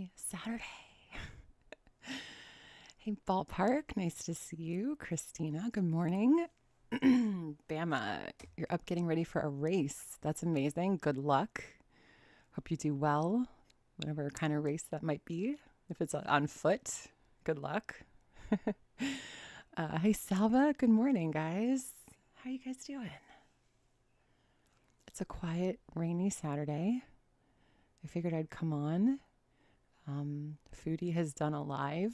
rainy Saturday. Hey, Ballpark, nice to see you. Christina, good morning. Bama, you're up getting ready for a race. That's amazing. Good luck. Hope you do well, whatever kind of race that might be. If it's on foot, good luck. Hey, Salva, good morning, guys. How you guys doing? It's a quiet, rainy Saturday. I figured I'd come on. Foodie has done a live.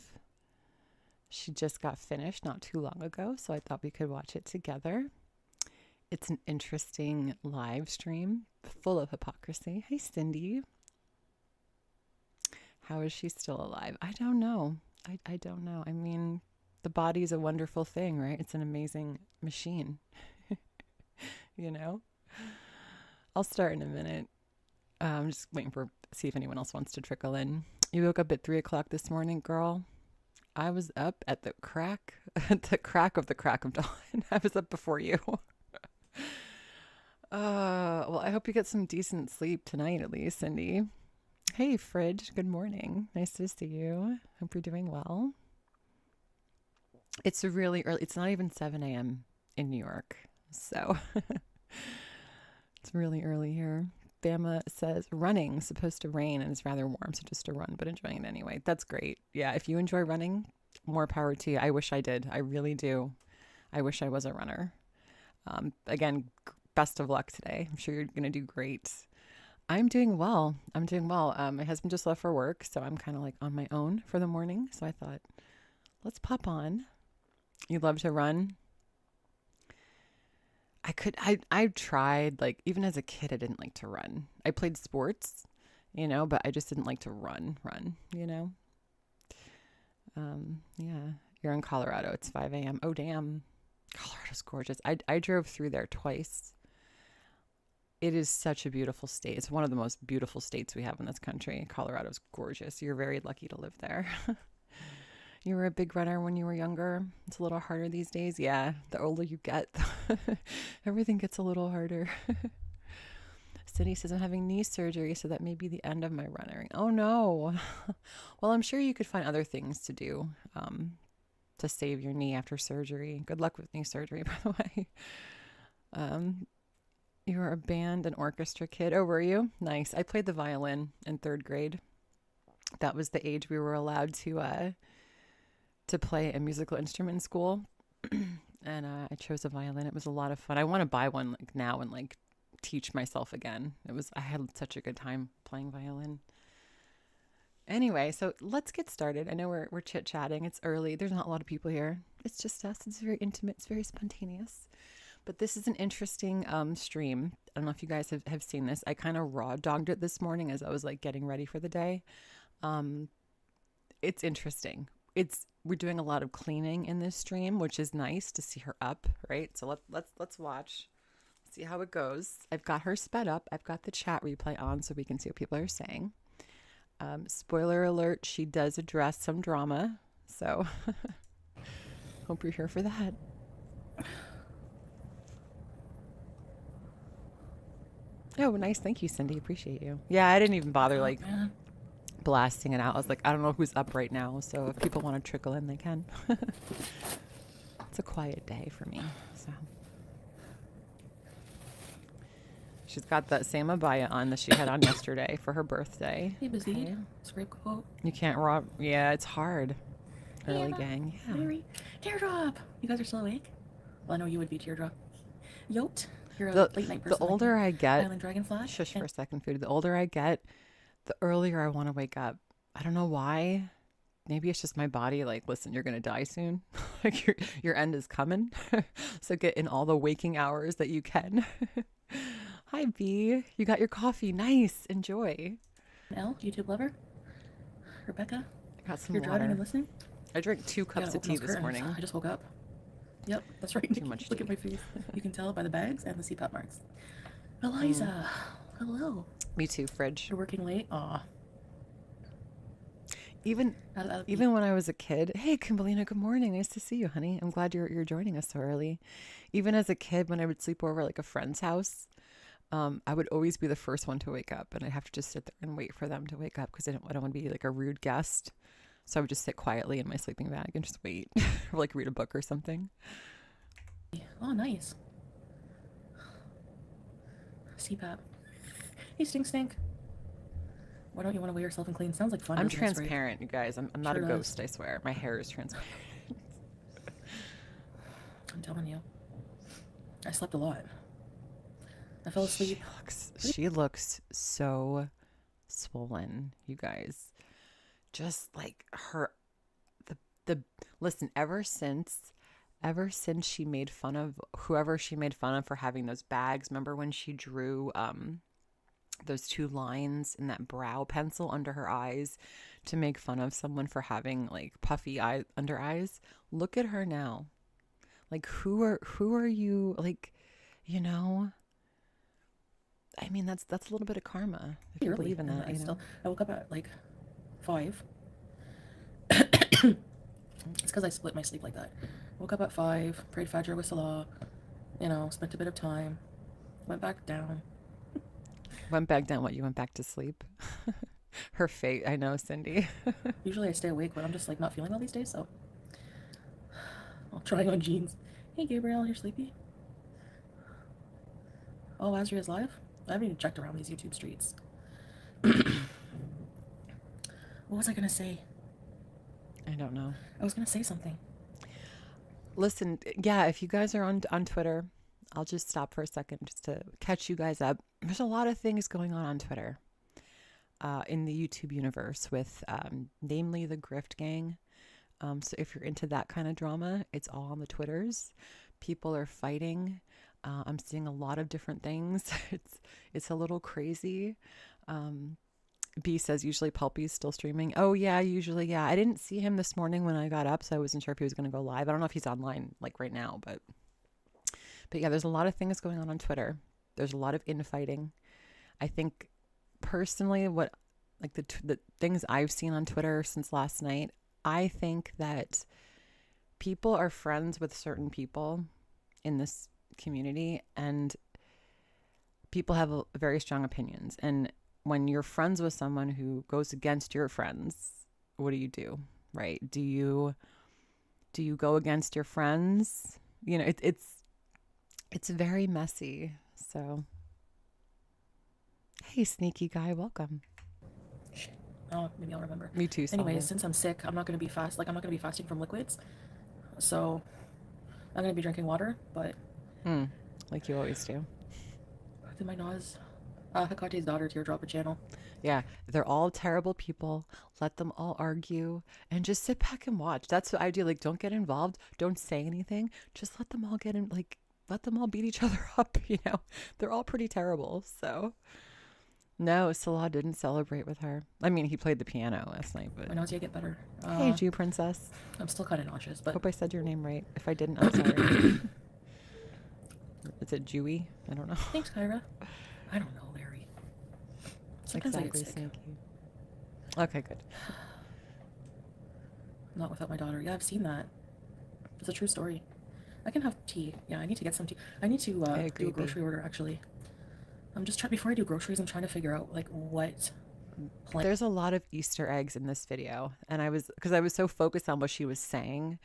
She just got finished not too long ago, so I thought we could watch it together. It's an interesting live stream full of hypocrisy. Hey, Cindy. How is she still alive? I don't know. I don't know. I mean, the body is a wonderful thing, right? It's an amazing machine. You know? I'll start in a minute. I'm just waiting see if anyone else wants to trickle in. You woke up at 3 o'clock this morning, girl. I was up at the crack of dawn. I was up before you. Well, I hope you get some decent sleep tonight, at least, Cindy. Hey, Fridge. Good morning. Nice to see you. Hope you're doing well. It's really early. It's not even 7 a.m. in New York, so it's really early here. Bama says running, supposed to rain and it's rather warm, so just a run, but enjoying it anyway. That's great. Yeah, if you enjoy running, more power to you. I wish I did. I really do. I wish I was a runner. Again, best of luck today. I'm sure you're going to do great. I'm doing well. My husband just left for work, so I'm kind of like on my own for the morning. So I thought, let's pop on. You love to run? I tried, like, even as a kid, I didn't like to run. I played sports, but I just didn't like to run, Yeah, you're in Colorado. It's 5 a.m. Oh, damn. Colorado's gorgeous. I drove through there twice. It is such a beautiful state. It's one of the most beautiful states we have in this country. Colorado's gorgeous. You're very lucky to live there. You were a big runner when you were younger. It's a little harder these days. Yeah, the older you get, everything gets a little harder. Cindy says, I'm having knee surgery, so that may be the end of my running. Oh, no. Well, I'm sure you could find other things to do to save your knee after surgery. Good luck with knee surgery, by the way. You were a band and orchestra kid. Oh, were you? Nice. I played the violin in 3rd grade. That was the age we were allowed to play a musical instrument in school. And I chose a violin. It was a lot of fun. I want to buy one like now and like teach myself again. I had such a good time playing violin. Anyway, so let's get started. I know we're chit-chatting. It's early. There's not a lot of people here. It's just us. It's very intimate. It's very spontaneous. But this is an interesting stream. I don't know if you guys have seen this. I kind of raw dogged it this morning as I was like getting ready for the day. It's interesting. We're doing a lot of cleaning in this stream, which is nice to see her up, right? So let's watch, see how it goes. I've got her sped up. I've got the chat replay on so we can see what people are saying. Spoiler alert, she does address some drama. So hope you're here for that. Oh, nice. Thank you, Cindy. Appreciate you. Yeah, I didn't even bother blasting it out. I was like, I don't know who's up right now, so if people want to trickle in, they can. It's a quiet day for me, so. She's got that same abaya on that she had on yesterday for her birthday. Hey, Bazid. Okay. Scrape quote. You can't raw. Yeah, it's hard. Early gang. Yeah. Mary. Teardrop. You guys are still awake? Well, I know you would be Teardrop. Yote. You're a late night person. The older I get, Island Dragonfly. Shush for a second, Food. The older I get, the earlier I want to wake up. I don't know why. Maybe it's just my body. Like, listen, you're gonna die soon. Like your end is coming. So get in all the waking hours that you can. Hi, B. You got your coffee. Nice. Enjoy. L, YouTube lover. Rebecca. I got some You're water. driving and listening. I drank 2 cups of tea this morning. I just woke up. Yep, that's right. Too much Look tea. at my face. You can tell by the bags and the CPAP marks. Eliza, hello. Me too, Fridge. You're working late? Aw. Even when I was a kid, hey, Kimberlina, good morning. Nice to see you, honey. I'm glad you're joining us so early. Even as a kid, when I would sleep over like a friend's house, I would always be the first one to wake up, and I'd have to just sit there and wait for them to wake up because I don't want to be like a rude guest. So I would just sit quietly in my sleeping bag and just wait, or like read a book or something. Oh, nice. CPAP. Hey, Stink Stink. Why don't you want to weigh yourself and clean? Sounds like fun. I'm doesn't it? It's transparent, you guys. I'm not Sure a does. ghost, I swear. My hair is transparent. I'm telling you. I slept a lot. I fell asleep. She looks so swollen, you guys. Just like her, the listen. Ever since she made fun of whoever she made fun of for having those bags. Remember when she drew those two lines in that brow pencil under her eyes to make fun of someone for having like puffy eye under eyes? Look at her now. Like who are you? Like, you know. I mean, that's a little bit of karma if you believe in that. I woke up at like 5. It's because I split my sleep like that. Woke up at 5, prayed Fajr with Salah, spent a bit of time, went back down. Went back down. What, you went back to sleep? Her fate. I know, Cindy. Usually I stay awake, but I'm just like not feeling well these days, so I'll try on jeans. Hey Gabriel, you're sleepy? Oh, Azria's live? I haven't even checked around these YouTube streets. What was I gonna say? I don't know. I was gonna say something. Listen, yeah, if you guys are on Twitter, I'll just stop for a second just to catch you guys up. There's a lot of things going on Twitter, in the YouTube universe with, namely the Grift Gang. So if you're into that kind of drama, it's all on the Twitters. People are fighting. I'm seeing a lot of different things. It's a little crazy. B says usually Pulpy's still streaming. Oh yeah, usually, yeah. I didn't see him this morning when I got up, so I wasn't sure if he was going to go live. I don't know if he's online like right now, but yeah, there's a lot of things going on Twitter. There's a lot of infighting. I think personally, what like the things I've seen on Twitter since last night, I think that people are friends with certain people in this community, and people have very strong opinions. And when you're friends with someone who goes against your friends, what do? Right? Do you go against your friends? You know, it's very messy. So, hey, sneaky guy, welcome. Shit. Oh, maybe I'll remember. Me too. Anyways, since I'm sick, I'm not gonna be fasting from liquids. So I'm gonna be drinking water, but like you always do. Did my nose? Hakate's daughter teardrop a channel. Yeah, they're all terrible people. Let them all argue and just sit back and watch. That's what I do. Like, don't get involved. Don't say anything. Just let them all get in. Like, let them all beat each other up. You know, they're all pretty terrible. So, no, Salah didn't celebrate with her. I mean, he played the piano last night, but My nausea get better. hey, Jew princess. I'm still kind of nauseous, but Hope I said your name right. If I didn't, I'm sorry. Is it Jewy? I don't know. Thanks, Kyra. I don't know, Larry. Sometimes Exactly, I get sick. thank you. Okay, good. Not without my daughter. Yeah, I've seen that. It's a true story. I can have tea. Yeah, I need to get some tea. I need to do a grocery order, actually. I'm just trying, before I do groceries, I'm trying to figure out, like, what plant. There's a lot of Easter eggs in this video, and because I was so focused on what she was saying.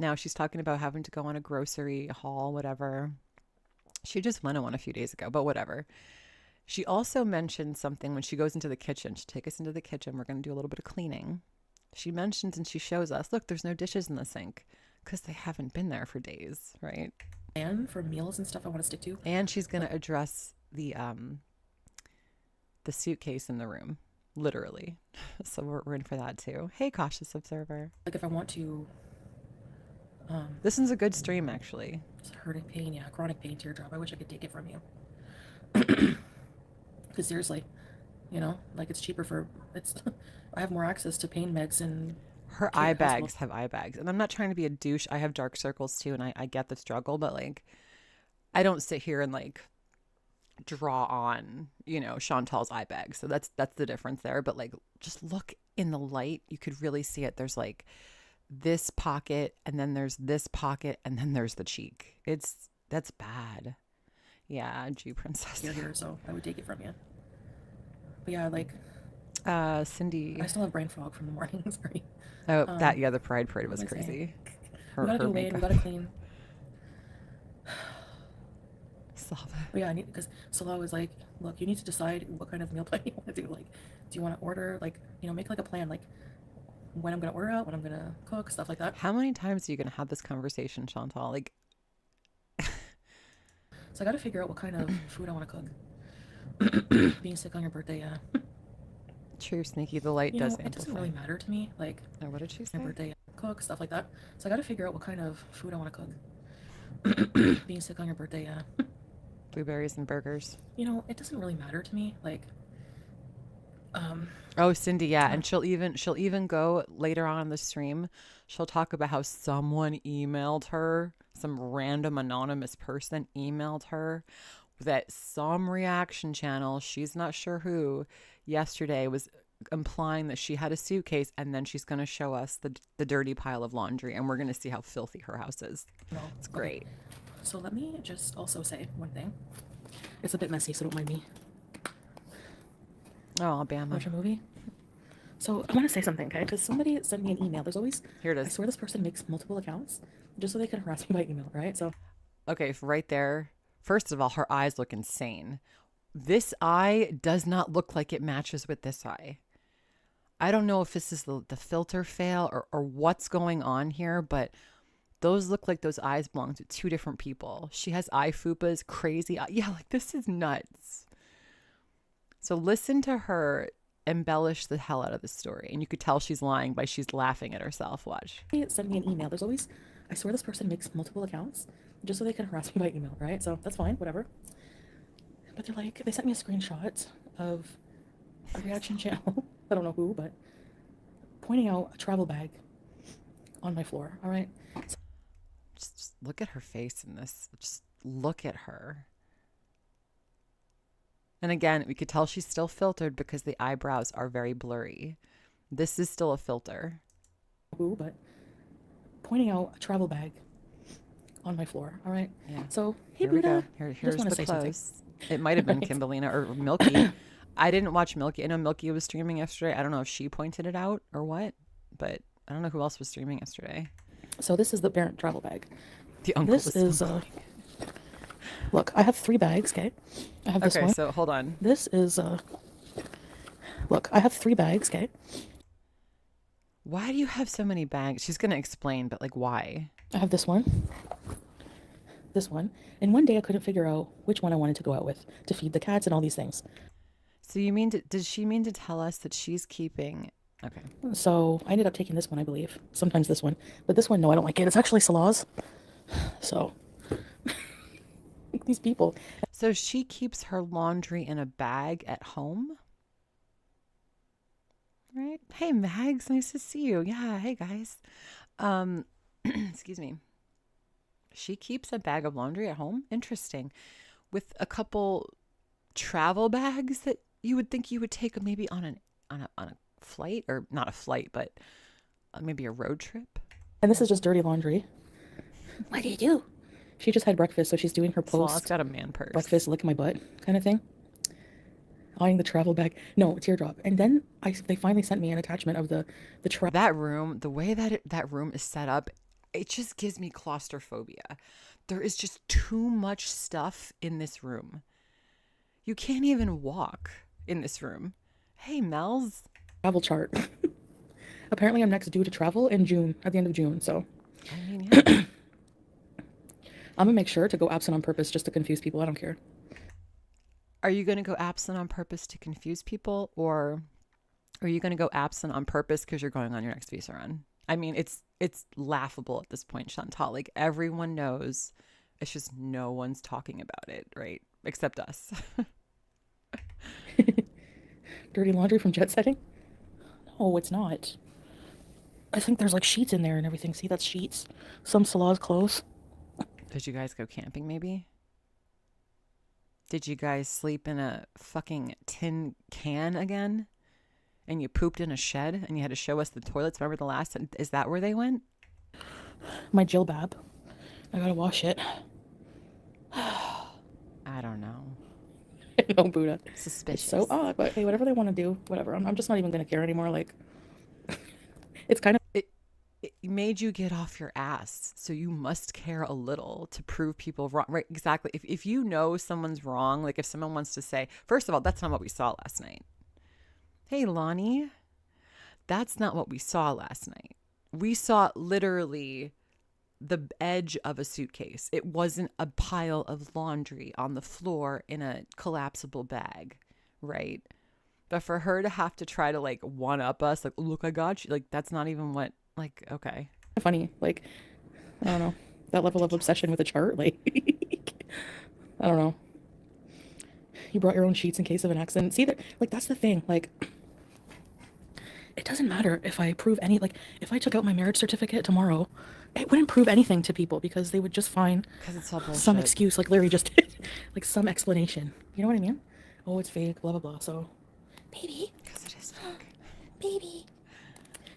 Now she's talking about having to go on a grocery haul, whatever. She just went on one a few days ago, but whatever. She also mentioned something when she goes into the kitchen. She'll take us into the kitchen. We're going to do a little bit of cleaning. She mentions and she shows us, look, there's no dishes in the sink because they haven't been there for days, right? And for meals and stuff I want to stick to. And she's going to address the suitcase in the room, literally. So we're in for that too. Hey, cautious observer. Like, if I want to... this one's a good stream, actually. It's hurting pain, yeah. Chronic pain, teardrop. I wish I could take it from you. Because seriously, like, it's cheaper I have more access to pain meds and... Her eye bags have eye bags. And I'm not trying to be a douche. I have dark circles too, and I get the struggle, but, like, I don't sit here and, like, draw on, Chantal's eye bags. So that's the difference there. But, like, just look in the light. You could really see it. There's, like, this pocket, and then there's this pocket, and then there's the cheek. That's bad. Yeah, G princess. You're here, so I would take it from you. But yeah, like, Cindy. I still have brain fog from the morning. Sorry. Oh, the Pride Parade was What was I saying? crazy. We gotta do away and we gotta clean. Stop But yeah, I need, because Salah was like, look, you need to decide what kind of meal plan you want to do. Like, do you want to order, like, you know, make like a plan, like when I'm gonna order out, when I'm gonna cook, stuff like that. How many times are you gonna have this conversation, Chantal? Like, so I gotta figure out what kind of food I want to cook. Being sick on your birthday, yeah. True, Sneaky. The light You does know, it doesn't really matter to me. Like, oh, what did she say? my birthday, cook, stuff like that. So I gotta figure out what kind of food I want to cook. Being sick on your birthday, yeah. Blueberries and burgers. You know, it doesn't really matter to me. Like, oh, Cindy, yeah, and she'll even go later on in the stream. She'll talk about how someone emailed her, some random anonymous person emailed her that some reaction channel, she's not sure who, yesterday was implying that she had a suitcase, and then she's going to show us the dirty pile of laundry, and we're going to see how filthy her house is. No, it's great. Okay. So let me just also say one thing. It's a bit messy, so don't mind me. Oh, Alabama. Watch a movie. So I want to say something, okay? Because somebody sent me an email. There's always, here it is. I swear this person makes multiple accounts just so they can harass me by email, right? So okay, right there. First of all, her eyes look insane. This eye does not look like it matches with this eye. I don't know if this is the filter fail or what's going on here, but those look like those eyes belong to two different people. She has eye fupas, crazy eye. Yeah, like this is nuts. So listen to her embellish the hell out of the story. And you could tell she's lying by she's laughing at herself. Watch. Send me an email. There's always, I swear this person makes multiple accounts just so they can harass me by email, right? So that's fine, whatever. But they're like, they sent me a screenshot of a reaction channel. I don't know who, but pointing out a travel bag on my floor, all right? So just look at her face in this. Just look at her. And again, we could tell she's still filtered because the eyebrows are very blurry. This is still a filter. Who, but pointing out a travel bag on my floor, all right? Yeah. So, hey, here we Buddha. go. Here's the clothes. It might have been Kimberlina or Milky. I didn't watch Milky. I know Milky was streaming yesterday. I don't know if she pointed it out or what, but I don't know who else was streaming yesterday. So this is the parent travel bag. The uncle this is look, I have 3 bags, okay? I have this one. Okay, so hold on. This is look, I have 3 bags, okay? Why do you have so many bags? She's going to explain, but like why? I have this one. This one. And one day I couldn't figure out which one I wanted to go out with to feed the cats and all these things. So you mean does she mean to tell us that she's keeping okay. So I ended up taking this one, I believe. Sometimes this one. But this one, no, I don't like it. It's actually Salah's. So these people. So she keeps her laundry in a bag at home? Right? Hey Mags, nice to see you. Yeah, hey guys. Excuse me. She keeps a bag of laundry at home? Interesting. With a couple travel bags that you would think you would take maybe on a flight, or not a flight, but maybe a road trip. And this is just dirty laundry. What do you do? She just had breakfast, so she's doing her post. Got a man purse. Breakfast, lick my butt kind of thing. Eyeing the travel bag. No, teardrop. And then they finally sent me an attachment of the that room. The way that room is set up, it just gives me claustrophobia. There is just too much stuff in this room. You can't even walk in this room. Hey, Mel's. Travel chart. Apparently I'm next due to travel in June, at the end of June, so. I mean, yeah. I'm gonna make sure to go absent on purpose just to confuse people. I don't care. Are you going to go absent on purpose to confuse people, or are you going to go absent on purpose because you're going on your next visa run? I mean, it's laughable at this point, Chantal. Like, everyone knows. It's just no one's talking about it, right? Except us. Dirty laundry from jet setting? No, it's not. I think there's like sheets in there and everything. See, that's sheets. Some Salah's clothes. Did you guys go camping maybe? Did you guys sleep in a fucking tin can again? And you pooped in a shed and you had to show us the toilets? Remember the last time? Is that where they went? My jilbab. I gotta wash it. I I don't know. No, Buddha. Suspicious. It's so odd, but hey, whatever they want to do, whatever. I'm just not even going to care anymore. Like, it's kind of... It made you get off your ass, so you must care a little to prove people wrong. Right, exactly. If you know someone's wrong, like if someone wants to say, first of all, that's not what we saw last night. Hey, Lonnie, that's not what we saw last night. We saw literally the edge of a suitcase. It wasn't a pile of laundry on the floor in a collapsible bag, right? But for her to have to try to like one up us, like, look, I got you. Like, that's not even what, like, okay. Funny. Like, I don't know. That level of obsession with a chart. Like, I don't know. You brought your own sheets in case of an accident. See, that, like, that's the thing. Like, it doesn't matter if I prove any, like, if I took out my marriage certificate tomorrow, it wouldn't prove anything to people because they would just find some excuse, like Larry just did, like some explanation. You know what I mean? Oh, it's fake, blah, blah, blah. So, baby. Because it is fake. Baby.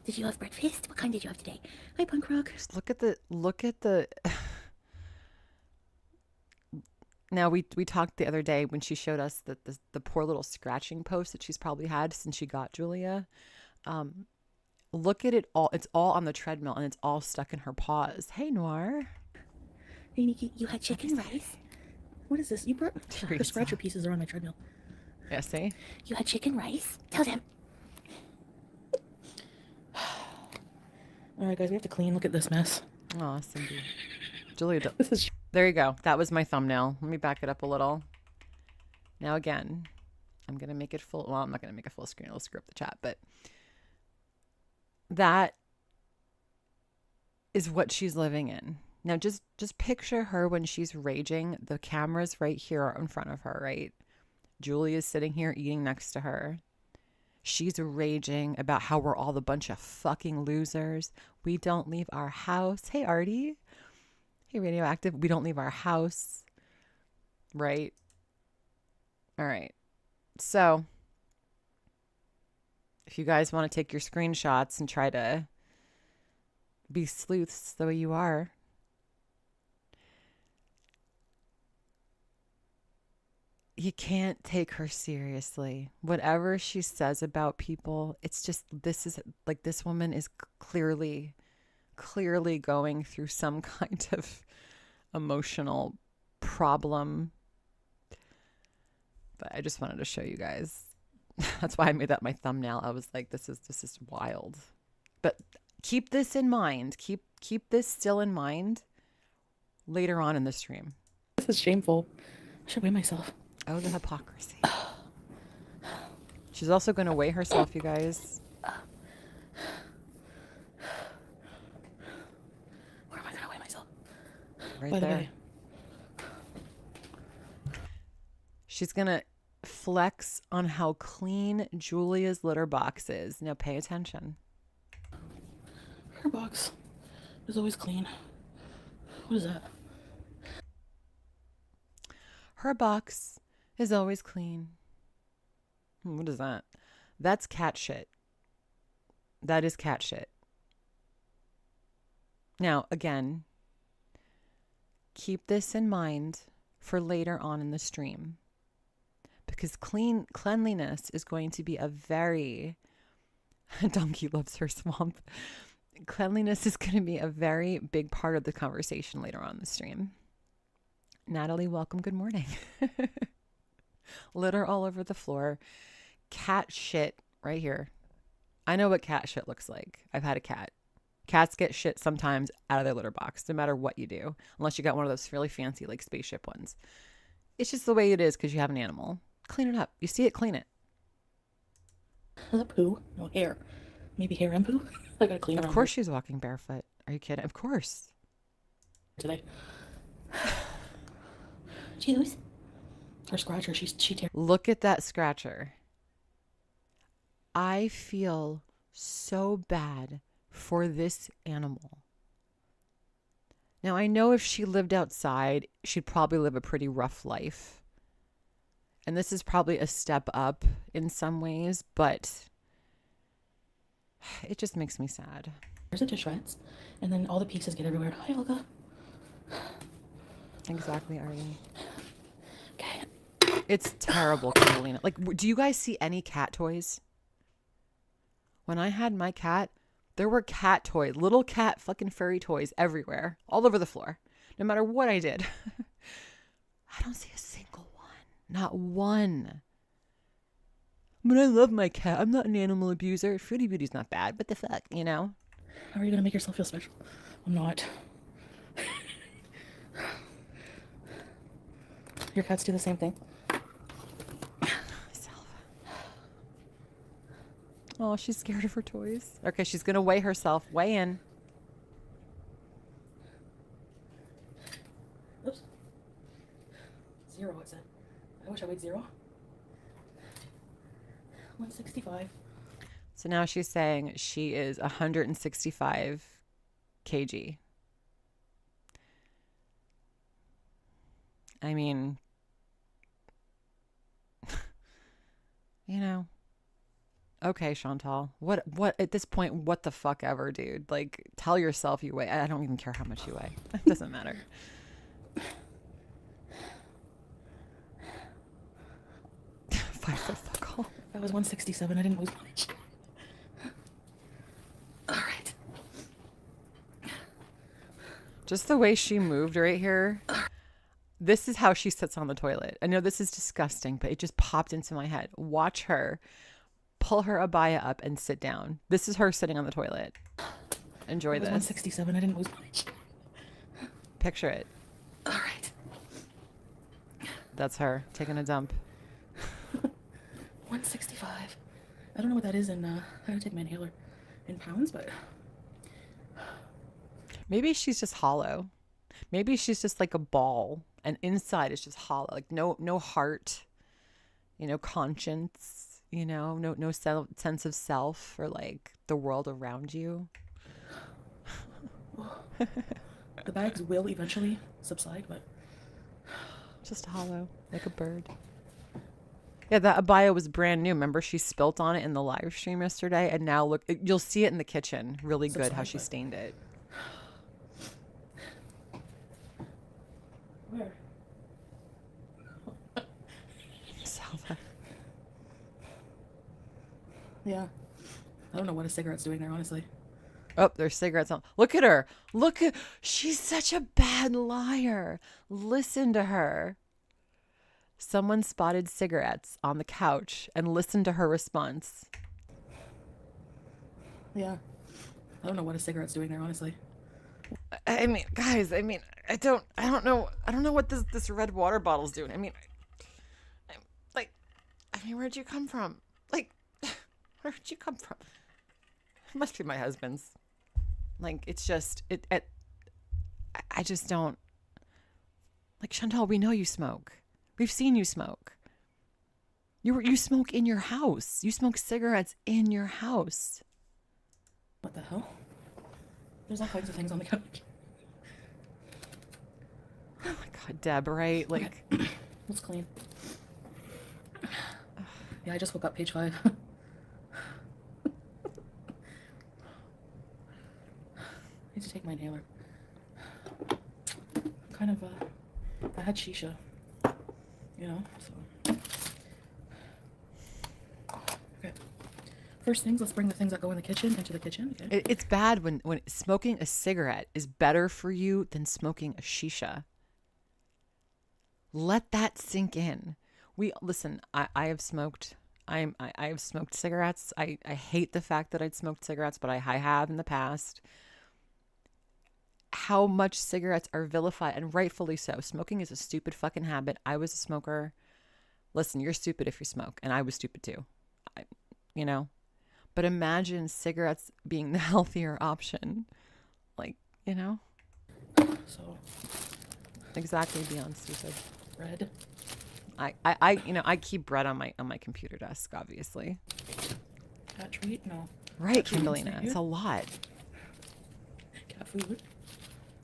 Did you have breakfast? What kind did you have today? Hi, punk rock. Just look at the. Now we talked the other day when she showed us that the poor little scratching post that she's probably had since she got Julia. Look at it all. It's all on the treadmill and it's all stuck in her paws. Hey, Noir. Hey, Nikki, you had chicken rice? What is this? You brought... The scratcher pieces are on my treadmill. Yeah, see? You had chicken rice? Tell them. All right, guys, we have to clean. Look at this mess. Oh, Cindy. Julia, there you go. That was my thumbnail. Let me back it up a little. Now, again, I'm going to make it full. Well, I'm not going to make a full screen. I'll screw up the chat, but that is what she's living in. Now, just picture her when she's raging. The camera's right here in front of her, right? Julia's sitting here eating next to her. She's raging about how we're all a bunch of fucking losers. We don't leave our house. Hey, Artie. Hey, Radioactive. We don't leave our house. Right? All right. So, if you guys want to take your screenshots and try to be sleuths the way you are, you can't take her seriously. Whatever she says about people, it's just, this is like, this woman is clearly going through some kind of emotional problem. But I just wanted to show you guys. That's why I made that my thumbnail. I was like, this is wild. But keep this in mind. Keep this still in mind later on in the stream. This is shameful. I should weigh myself. Oh, the hypocrisy. She's also going to weigh herself, you guys. Where am I going to weigh myself? Right there. She's going to flex on how clean Julia's litter box is. Now pay attention. Her box is always clean. What is that? Her box is always clean. What is that? That's cat shit. That is cat shit. Now, again, keep this in mind for later on in the stream. Because cleanliness is going to be a very... Donkey loves her swamp. Cleanliness is going to be a very big part of the conversation later on in the stream. Natalie, welcome. Good morning. Litter all over the floor. Cat shit right here. I know what cat shit looks like. I've had a cat. Cats get shit sometimes out of their litter box, no matter what you do, unless you got one of those really fancy, like, spaceship ones. It's just the way it is because you have an animal. Clean it up. You see it, clean it. Is that poo? No, hair. Maybe hair and poo? I gotta clean it. Of course she's walking barefoot. Are you kidding? Of course. Today. Juice. Her scratcher, she Look at that scratcher. I feel so bad for this animal. Now, I know if she lived outside, she'd probably live a pretty rough life. And this is probably a step up in some ways, but it just makes me sad. There's it to shreds, and then all the pieces get everywhere. Hi, Olga. Exactly, Artie. Okay. It's terrible, Carolina. Like, do you guys see any cat toys? When I had my cat, there were cat toys, little cat fucking furry toys everywhere, all over the floor, no matter what I did. I don't see a single one. Not one. But I love my cat. I'm not an animal abuser. Foodie Beauty's not bad. What the fuck, you know? How are you going to make yourself feel special? I'm not. Your cats do the same thing? Oh, she's scared of her toys. Okay, she's going to weigh herself. Weigh in. Oops. 0, it said. I wish I weighed 0. 165. So now she's saying she is 165 kg. I mean, you know. Okay, Chantal. What at this point, what the fuck ever, dude? Like, tell yourself you weigh. I don't even care how much you weigh. It doesn't matter. Five foot fuck all. That was 167. I didn't lose much. All right. Just the way she moved right here. This is how she sits on the toilet. I know this is disgusting, but it just popped into my head. Watch her. Pull her abaya up and sit down. This is her sitting on the toilet. Enjoy this. 167. I didn't lose much. Picture it. All right. That's her taking a dump. 165. I don't know what that is in, I gotta take my inhaler in pounds, but. Maybe she's just hollow. Maybe she's just like a ball and inside is just hollow. Like no heart, conscience. No sense of self or like the world around you. The bags will eventually subside, but just hollow, like a bird. Yeah, that abaya was brand new. Remember, she spilt on it in the live stream yesterday, and now look, you'll see it in the kitchen. Really good how she stained it. Where? Salva. Yeah. I don't know what a cigarette's doing there, honestly. Oh, there's cigarettes on. Look at her. She's such a bad liar. Listen to her. Someone spotted cigarettes on the couch and listened to her response. Yeah. I don't know what a cigarette's doing there, honestly. I mean, guys, I don't know what this red water bottle's doing. Where'd you come from? Where'd you come from? It must be my husband's. It's just, I just don't. Chantal, we know you smoke. We've seen you smoke. You smoke in your house. You smoke cigarettes in your house. What the hell? There's all kinds of things on the couch. Oh my God, Deb, right? Okay. Let's clean. Yeah, I just woke up, page 5. I need to take my inhaler. I had shisha, so. Okay. First things, let's bring the things that go in the kitchen into the kitchen. Okay. It's bad when smoking a cigarette is better for you than smoking a shisha. Let that sink in. I have smoked. I have smoked cigarettes. I hate the fact that I'd smoked cigarettes, but I have in the past. How much cigarettes are vilified, and rightfully so. Smoking is a stupid fucking habit. I was a smoker. Listen, you're stupid if you smoke, and I was stupid too. But imagine cigarettes being the healthier option. So. Exactly beyond stupid. Bread. I keep bread on my computer desk, obviously. Cat treat? No. Right, Kimberlina. It's a lot. Cat food.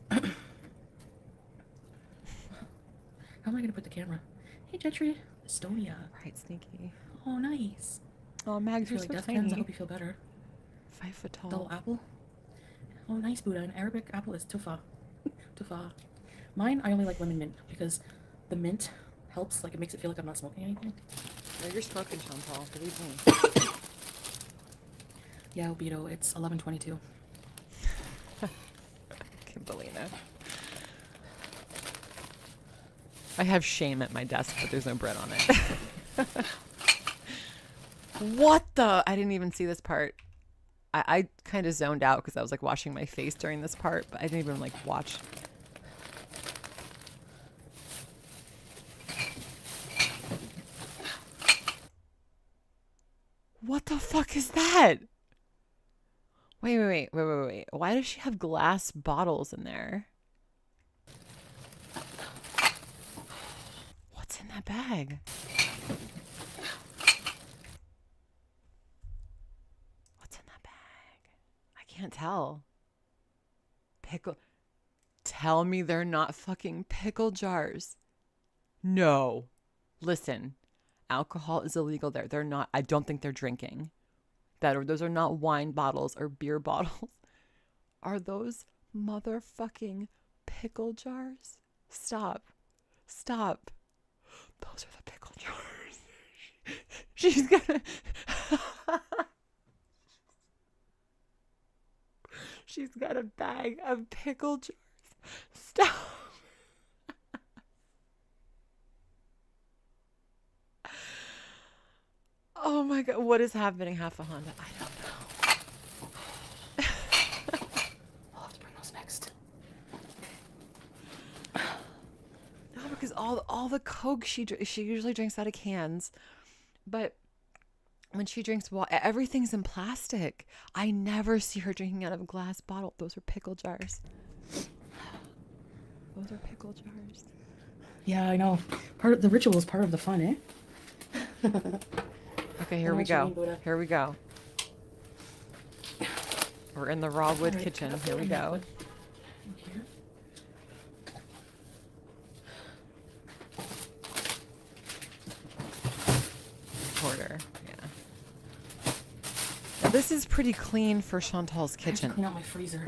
How am I going to put the camera? Hey, Jetri. Estonia. Right, sneaky. Oh, nice. Oh, Mags, you're so death tiny. hands. I hope you feel better. 5 foot tall. Double apple. Oh, nice, Buddha. An Arabic apple is tufa. Tufa. Mine, I only like lemon mint because the mint helps. Like, it makes it feel like I'm not smoking anything. No, you're smoking, Chantal. Believe me. Yeah, Obito, it's 11:22. Can't believe it. I have shame at my desk, but there's no bread on it. What the? I didn't even see this part. I kind of zoned out because I was like washing my face during this part, but I didn't even like watch. What the fuck is that? Wait. Why does she have glass bottles in there? What's in that bag? What's in that bag? I can't tell. Pickle. Tell me they're not fucking pickle jars. No. Listen, alcohol is illegal there. They're not, I don't think they're drinking. Those are not wine bottles or beer bottles. Are those motherfucking pickle jars? Stop. Those are the pickle jars. She's gonna... She's got a bag of pickle jars. Stop. Oh my God. What is happening, Half a Honda? I don't know. I'll have to bring those next. No, because all the Coke she usually drinks out of cans. But when she drinks water, everything's in plastic. I never see her drinking out of a glass bottle. Those are pickle jars. Those are pickle jars. Yeah, I know. The ritual is part of the fun, eh? Okay, here we go. Here we go. We're in the raw wood kitchen. Here we go. Quarter, yeah. Now, this is pretty clean for Chantal's kitchen. I have to clean out my freezer.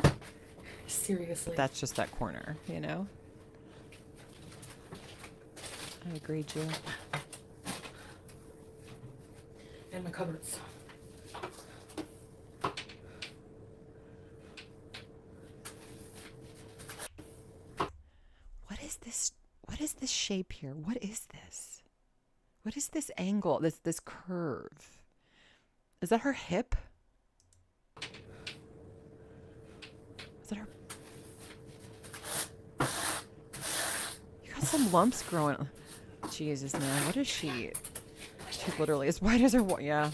Seriously. That's just that corner, you know? I agree, Jew. And my cupboards. What is this shape here? What is this? What is this angle? This curve? Is that her hip? Is that her? You got some lumps growing. Jesus, man, what is she? She's literally as white as her. Yeah.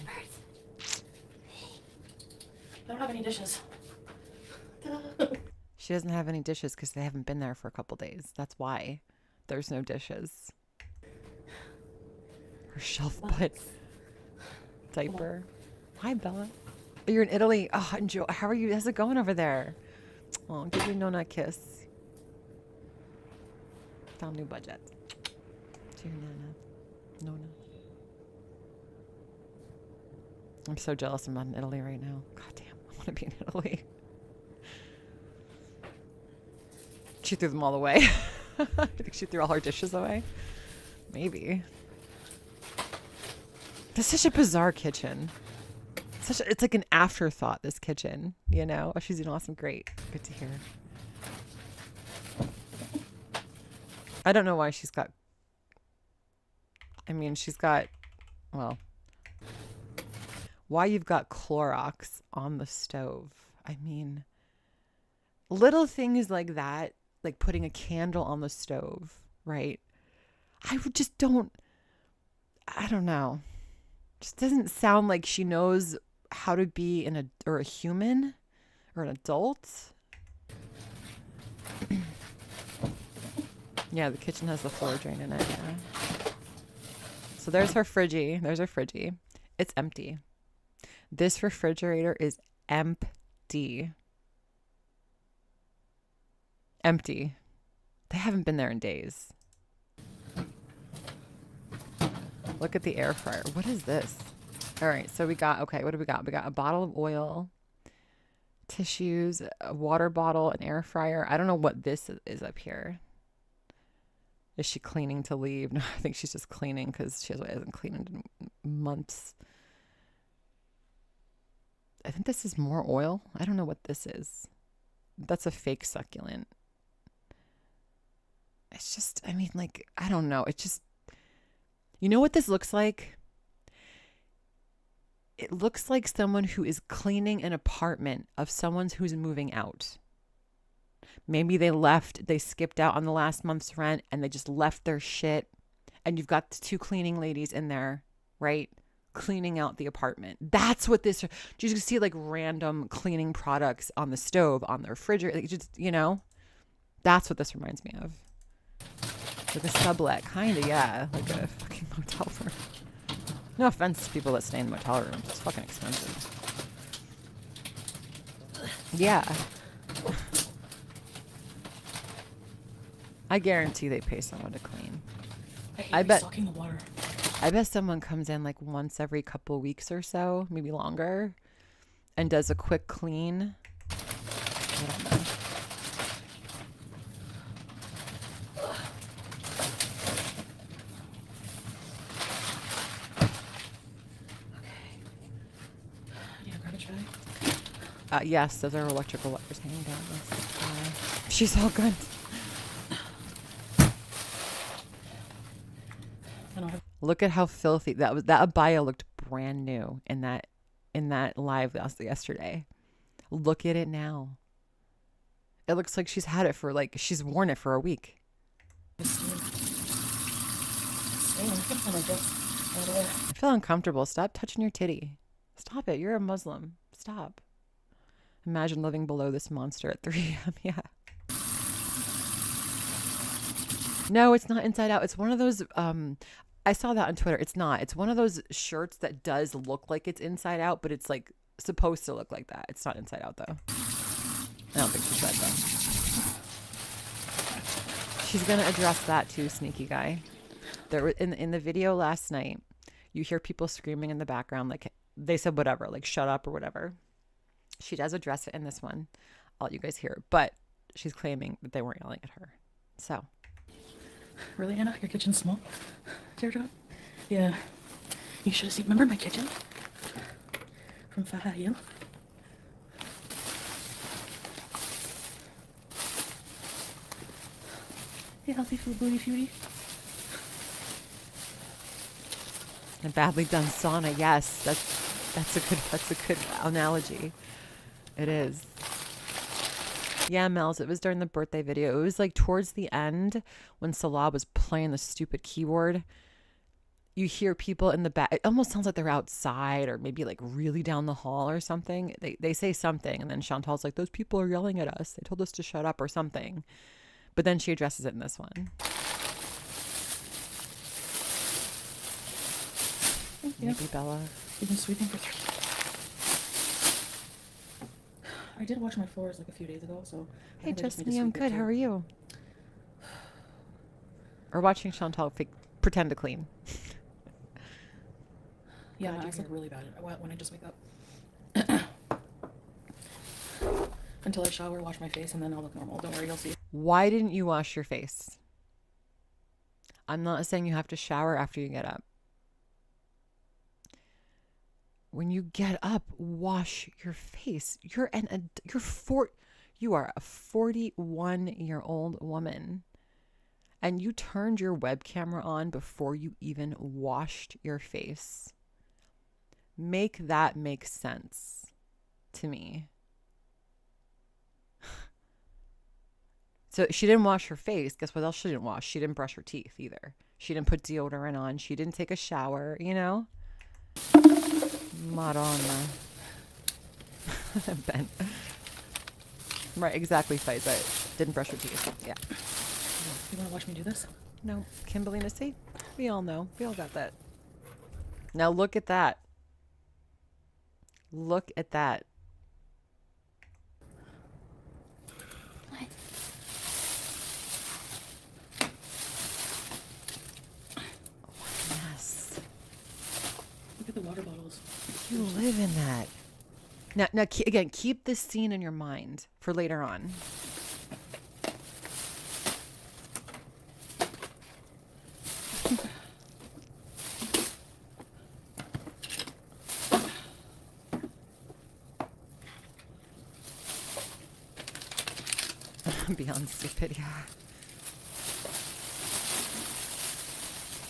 I don't have any dishes. She doesn't have any dishes because they haven't been there for a couple days. That's why there's no dishes. Her shelf butt diaper. Hi, Bella. Oh, you're in Italy. Oh, enjoy. How are you? How's it going over there? Oh, give your Nona a kiss. Found new budget. To your Nona. I'm so jealous I'm not in Italy right now. God damn, I want to be in Italy. She threw them all away. I think she threw all her dishes away. Maybe. This is such a bizarre kitchen. It's like an afterthought, this kitchen, you know? Oh, she's doing awesome. Great. Good to hear. I don't know why she's got... I mean, she's got... Well... Why you've got Clorox on the stove. I mean... Little things like that, like putting a candle on the stove, right? I would just don't... I don't know. Just doesn't sound like she knows how to be a human or an adult. Yeah, the kitchen has the floor drain in it. Yeah. So there's her fridgie. There's her fridgie. It's empty. This refrigerator is empty. Empty. They haven't been there in days. Look at the air fryer. What is this? All right, so we got, okay, what do we got? We got a bottle of oil, tissues, a water bottle, an air fryer. I don't know what this is up here. Is she cleaning to leave? No, I think she's just cleaning because she hasn't cleaned in months. I think this is more oil. I don't know what this is. That's a fake succulent. It's just, I mean, like, I don't know. It just, you know what this looks like? It looks like someone who is cleaning an apartment of someone who's moving out. Maybe they skipped out on the last month's rent and they just left their shit. And you've got the two cleaning ladies in there, right? Cleaning out the apartment. That's what this, you just see like random cleaning products on the stove, on the refrigerator. Like just, you know, that's what this reminds me of. Like a sublet, kind of, yeah. Like a fucking motel room. No offense to people that stay in motel rooms. It's fucking expensive. Yeah. I guarantee they pay someone to clean. I bet sucking the water. I bet someone comes in like once every couple weeks or so, maybe longer, and does a quick clean. I don't know. Yes, those are electrical wires hanging down. She's all good. Look at how filthy that was. That abaya looked brand new in that live yesterday. Look at it now. It looks like she's had it for she's worn it for a week. I feel uncomfortable. Stop touching your titty. Stop it. You're a Muslim. Stop. Imagine living below this monster at 3 a.m. Yeah. No, it's not inside out. It's one of those, I saw that on Twitter. It's not. It's one of those shirts that does look like it's inside out, but it's like supposed to look like that. It's not inside out though. I don't think she said though. She's going to address that too, sneaky guy. There in the video last night, you hear people screaming in the background, like they said whatever, like shut up or whatever. She does address it in this one. I'll let you guys hear it. But she's claiming that they weren't yelling at her. So. Really, Anna? Your kitchen's small? Teardrop? Yeah. You should have seen. Remember my kitchen? From Farrah, you? Hey, healthy food, booty foodie. A badly done sauna. Yes, that's a good analogy. It is. Yeah, Mel's, it was during the birthday video. It was like towards the end when Salah was playing the stupid keyboard. You hear people in the back. It almost sounds like they're outside or maybe like really down the hall or something. They say something and then Chantal's like, those people are yelling at us. They told us to shut up or something. But then she addresses it in this one. Maybe Bella. You've been sweeping for 3 days. I did wash my floors like a few days ago, so... Hey, Justine, I'm good. How are you? Or watching Chantal pretend to clean. Yeah, my eyes look really bad when I just wake up. Until I shower, wash my face, and then I'll look normal. Don't worry, you'll see. Why didn't you wash your face? I'm not saying you have to shower after you get up. When you get up, wash your face. You are a 41-year-old woman. And you turned your web camera on before you even washed your face. Make that make sense to me. So she didn't wash her face. Guess what else she didn't wash? She didn't brush her teeth either. She didn't put deodorant on. She didn't take a shower, you know? Madonna. Ben. Right, exactly, Faiza. Didn't brush her teeth. Yeah. You want to watch me do this? No. Kimberly, see? We all know. We all got that. Now look at that. Look at that. What? Yes. Look at the water bottles. You live in that. Now, again, keep this scene in your mind for later on. Beyond stupid, yeah.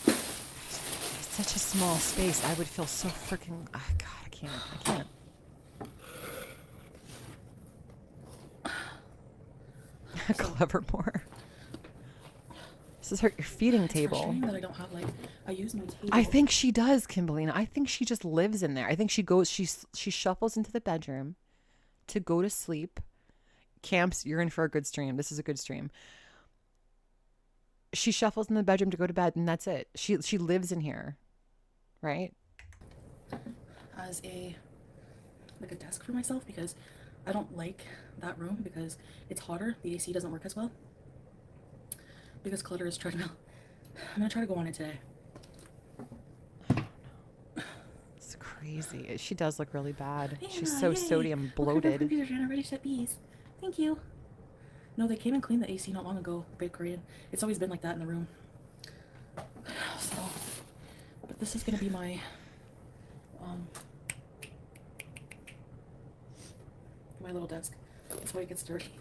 It's such a small space. I would feel so freaking... Oh, God, I can't. Clevermore. This is your feeding table. That I don't have, like, I use my table. I think she does, Kimberlina. I think she just lives in there. I think she shuffles into the bedroom to go to sleep. Camps, you're in for a good stream. This is a good stream. She shuffles in the bedroom to go to bed, and that's it. She lives in here, right? As a desk for myself, because I don't like that room because it's hotter. The AC doesn't work as well. Because clutter is treadmill. I'm gonna try to go on it today. It's crazy. She does look really bad. Yeah, She's so sodium bloated. Computer trying to ready set bees. Thank you. No, they came and cleaned the AC not long ago. Big Korean. It's always been like that in the room. So, but this is gonna be my my little desk. That's why it gets dirty.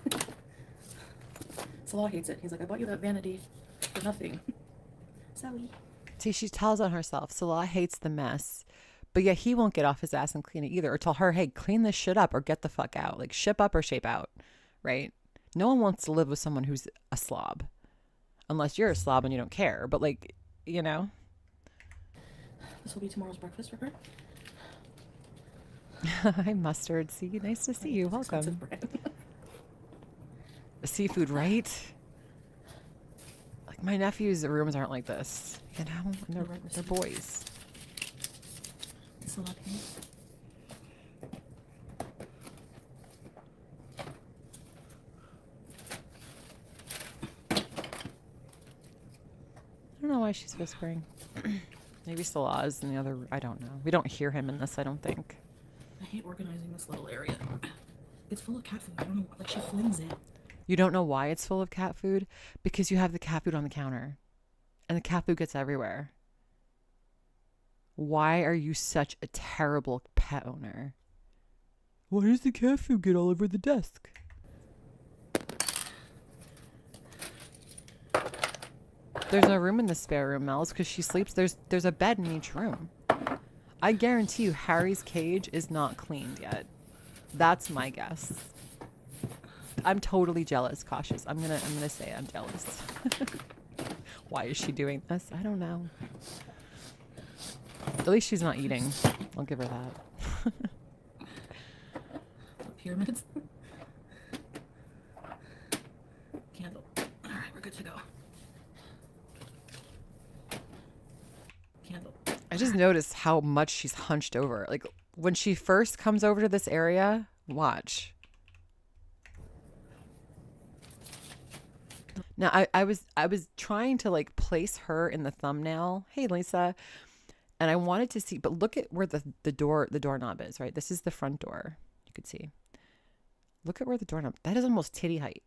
Salah hates it. He's like, I bought you that vanity for nothing. Sorry. See, she tells on herself. Salah hates the mess. But yeah, he won't get off his ass and clean it either. Or tell her, hey, clean this shit up or get the fuck out. Like, ship up or shape out. Right? No one wants to live with someone who's a slob. Unless you're a slob and you don't care. But like, you know. This will be tomorrow's breakfast for her. Hi, Mustard. See, nice to see you. Welcome. Seafood, right? Like, my nephew's rooms aren't like this, you know? And they're boys. It's a lot here. I don't know why she's whispering. Maybe Salah's in the other... I don't know. We don't hear him in this, I don't think. I hate organizing this little area. It's full of cat food. I don't know. Like, she flings it. You don't know why it's full of cat food? Because you have the cat food on the counter. And the cat food gets everywhere. Why are you such a terrible pet owner? Why does the cat food get all over the desk? There's no room in the spare room, Mel's, because she sleeps. There's a bed in each room. I guarantee you Harry's cage is not cleaned yet. That's my guess. I'm totally jealous, cautious. I'm gonna say I'm jealous. Why is she doing this? I don't know. At least she's not eating. I'll give her that. Pyramids. Candle. All right, we're good to go. Candle. I just noticed how much she's hunched over. Like when she first comes over to this area, watch. Now I was trying to like place her in the thumbnail. Hey Lisa. And I wanted to see, but look at where the doorknob is, right? This is the front door. You could see. Look at where the doorknob, that is almost titty height.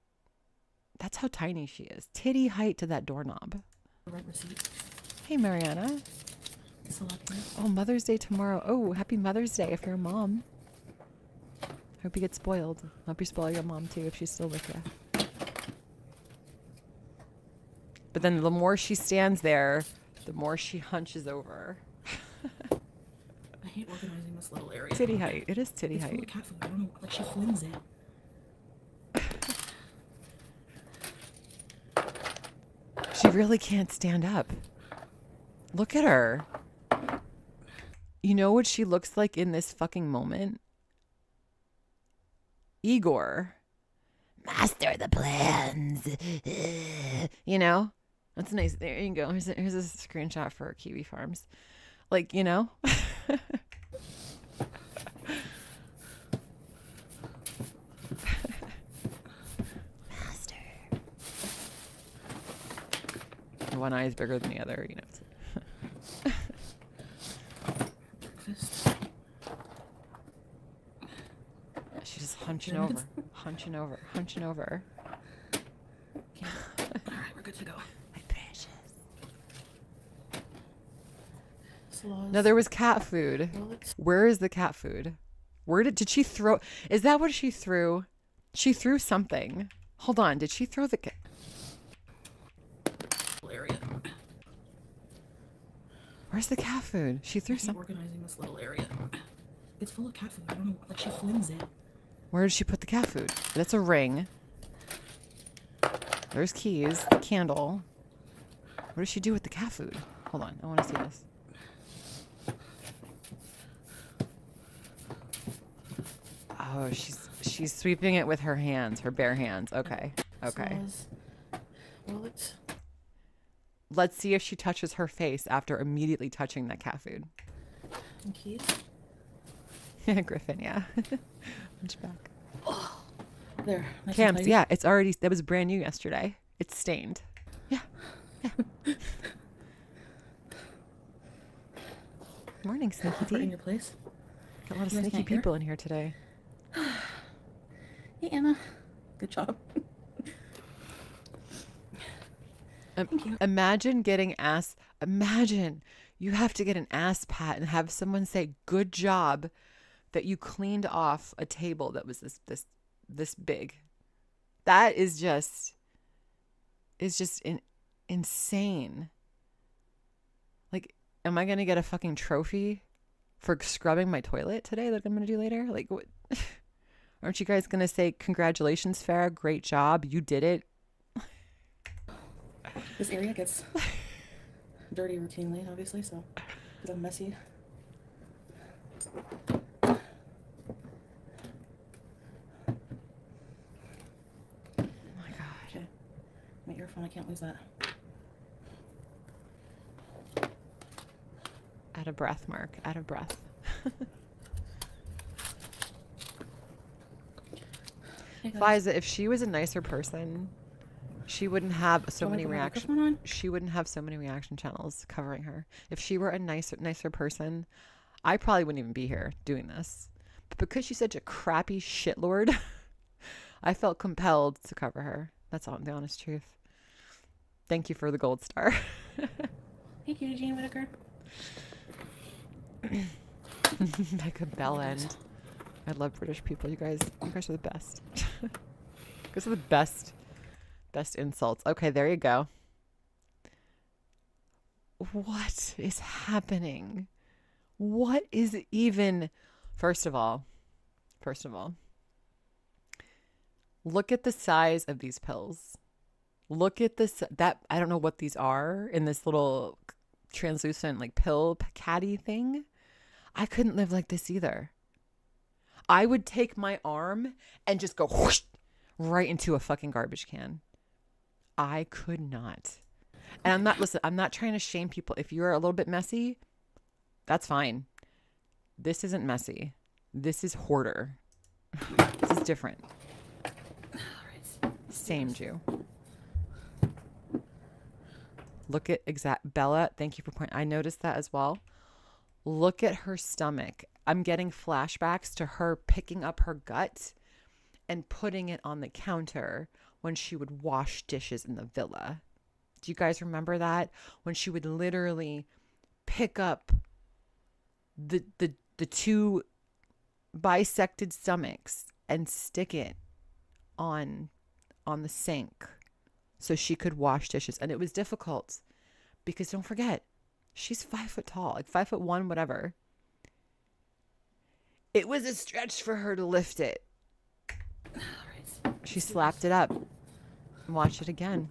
That's how tiny she is. Titty height to that doorknob. Right receipt. Hey Mariana. Oh, Mother's Day tomorrow. Oh, happy Mother's Day if you're a mom. Hope you get spoiled. Hope you spoil your mom too if she's still with you. But then the more she stands there, the more she hunches over. I hate organizing this little area. Titty height. It is titty height. Full of cat food. I don't know. Like she flings it. She really can't stand up. Look at her. You know what she looks like in this fucking moment? Igor. Master the plans. You know? That's nice. There you go. Here's a screenshot for Kiwi Farms. Like, you know? Master. One eye is bigger than the other, you know. Breakfast. She's just hunching over. Hunching over. Hunching over. All right, we're good to go. No, there was cat food. Where is the cat food? Where did she throw? Is that what she threw? She threw something. Hold on. Did she throw the area? Where's the cat food? She threw some. Organizing this little area. It's full of cat food. I don't know. Like she flings it. Where did she put the cat food? That's a ring. There's keys. The candle. What does she do with the cat food? Hold on. I want to see this. Oh, she's sweeping it with her hands, her bare hands. Okay. Okay. Wallet. Let's see if she touches her face after immediately touching that cat food. And keys. Griffin, yeah. Hunchback. Oh, there. Nice Camps, yeah. It's already, that was brand new yesterday. It's stained. Yeah. Yeah. Morning, Sneaky D. In your place. Got a lot of sneaky people in here today. Hey, Anna. Good job. Imagine getting imagine you have to get an ass pat and have someone say, good job that you cleaned off a table that was this big. That is just insane. Like, am I going to get a fucking trophy for scrubbing my toilet today that I'm going to do later? Like, what? Aren't you guys going to say, congratulations, Farrah, great job, you did it? This area gets dirty routinely, obviously, so because I'm messy. Oh my god. Okay. My earphone, I can't lose that. Out of breath, Mark. Out of breath. Hey Liza, if she was a nicer person, she wouldn't have so many reaction. She wouldn't have so many reaction channels covering her. If she were a nicer person, I probably wouldn't even be here doing this. But because she's such a crappy shitlord, I felt compelled to cover her. That's all the honest truth. Thank you for the gold star. Thank you, Eugene Whitaker. Like a bell end. I love British people. You guys are the best. You guys are the best insults. Okay, there you go. What is happening? What is even... First of all, look at the size of these pills. Look at this. That I don't know what these are in this little translucent like pill caddy thing. I couldn't live like this either. I would take my arm and just go whoosh, right into a fucking garbage can. I could not. And I'm not trying to shame people. If you're a little bit messy, that's fine. This isn't messy. This is hoarder. This is different. Same Jew. Look at Bella, thank you for pointing. I noticed that as well. Look at her stomach. I'm getting flashbacks to her picking up her gut and putting it on the counter when she would wash dishes in the villa. Do you guys remember that? When she would literally pick up the two bisected stomachs and stick it on the sink so she could wash dishes. And it was difficult because don't forget, she's 5 foot tall, like 5'1", whatever. It was a stretch for her to lift it. She slapped it up and watched it again.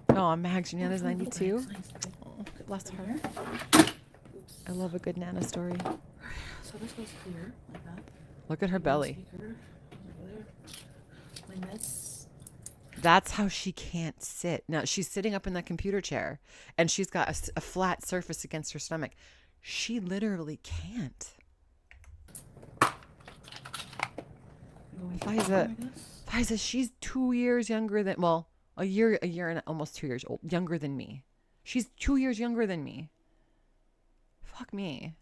Oh, Mags, your Nana's 92. Oh, bless her. I love a good Nana story. So this goes clear like that. Look at her belly. My meds. That's how she can't sit. Now, she's sitting up in that computer chair and she's got a flat surface against her stomach. She literally can't. Liza, she's 2 years younger than, well, a year and almost 2 years old, younger than me. She's 2 years younger than me. Fuck me.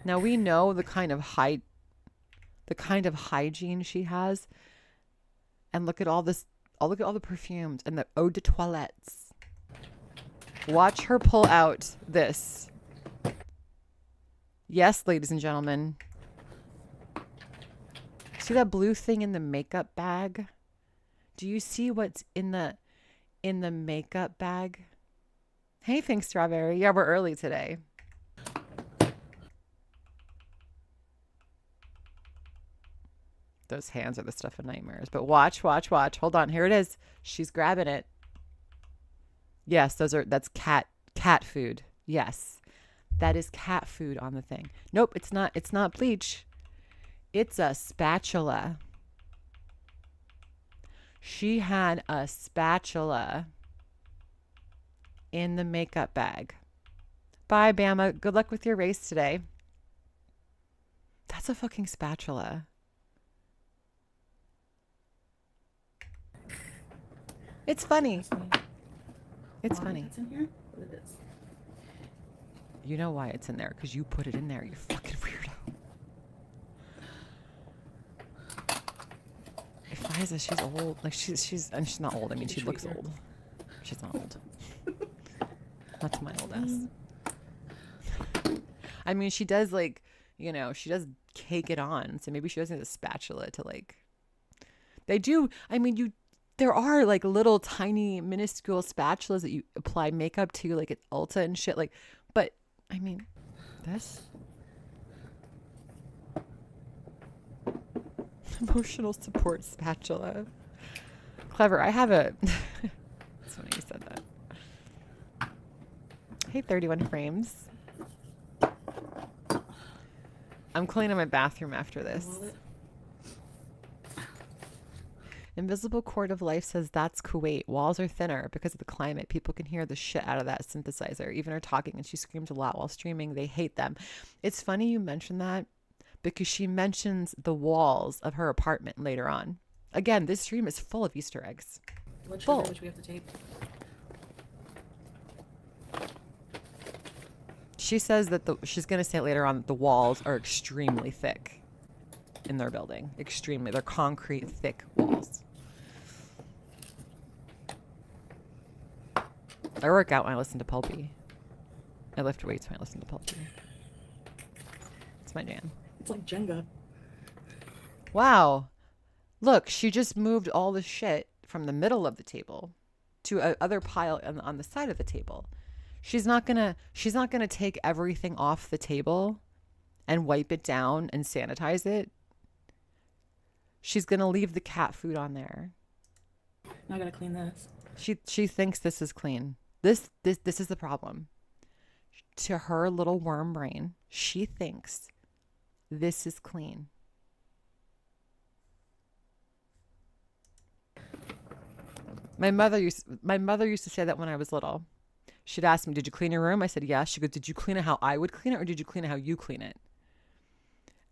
Now we know the kind of hygiene she has. And look at all this, look at all the perfumes and the eau de toilettes. Watch her pull out this. Yes, ladies and gentlemen. See that blue thing in the makeup bag? Do you see what's in the makeup bag? Hey, thanks, Strawberry. Yeah, we're early today. Those hands are the stuff of nightmares. But watch, watch, watch. Hold on. Here it is. She's grabbing it. Yes, that's cat food. Yes. That is cat food on the thing. Nope, it's not. It's not bleach. It's a spatula. She had a spatula in the makeup bag. Bye, Bama. Good luck with your race today. That's a fucking spatula. It's funny. It's funny. It's in here? What it is? You know why it's in there? Because you put it in there, you fucking weirdo. Fiza, she's old. Like she's not old. I mean, she looks old. She's not old. Not to my old ass. I mean, she does like, you know, she does cake it on. So maybe she doesn't need a spatula to like. They do. I mean, there are like little tiny minuscule spatulas that you apply makeup to, like at Ulta and shit. Like, but I mean, this. Emotional support spatula. Clever. I have a. That's funny you said that. Hey, 31 frames. I'm cleaning my bathroom after this. Invisible Cord of Life says that's Kuwait. Walls are thinner because of the climate. People can hear the shit out of that synthesizer. Even her talking, and she screams a lot while streaming. They hate them. It's funny you mentioned that, because she mentions the walls of her apartment later on. Again, this stream is full of Easter eggs. What sugar which we have to tape? She says that she's going to say later on that the walls are extremely thick in their building. Extremely. They're concrete, thick walls. I work out when I listen to Pulpy. I lift weights when I listen to Pulpy. It's my jam. It's like Jenga. Wow. Look, she just moved all the shit from the middle of the table to another pile on the side of the table. She's not gonna take everything off the table and wipe it down and sanitize it. She's gonna leave the cat food on there. Now I gotta clean this. She thinks this is clean. This is the problem. To her little worm brain, she thinks this is clean. My mother used to say that when I was little. She'd ask me, "Did you clean your room?" I said, "Yes." She goes, "Did you clean it how I would clean it, or did you clean it how you clean it?"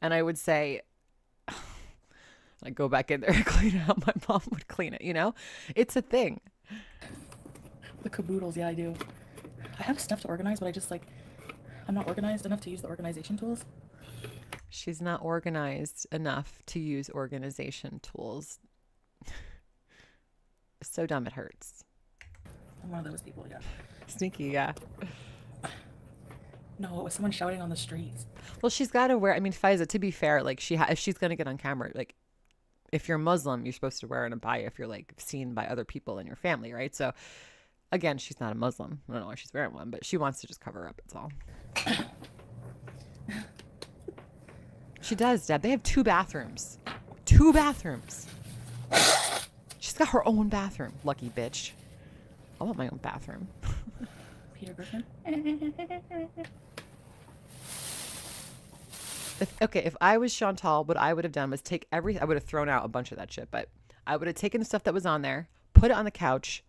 And I would say, like, go back in there and clean it how my mom would clean it. You know, it's a thing. The caboodles, yeah, I do. I have stuff to organize, but I'm not organized enough to use the organization tools. She's not organized enough to use organization tools. So dumb it hurts. I'm one of those people, yeah. Sneaky, yeah. No, it was someone shouting on the streets. Well, she's got to wear, I mean, Fiza, to be fair, like if she's going to get on camera, like if you're Muslim, you're supposed to wear an abaya if you're like seen by other people in your family, right? So again, she's not a Muslim. I don't know why she's wearing one, but she wants to just cover up. It's all. She does, Deb. They have 2 bathrooms. 2 bathrooms. She's got her own bathroom. Lucky bitch. I want my own bathroom. Peter Griffin? If I was Chantal, what I would have done was I would have thrown out a bunch of that shit, but I would have taken the stuff that was on there, put it on the couch,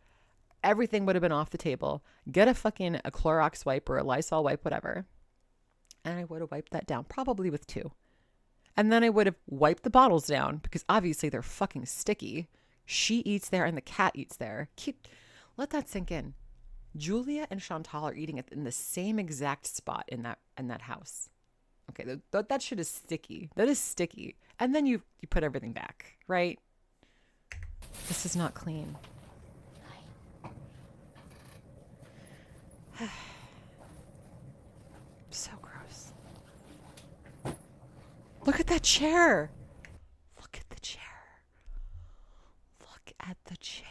everything would have been off the table, get a Clorox wipe or a Lysol wipe, whatever, and I would have wiped that down, probably with 2. And then I would have wiped the bottles down, because obviously they're fucking sticky. She eats there and the cat eats there. Let that sink in. Julia and Chantal are eating it in the same exact spot in that house. Okay, that shit is sticky. That is sticky. And then you put everything back, right? This is not clean. So gross. that chair. Look at the chair. Look at the chair.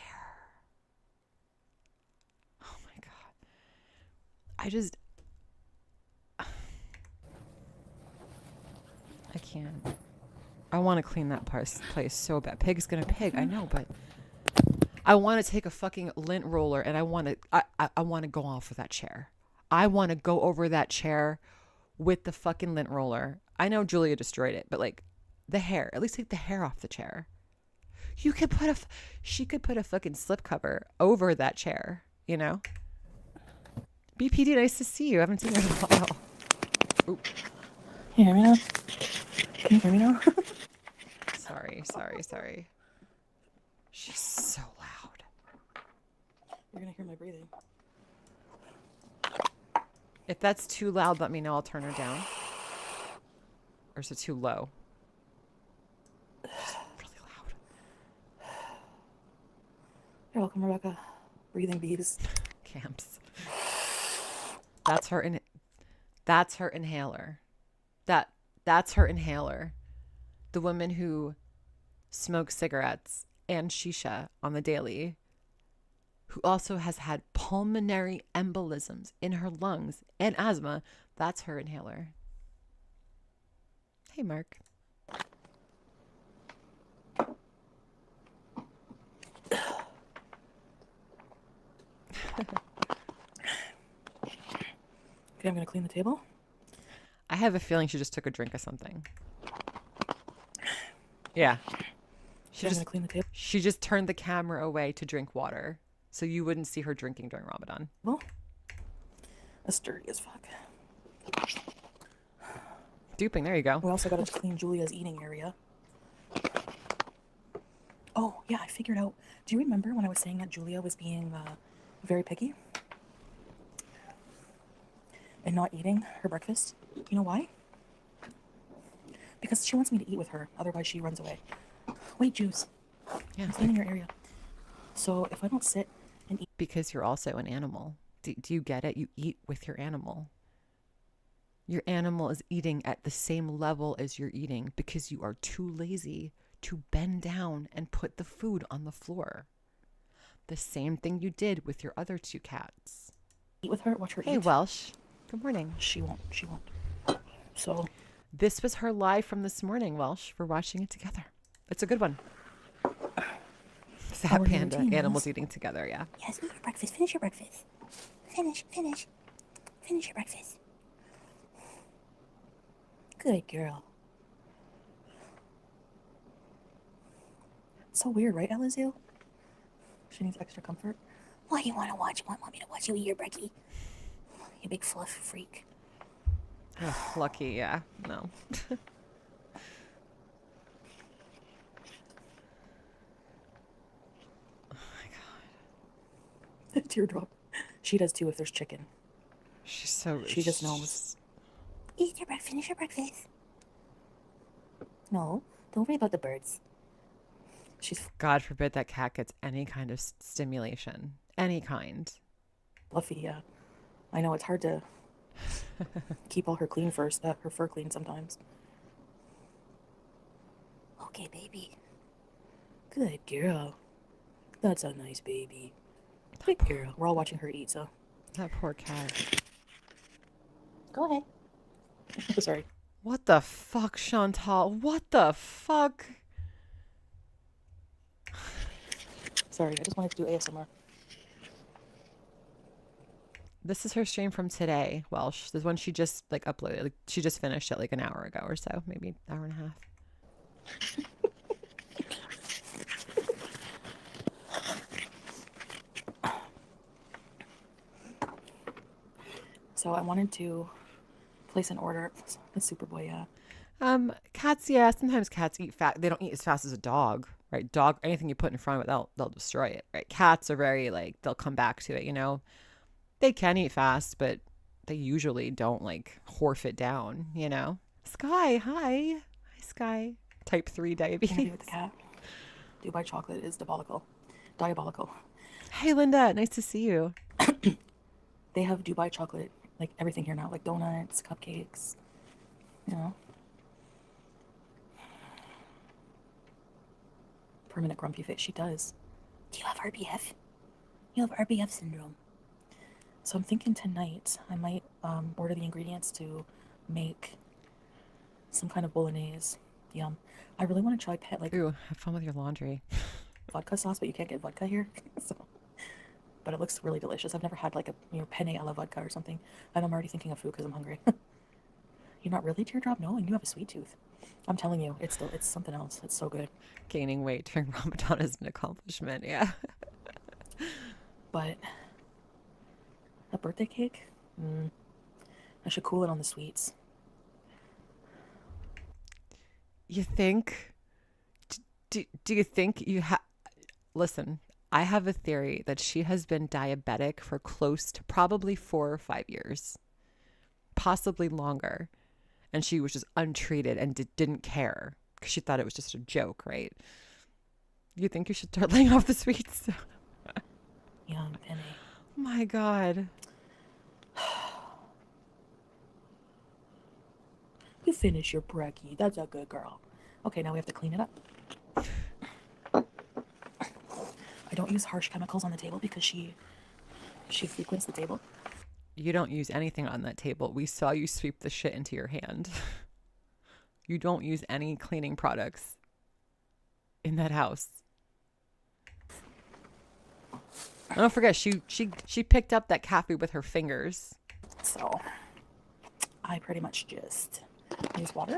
Oh my God. I can't. I want to clean that place so bad. Pig's gonna pig, I know, but I want to take a fucking lint roller and I want to go off of that chair. I want to go over that chair with the fucking lint roller. I know Julia destroyed it, but like the hair, at least take the hair off the chair. She could put a fucking slip cover over that chair, you know? BPD, nice to see you. I haven't seen you in a while. Ooh. Can you hear me now? Can you hear me now? Sorry. She's so loud. You're gonna hear my breathing. If that's too loud, let me know. I'll turn her down. Or is it too low? It's really loud. You're welcome, Rebecca. Breathing bees. Camps. That's her inhaler. That's her inhaler. The woman who smokes cigarettes and shisha on the daily, who also has had pulmonary embolisms in her lungs and asthma, that's her inhaler. Hey, Mark. Okay, I'm gonna clean the table. I have a feeling she just took a drink of something. Yeah. I'm gonna clean the table. She just turned the camera away to drink water, so you wouldn't see her drinking during Ramadan. Well, that's dirty as fuck. Duping, there you go. We also gotta clean Julia's eating area. Oh, yeah, I figured out. Do you remember when I was saying that Julia was being very picky? And not eating her breakfast? You know why? Because she wants me to eat with her, otherwise she runs away. Wait, Juice. Yeah, I'm cleaning your area. So if I don't sit and eat... Because you're also an animal. Do you get it? You eat with your animal. Your animal is eating at the same level as you're eating because you are too lazy to bend down and put the food on the floor. The same thing you did with your other two cats. Eat with her, watch her eat. Hey, Welsh. Good morning. She won't. So... This was her live from this morning, Welsh. We're watching it together. It's a good one. Fat panda, animals eating together, yeah. Yes, eat your breakfast. Finish your breakfast. Finish your breakfast. Good girl. So weird, right, Elizu? She needs extra comfort. Why do you want to watch? Want me to watch you eat your brekkie? You big fluff freak. Oh, lucky, yeah. No. Oh my God. Teardrop. She does too if there's chicken. She just knows. Eat your breakfast. Finish your breakfast. No, don't worry about the birds. God forbid that cat gets any kind of stimulation. Any kind. Fluffy, yeah. I know it's hard to keep all her her fur clean sometimes. Okay, baby. Good girl. That's a nice baby. Good girl. We're all watching her eat, so. That poor cat. Go ahead. Sorry. What the fuck, Chantal? What the fuck? Sorry, I just wanted to do ASMR. This is her stream from today, Welsh. This one she just like uploaded. Like, she just finished it like an hour ago or so, maybe an hour and a half. So I wanted to place an order. The Superboy, yeah. Cats, yeah. Sometimes cats eat fast. They don't eat as fast as a dog, right? Dog, anything you put in front of it, they'll destroy it, right? Cats are very like they'll come back to it, you know. They can eat fast, but they usually don't like horf it down, you know. Sky, hi, Sky. Type 3 diabetes. With the cat. Dubai chocolate is diabolical. Hey, Linda, nice to see you. They have Dubai chocolate, like everything here now, like donuts, cupcakes, you know. permanent grumpy face. She does. Do you have RBF? You have RBF syndrome. So I'm thinking tonight I might order the ingredients to make some kind of bolognese. Yum. I really want to try Ooh, have fun with your laundry. vodka sauce, but you can't get vodka here. So, but it looks really delicious. I've never had like a penne alla vodka or something, and I'm already thinking of food because I'm hungry. You're not really teardrop? No, and you have a sweet tooth. I'm telling you, it's something else. It's so good. Gaining weight during Ramadan is an accomplishment, yeah. But a birthday cake? I should cool it on the sweets. You think? Do you think you have? Listen, I have a theory that she has been diabetic for close to probably 4 or 5 years, possibly longer. And she was just untreated and didn't care because she thought it was just a joke, right? You think you should start laying off the sweets? Yeah, penny. Oh my God. You finish your brekkie. That's a good girl. Okay, now we have to clean it up. I don't use harsh chemicals on the table because she frequents the table. You don't use anything on that table. We saw you sweep the shit into your hand. You don't use any cleaning products in that house. And don't forget, she picked up that cafe with her fingers. So I pretty much just use water.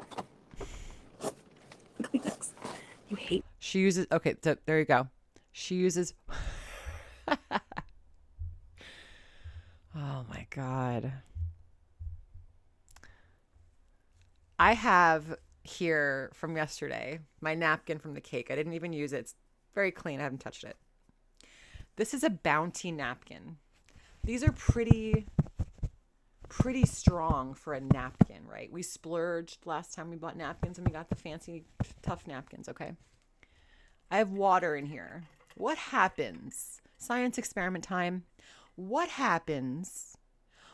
Kleenex. You hate. She uses, okay, so there you go. She uses, oh my God. I have here from yesterday my napkin from the cake. I didn't even use it. It's very clean. I haven't touched it. This is a Bounty napkin. These are pretty strong for a napkin, right? We splurged last time we bought napkins and we got the fancy, tough napkins, okay? I have water in here. What happens? Science experiment time. What happens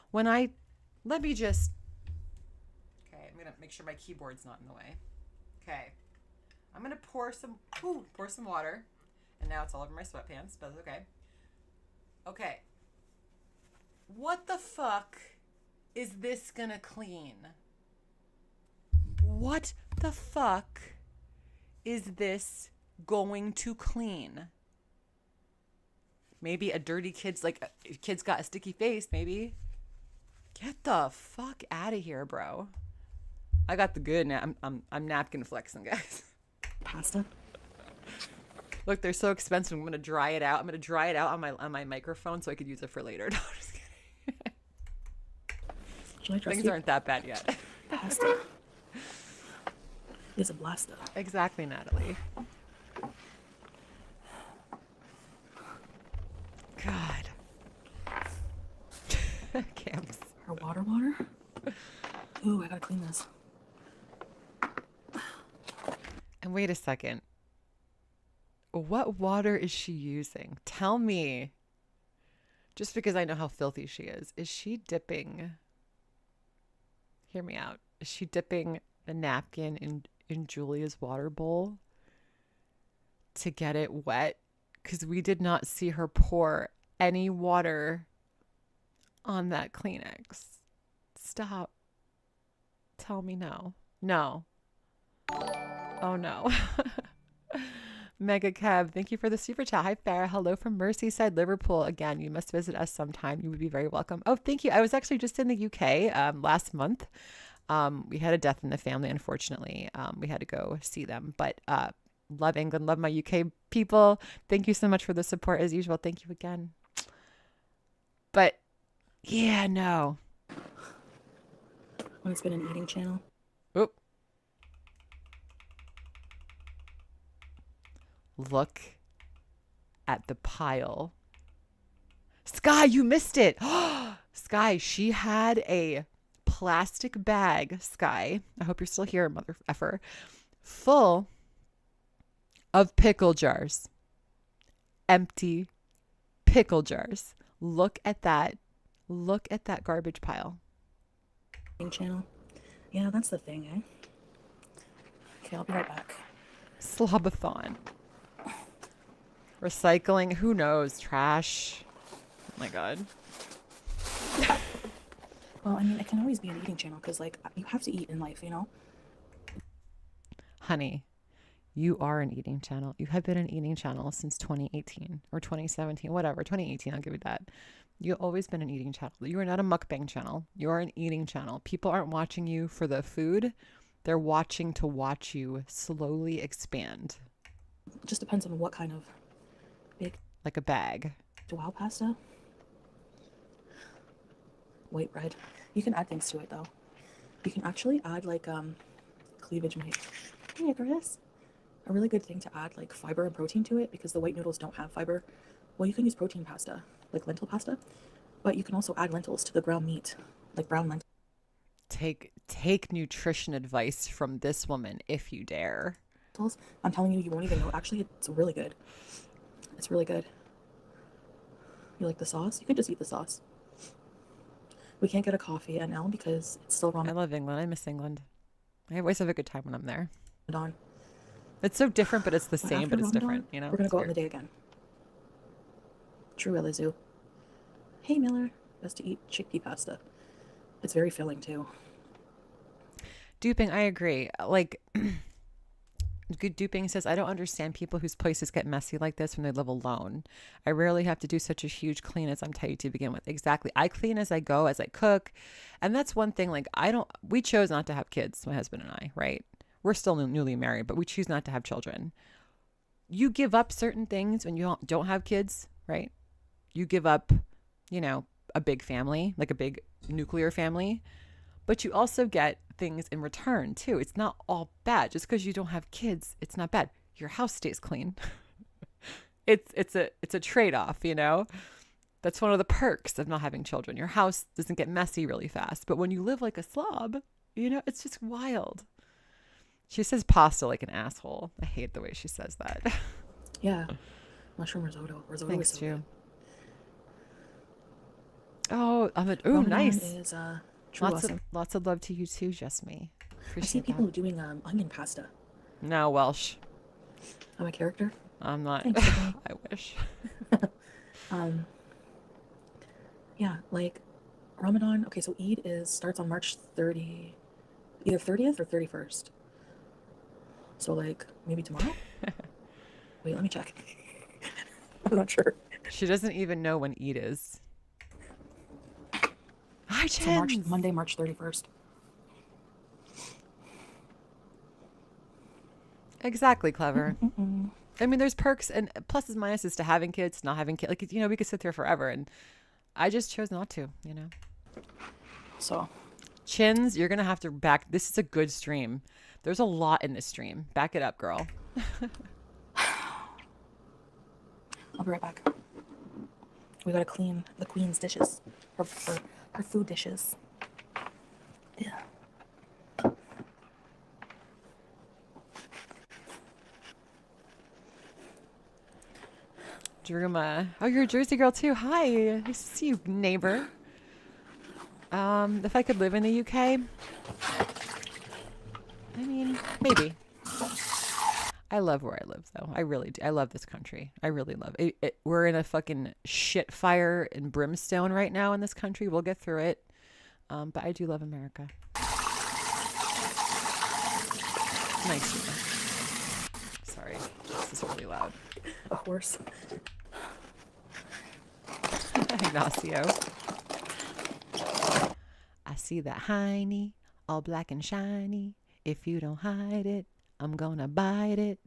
when let me just, okay, I'm going to make sure my keyboard's not in the way. Okay. I'm going to pour some water. And now it's all over my sweatpants, but that's okay. Okay. What the fuck is this gonna clean? What the fuck is this going to clean? Maybe a dirty kid's kid's got a sticky face, maybe. Get the fuck out of here, bro. I got the good I'm napkin flexing, guys. Pasta. Look, they're so expensive. I'm gonna dry it out. I'm gonna dry it out on my microphone so I could use it for later. No, I'm just kidding. Should I trust Things you? aren't that bad yet. Pasta is a blaster. Exactly, Natalie. God. Camps. Her water? Ooh, I gotta clean this. And wait a second. What water is she using? Tell me. Just because I know how filthy she is. Is she dipping? Hear me out. Is she dipping the napkin in Julia's water bowl to get it wet? Because we did not see her pour any water on that Kleenex. Stop. Tell me no. No. Oh no. Mega Kev, thank you for the super chat. Hi, Farrah. Hello from Merseyside, Liverpool. Again, you must visit us sometime. You would be very welcome. Oh, thank you. I was actually just in the UK last month. We had a death in the family, unfortunately. We had to go see them. But love England, love my UK people. Thank you so much for the support as usual. Thank you again. But yeah, no. When it's been an eating channel. Oop. Look at the pile. Sky, you missed it. Sky, she had a plastic bag, Sky. I hope you're still here, mother effer. Full of pickle jars. Empty pickle jars. Look at that. Look at that garbage pile. Channel. Yeah, that's the thing, eh? Okay, I'll be right back. Slobathon. Recycling. Who knows? Trash. Oh my God. Well, I mean, it can always be an eating channel because, like, you have to eat in life, you know? Honey, you are an eating channel. You have been an eating channel since 2018 or 2017, whatever. 2018, I'll give you that. You've always been an eating channel. You are not a mukbang channel. You are an eating channel. People aren't watching you for the food. They're watching to watch you slowly expand. It just depends on what kind of big. Like a bag. Wow pasta. White bread. You can add things to it though. You can actually add like cleavage meat. Hey, Chris. A really good thing to add like fiber and protein to it because the white noodles don't have fiber. Well, you can use protein pasta, like lentil pasta, but you can also add lentils to the ground meat, like brown lentils. Take nutrition advice from this woman if you dare. I'm telling you, you won't even know. Actually, it's really good. It's really good. You like the sauce? You can just eat the sauce. We can't get a coffee at now because it's still Ramadan. I love England. I miss England. I always have a good time when I'm there. Ramadan. It's so different, but it's the same, but it's Ramadan, different. You know, we're gonna go out in the day again. True, Elizu. Hey, Miller. Best to eat chickpea pasta. It's very filling too. Duping, I agree. Like, Good Duping says, I don't understand people whose places get messy like this when they live alone. I rarely have to do such a huge clean as I'm tidy to begin with. Exactly. I clean as I go, as I cook. And that's one thing, like, we chose not to have kids, my husband and I, right? We're still newly married, but we choose not to have children. You give up certain things when you don't have kids, right? You give up, a big family, like a big nuclear family, but you also get things in return too. It's not all bad. Just because you don't have kids, it's not bad. Your house stays clean. It's a trade-off, That's one of the perks of not having children. Your house doesn't get messy really fast. But when you live like a slob, it's just wild. She says pasta like an asshole. I hate the way she says that. Yeah. Mushroom risotto. Risotto Thanks, is so good. Oh, Ramadan nice. Is, true awesome. Lots of love to you too, just me. I see people doing onion pasta. No, Welsh. I'm a character. I'm not. Thanks, I wish. Yeah, like Ramadan. Okay, so Eid starts on March 30, either 30th or 31st. So like maybe tomorrow. Wait, let me check. I'm not sure. She doesn't even know when Eid is. Hi, So Monday, March 31st. Exactly, clever. I mean, there's perks and pluses, minuses to having kids, not having kids. Like, we could sit there forever, and I just chose not to, So, Chins, you're gonna have to back. This is a good stream. There's a lot in this stream. Back it up, girl. I'll be right back. We gotta clean the queen's dishes, her food dishes. Yeah. Druma. Oh, you're a Jersey girl too. Hi. Nice to see you, neighbor. If I could live in the UK, I mean, maybe. I love where I live, though. I really do. I love this country. I really love it. We're in a fucking shit fire and brimstone right now in this country. We'll get through it. But I do love America. Nice. Sorry. This is really loud. A horse. Ignacio. I see that hiney, all black and shiny. If you don't hide it, I'm gonna bite it.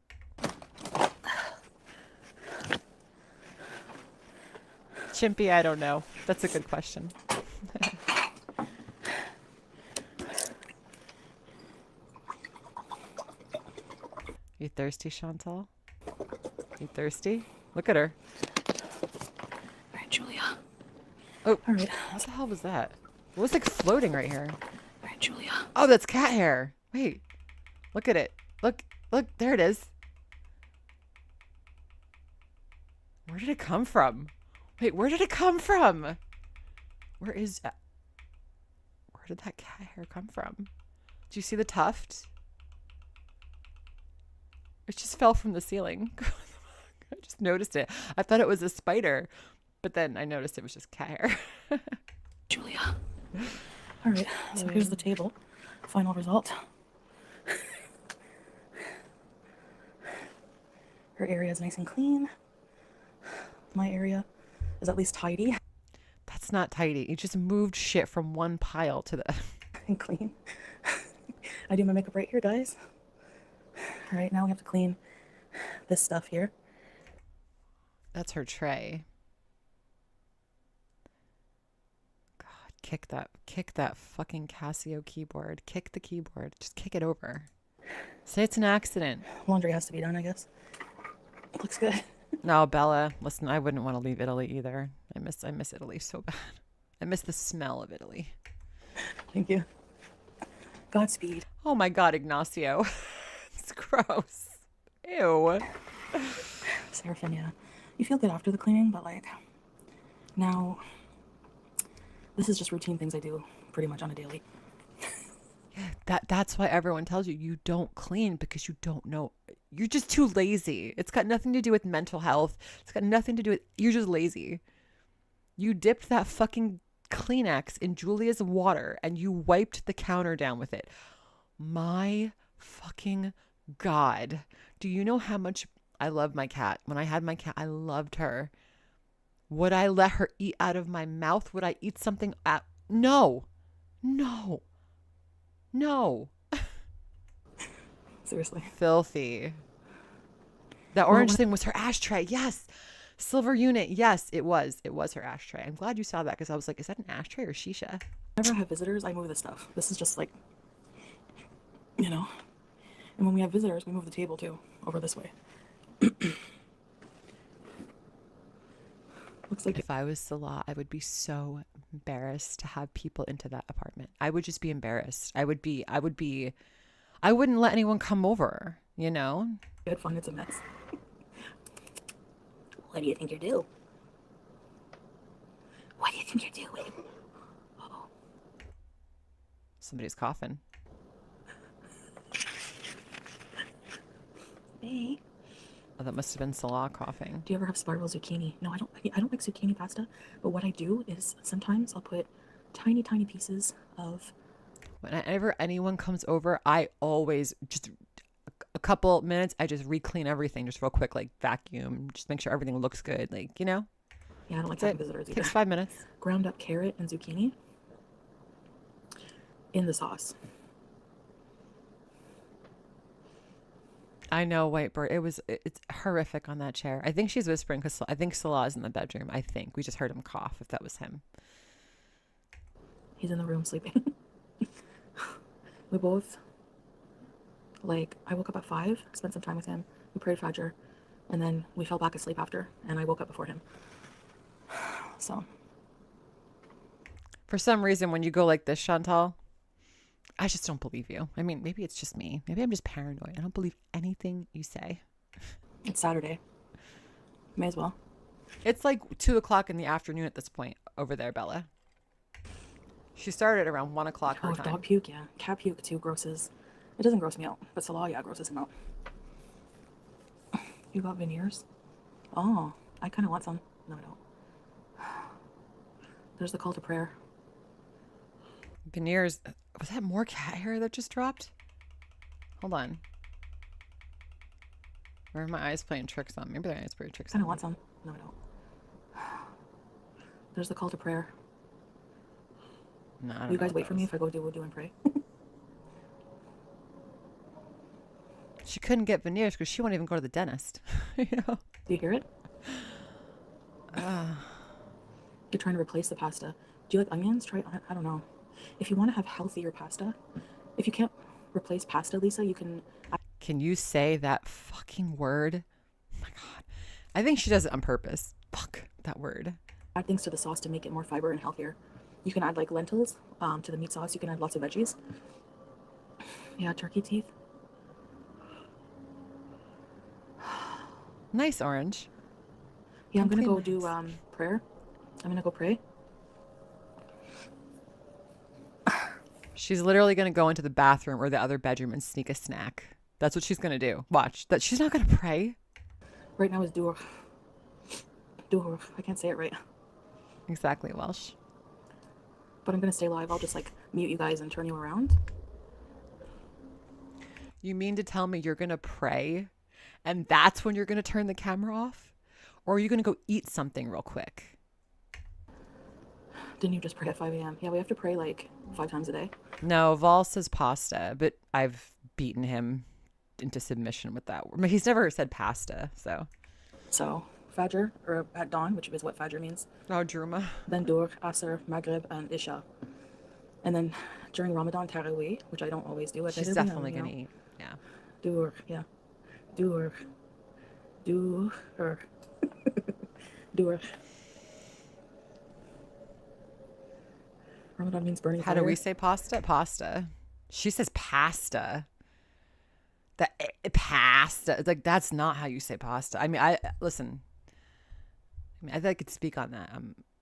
Chimpy, I don't know. That's a good question. You thirsty, Chantal? You thirsty? Look at her. All right, Julia. Oh, all right. What the hell was that? What was like floating right here? All right, Julia. Oh, that's cat hair. Wait, look at it. Look, there it is. Where did it come from? Wait, where did it come from? Where did that cat hair come from? Do you see the tuft? It just fell from the ceiling. just noticed it. I thought it was a spider, but then I noticed it was just cat hair. Julia. All right, so here's the table. Final result. Her area is nice and clean. My area is at least tidy. That's not tidy. You just moved shit from one pile to the... and clean. I do my makeup right here, guys. All right, now we have to clean this stuff here. That's her tray. God, kick that fucking Casio keyboard. Kick the keyboard. Just kick it over. Say it's an accident. Laundry has to be done, I guess. It looks good. No, Bella, listen, I wouldn't want to leave Italy either. I miss Italy so bad. I miss the smell of Italy. Thank you. Godspeed. Oh my God, Ignacio. It's gross. Ew. Seraphim, yeah. You feel good after the cleaning, but like now this is just routine things I do pretty much on a daily. Yeah, that's why everyone tells you don't clean, because you don't know. You're just too lazy. It's got nothing to do with mental health. It's got nothing to do with, you're just lazy. You dipped that fucking Kleenex in Julia's water and you wiped the counter down with it. My fucking God. Do you know how much I love my cat? When I had my cat, I loved her. Would I let her eat out of my mouth? Would I eat something out? No. No. No. Seriously. Filthy. That orange thing was her ashtray. Yes. Silver unit. Yes, it was. It was her ashtray. I'm glad you saw that, because I was like, is that an ashtray or shisha? Whenever I have visitors, I move this stuff. This is just like, you know. And when we have visitors, we move the table too, over this way. Looks like if I was Salah, I would be so embarrassed to have people into that apartment. I would just be embarrassed. I wouldn't let anyone come over, you know? I had fun. It's a mess. What do you think you're doing? What do you think you're doing? Oh. Somebody's coughing. Hey. Oh, that must have been Salah coughing. Do you ever have spiral zucchini? No, I don't like zucchini pasta. But what I do is sometimes I'll put tiny pieces of... Whenever anyone comes over, I always just a couple minutes, I just re-clean everything just real quick, like vacuum, just make sure everything looks good, like, you know? Yeah, I don't like having visitors either. Takes 5 minutes. Ground up carrot and zucchini in the sauce. I know, Whitebird. It's horrific on that chair. I think she's whispering because I think Salah's in the bedroom. I think we just heard him cough, if that was him. He's in the room sleeping. We both, like, I woke up at 5, spent some time with him. We prayed Fajr, and then we fell back asleep after, and I woke up before him. So. For some reason, when you go like this, Chantal, I just don't believe you. I mean, maybe it's just me. Maybe I'm just paranoid. I don't believe anything you say. It's Saturday. May as well. It's like 2 o'clock in the afternoon at this point over there, Bella. She started around 1 o'clock her time. Dog puke, yeah. Cat puke too grosses. It doesn't gross me out, but Salah, yeah, grosses him out. You got veneers? Oh, I kind of want some. No, I don't. There's the call to prayer. Veneers. Was that more cat hair that just dropped? Hold on. Or are my eyes playing tricks on me? Maybe their eyes playing tricks on me. I want some. No, I don't. There's the call to prayer. No, I don't you know guys what wait that for me was. if I go do wudu and pray? She couldn't get veneers because she won't even go to the dentist. You know? Do you hear it? You're trying to replace the pasta. Do you like onions? Try, I don't know. If you want to have healthier pasta, if you can't replace pasta, Lisa, you can... Can you say that fucking word? Oh my God. I think she does it on purpose. Fuck that word. Add things to the sauce to make it more fiber and healthier. You can add like lentils to the meat sauce. You can add lots of veggies. Yeah, turkey teeth. Nice orange. Yeah, I'm gonna go do prayer. I'm gonna go pray. She's literally gonna go into the bathroom or the other bedroom and sneak a snack. That's what she's gonna do. Watch. That she's not gonna pray. Right now is door. Door. I can't say it right. Exactly, Welsh. But I'm gonna stay live. I'll just like mute you guys and turn you around. You mean to tell me you're going to pray and that's when you're going to turn the camera off? Or are you going to go eat something real quick? Didn't you just pray at 5 a.m.? Yeah, we have to pray like 5 times a day. No, Vol says pasta, but I've beaten him into submission with that. He's never said pasta, so. So, Fajr, or at dawn, which is what Fajr means. Oh, Druma. Then Dur, Asr, Maghrib, and Isha. And then during Ramadan, Taraweeh, which I don't always do. She's definitely going to eat. Yeah. Dur, yeah. Dur. Dur. Dur. Ramadan means burning fire. How do we say pasta? Pasta. She says pasta. Pasta. Like, that's not how you say pasta. I mean, listen. I mean, I think I could speak on that.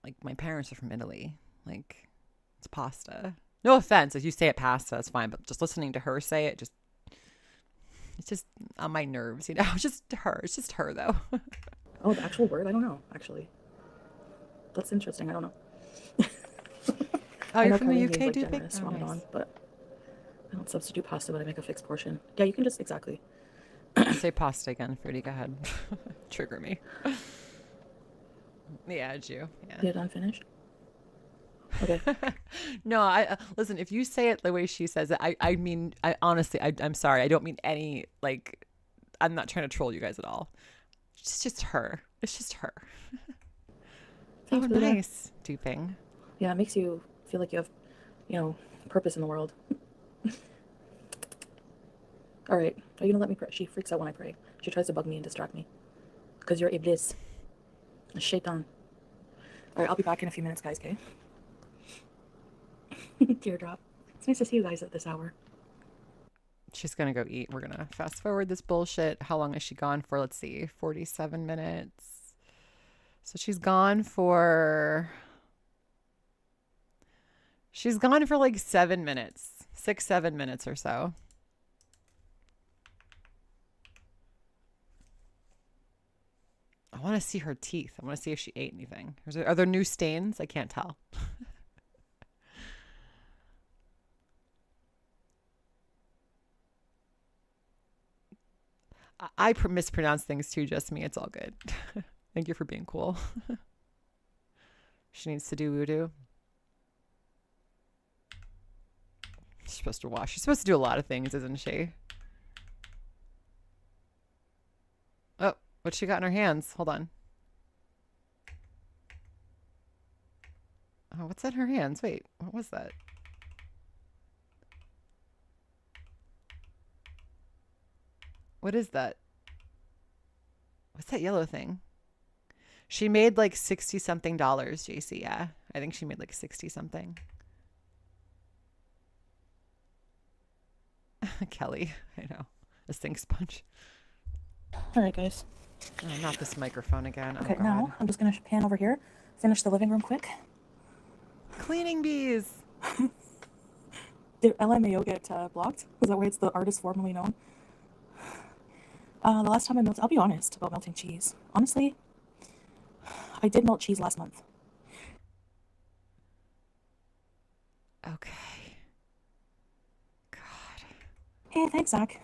Like, my parents are from Italy. Like, it's pasta. No offense. If you say it pasta, it's fine. But just listening to her say it, it's just on my nerves, you know? It's just her. It's just her, though. Oh, the actual word? I don't know, actually. That's interesting. I don't know. Oh, you're from the UK, like dude? Ramadan, nice. But I don't substitute pasta, but I make a fixed portion. Yeah, you can just, exactly. Say pasta again, Foodie. Go ahead. Trigger me. Yeah, it's you. Yeah. You done finished? Okay. No, I listen. If you say it the way she says it, I mean, I honestly, I'm sorry. I don't mean any like. I'm not trying to troll you guys at all. It's just her. It's just her. Thanks, oh, nice duping. Yeah, it makes you feel like you have, purpose in the world. All right. Are you gonna let me pray? She freaks out when I pray. She tries to bug me and distract me. Because you're Iblis. A shaitan. All right, I'll be back in a few minutes, guys, okay? Teardrop. It's nice to see you guys at this hour. She's going to go eat. We're going to fast forward this bullshit. How long is she gone for? Let's see. 47 minutes. So she's gone for like 7 minutes. 6-7 minutes or so. I want to see her teeth. I want to see if she ate anything. Are there new stains? I can't tell. I mispronounce things too, just me. It's all good. Thank you for being cool. She needs to do voodoo. She's supposed to wash. She's supposed to do a lot of things, isn't she? Oh, what's she got in her hands? Hold on. Oh, what's in her hands? Wait, what was that? What is that? What's that yellow thing? She made like 60 something dollars, JC. Yeah, I think she made like 60 something. Kelly, I know. A stink sponge. All right, guys. Oh, not this microphone again. Okay, oh, now I'm just going to pan over here, finish the living room quick. Cleaning bees. Did LMAO get blocked? Was that why it's the artist formerly known? The last time I melted, I'll be honest about melting cheese. Honestly, I did melt cheese last month. Okay. God. Hey, thanks, Zach.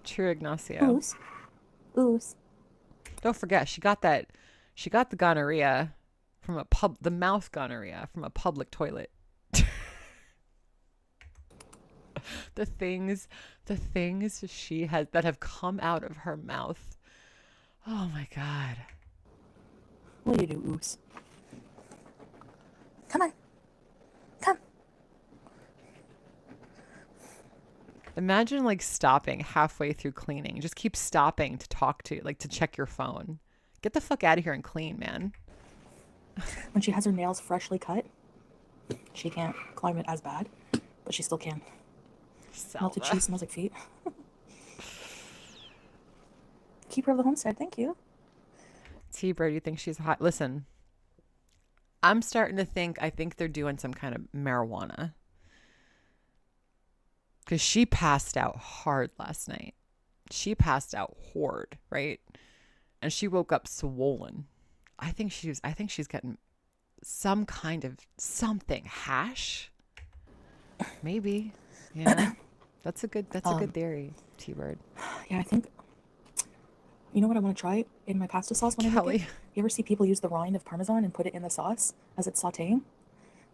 True Ignacio. Oos. Don't forget, she got the gonorrhea from the mouth gonorrhea from a public toilet. The things she has that have come out of her mouth. Oh my God. What do you do, Oos? Come on. Come. Imagine like stopping halfway through cleaning. Just keep stopping to talk to, like to check your phone. Get the fuck out of here and clean, man. When she has her nails freshly cut, she can't climb it as bad, but she still can. Melted cheese smells like feet. Keeper of the homestead, thank you. T-Bird, you think she's hot? Listen, I'm starting to think, I think they're doing some kind of marijuana. Because she passed out hard last night. She passed out hard, right? And she woke up swollen. I think she's getting some kind of something. Hash? Maybe. Yeah. That's a good theory, T-Bird. Yeah, I think, you know what I want to try in my pasta sauce when I make it? You ever see people use the rind of Parmesan and put it in the sauce as it's sauteing?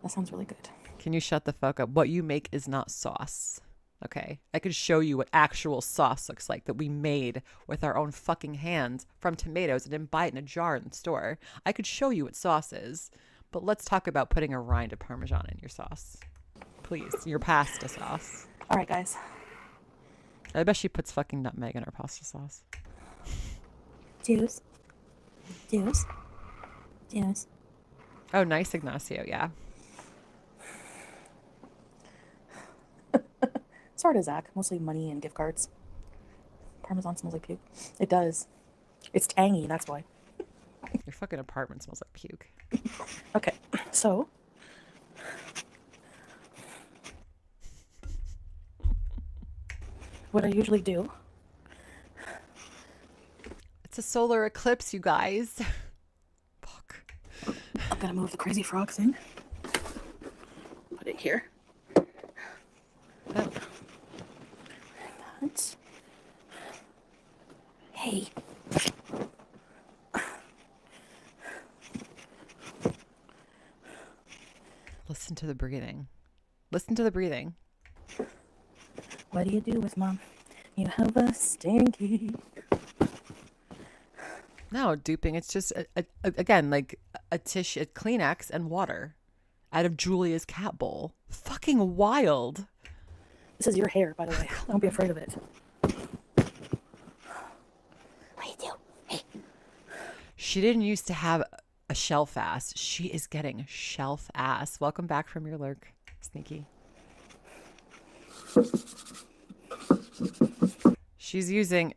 That sounds really good. Can you shut the fuck up? What you make is not sauce. Okay? I could show you what actual sauce looks like that we made with our own fucking hands from tomatoes and didn't buy it in a jar in the store. I could show you what sauce is. But let's talk about putting a rind of Parmesan in your sauce. Please. Your pasta sauce. All right, guys. I bet she puts fucking nutmeg in her pasta sauce. Juice. Oh, nice, Ignacio. Yeah. Sort of, Zach. Mostly money and gift cards. Parmesan smells like puke. It does. It's tangy, that's why. Your fucking apartment smells like puke. Okay, so what I usually do. It's a solar eclipse, you guys. Fuck. I'm gonna move the crazy frog thing. Put it here. Oh. That. Hey. Listen to the breathing. Listen to the breathing. What do you do with mom? You have a stinky. No, duping. It's just, again, like a tissue, a Kleenex and water out of Julia's cat bowl. Fucking wild. This is your hair, by the way. Don't be afraid of it. What do you do? Hey. She didn't used to have a shelf ass. She is getting shelf ass. Welcome back from your lurk, Sneaky. She's using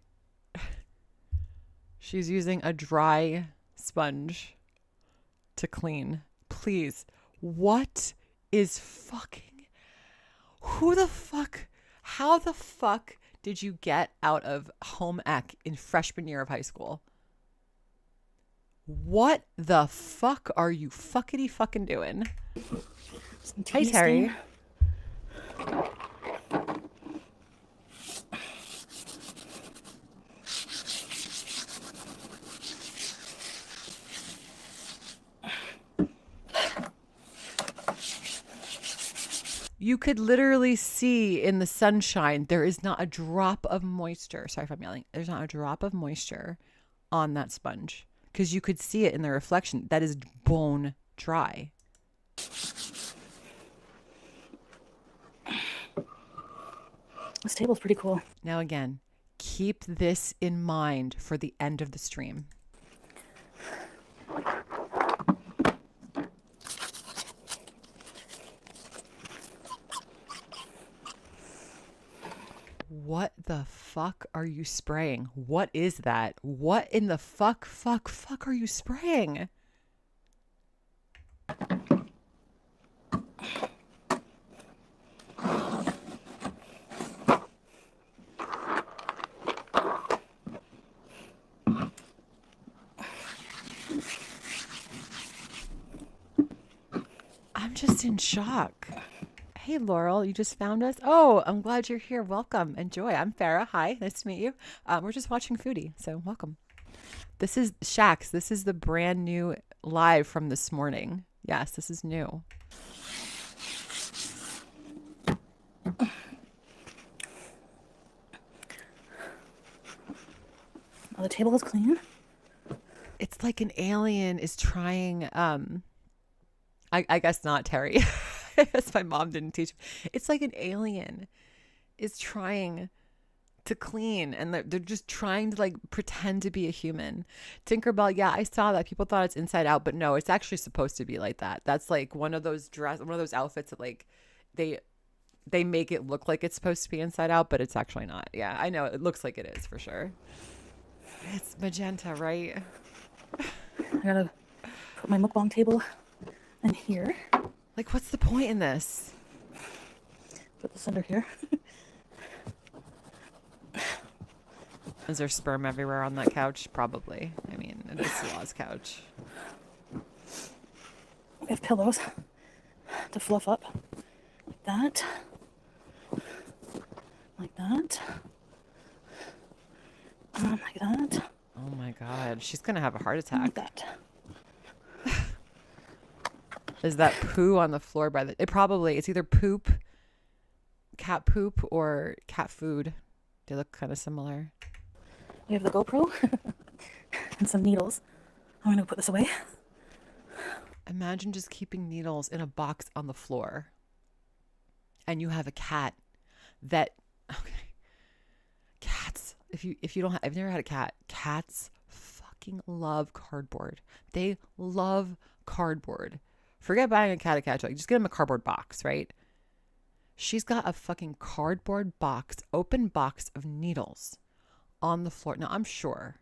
a dry sponge to clean. Please. What is fucking... Who the fuck... How the fuck did you get out of home ec in freshman year of high school? What the fuck are you fuckity fucking doing? Hey, Terry. You could literally see in the sunshine, there is not a drop of moisture. Sorry if I'm yelling. There's not a drop of moisture on that sponge because you could see it in the reflection. That is bone dry. This table's pretty cool. Now again, keep this in mind for the end of the stream. What the fuck are you spraying? What is that? What in the fuck are you spraying? I'm just in shock. Hey, Laurel, you just found us? Oh, I'm glad you're here. Welcome. Enjoy. I'm Farrah. Hi. Nice to meet you. We're just watching Foodie, so welcome. This is Shax. This is the brand new live from this morning. Yes, this is new. Oh, the table is clean. It's like an alien is trying, I guess not, Terry. I guess my mom didn't teach me. It's like an alien is trying to clean and they're just trying to like pretend to be a human. Tinkerbell, yeah, I saw that. People thought it's inside out, but no, it's actually supposed to be like that. That's like one of those outfits that like they make it look like it's supposed to be inside out, but it's actually not. Yeah, I know. It looks like it is for sure. It's magenta, right? I gotta put my mukbang table in here. Like, what's the point in this? Put this under here. Is there sperm everywhere on that couch? Probably. I mean, it is Law's couch. We have pillows to fluff up. Like that. Like that. Like that. Oh my god. She's going to have a heart attack. Like that. Is that poo on the floor by the... It's either poop, cat poop, or cat food. They look kind of similar. We have the GoPro and some needles. I'm going to put this away. Imagine just keeping needles in a box on the floor. And you have a cat that... Okay. Cats. If you don't have... I've never had a cat. Cats fucking love cardboard. They love cardboard. Forget buying a cat toy. Just get them a cardboard box, right? She's got a fucking cardboard box, open box of needles on the floor. Now, I'm sure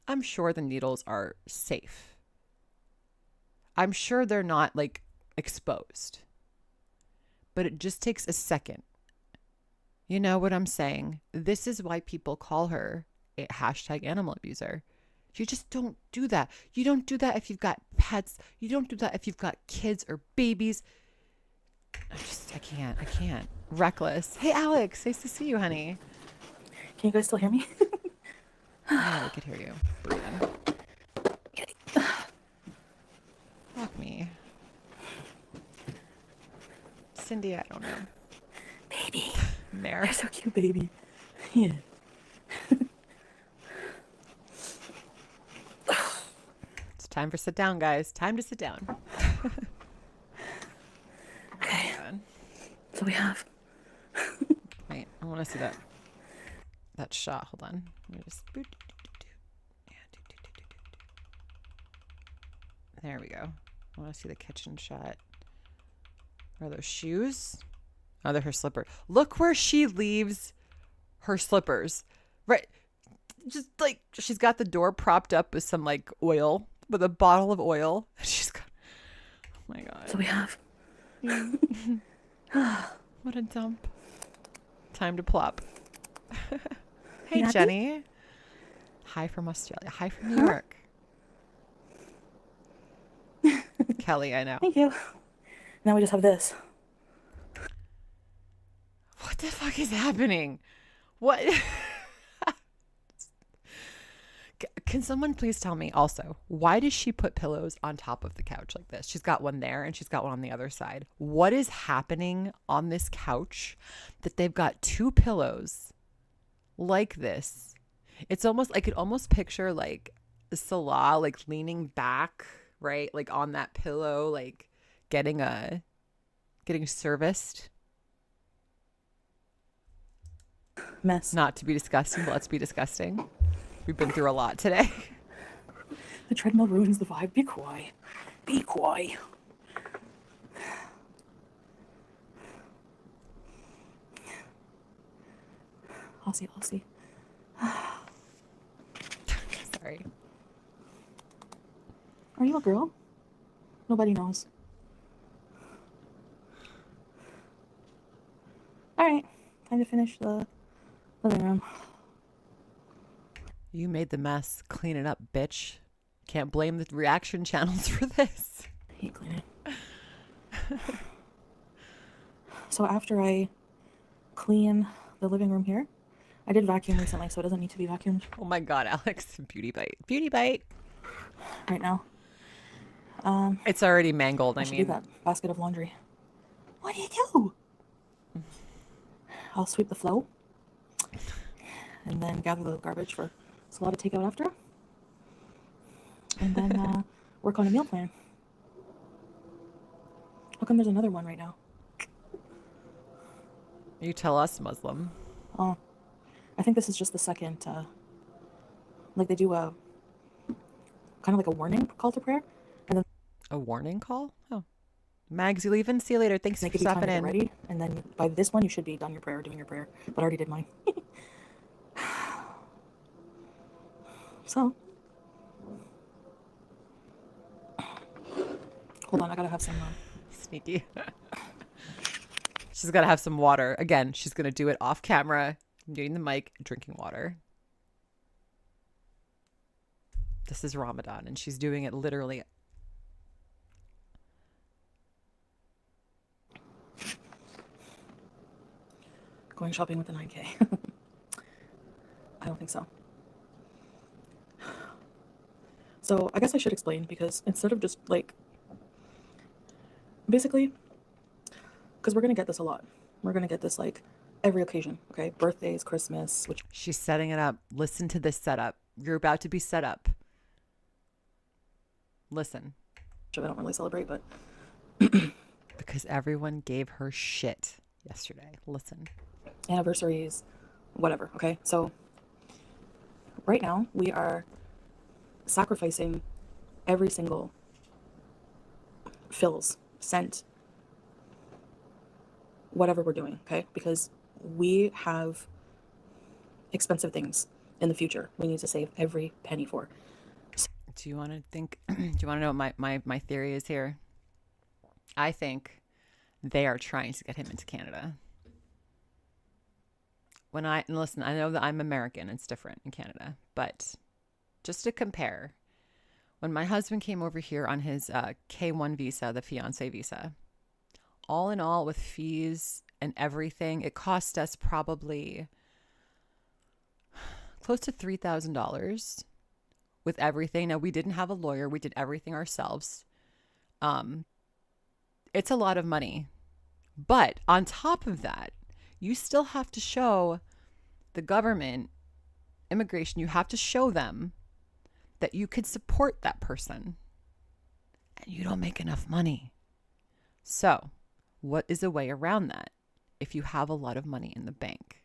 the needles are safe. I'm sure they're not like exposed. But it just takes a second. You know what I'm saying? This is why people call her a hashtag animal abuser. You just don't do that. You don't do that if you've got pets. You don't do that if you've got kids or babies. I can't. Reckless. Hey, Alex. Nice to see you, honey. Can you guys still hear me? Yeah, I could hear you. Breathing. Fuck me. Cindy, I don't know. Baby. There. You're so cute, baby. Yeah. It's time for sit down, guys. Time to sit down. Okay. So we have. Wait, I want to see that shot. Hold on. Let me just. Yeah. There we go. I want to see the kitchen shot. Are those shoes? Oh, they're her slipper. Look where she leaves her slippers. Right. Just like she's got the door propped up with some like oil, with a bottle of oil. She's got. Oh my god. So we have. What a dump. Time to plop. Hey, happy? Jenny. Hi from Australia. Hi from New York. Kelly, I know. Thank you. Now we just have this. What the fuck is happening? What? Can someone please tell me also, why does she put pillows on top of the couch like this? She's got one there and she's got one on the other side. What is happening on this couch that they've got two pillows like this? It's almost, I could almost picture like Salah like leaning back, right? Like on that pillow, like getting serviced. Mess. Not to be disgusting, but let's be disgusting. We've been through a lot today. The treadmill ruins the vibe. Be quiet. Be quiet. Aussie. Sorry. Are you a girl? Nobody knows. Alright. Time to finish the living room. You made the mess. Clean it up, bitch. Can't blame the reaction channels for this. I hate cleaning. So after I clean the living room here, I did vacuum recently, so it doesn't need to be vacuumed Oh my god, Alex. Beauty bite. Beauty bite. right now. It's already mangled. I should do mean, that basket of laundry. What do you do? I'll sweep the floor and then gather the garbage for Salah to take out after, and then work on a meal plan. How come there's another one right now? you tell us, Muslim. Oh, I think this is just the second. Like they do a kind of like a warning call to prayer, and then A warning call? Oh. Mags, you leaving? See you later. Thanks they for give you time to stopping get in. ready, and then by this one you should be done your prayer, doing your prayer. But I already did mine. So, hold on, I gotta have some. Sneaky. She's got to have some water. Again, she's going to do it off camera, muting the mic, drinking water. This is Ramadan, and she's doing it literally. Going shopping with the 9K. I don't think so. So I guess I should explain, because instead of just like, basically, because we're going to get this a lot. We're going to get this like every occasion, okay? Birthdays, Christmas, which... She's setting it up. Listen to this setup. You're about to be set up. Listen. I don't really celebrate, but... because everyone gave her shit yesterday. Listen. Anniversaries, whatever, okay? So right now we are sacrificing every single fills, cent, whatever we're doing, okay? Because we have expensive things in the future we need to save every penny for. Do you want to think, do you want to know what my theory is here? I think they are trying to get him into Canada. And listen, I know that I'm American, it's different in Canada, but just to compare, when my husband came over here on his K1 visa, the fiance visa, all in all with fees and everything, it cost us probably close to $3,000 with everything. Now, we didn't have a lawyer. We did everything ourselves. It's a lot of money. But on top of that, you still have to show the government, immigration, you have to show them that you could support that person. And you don't make enough money. So, what is a way around that if you have a lot of money in the bank?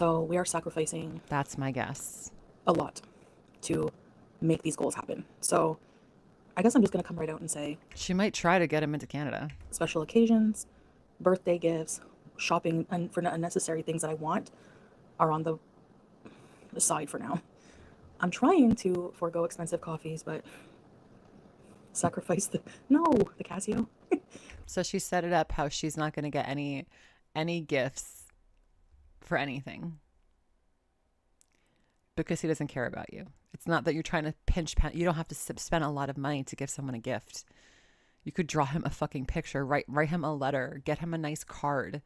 So we are sacrificing... That's my guess. ...a lot to make these goals happen. So I guess I'm just going to come right out and say... She might try to get him into Canada. Special occasions, birthday gifts, shopping and for unnecessary things that I want are on the side for now. I'm trying to forego expensive coffees, but sacrifice the Casio. So she set it up how she's not going to get any gifts for anything because he doesn't care about you. It's not that you're trying to pinch pen. You don't have to spend a lot of money to give someone a gift. You could draw him a fucking picture, write him a letter, get him a nice card.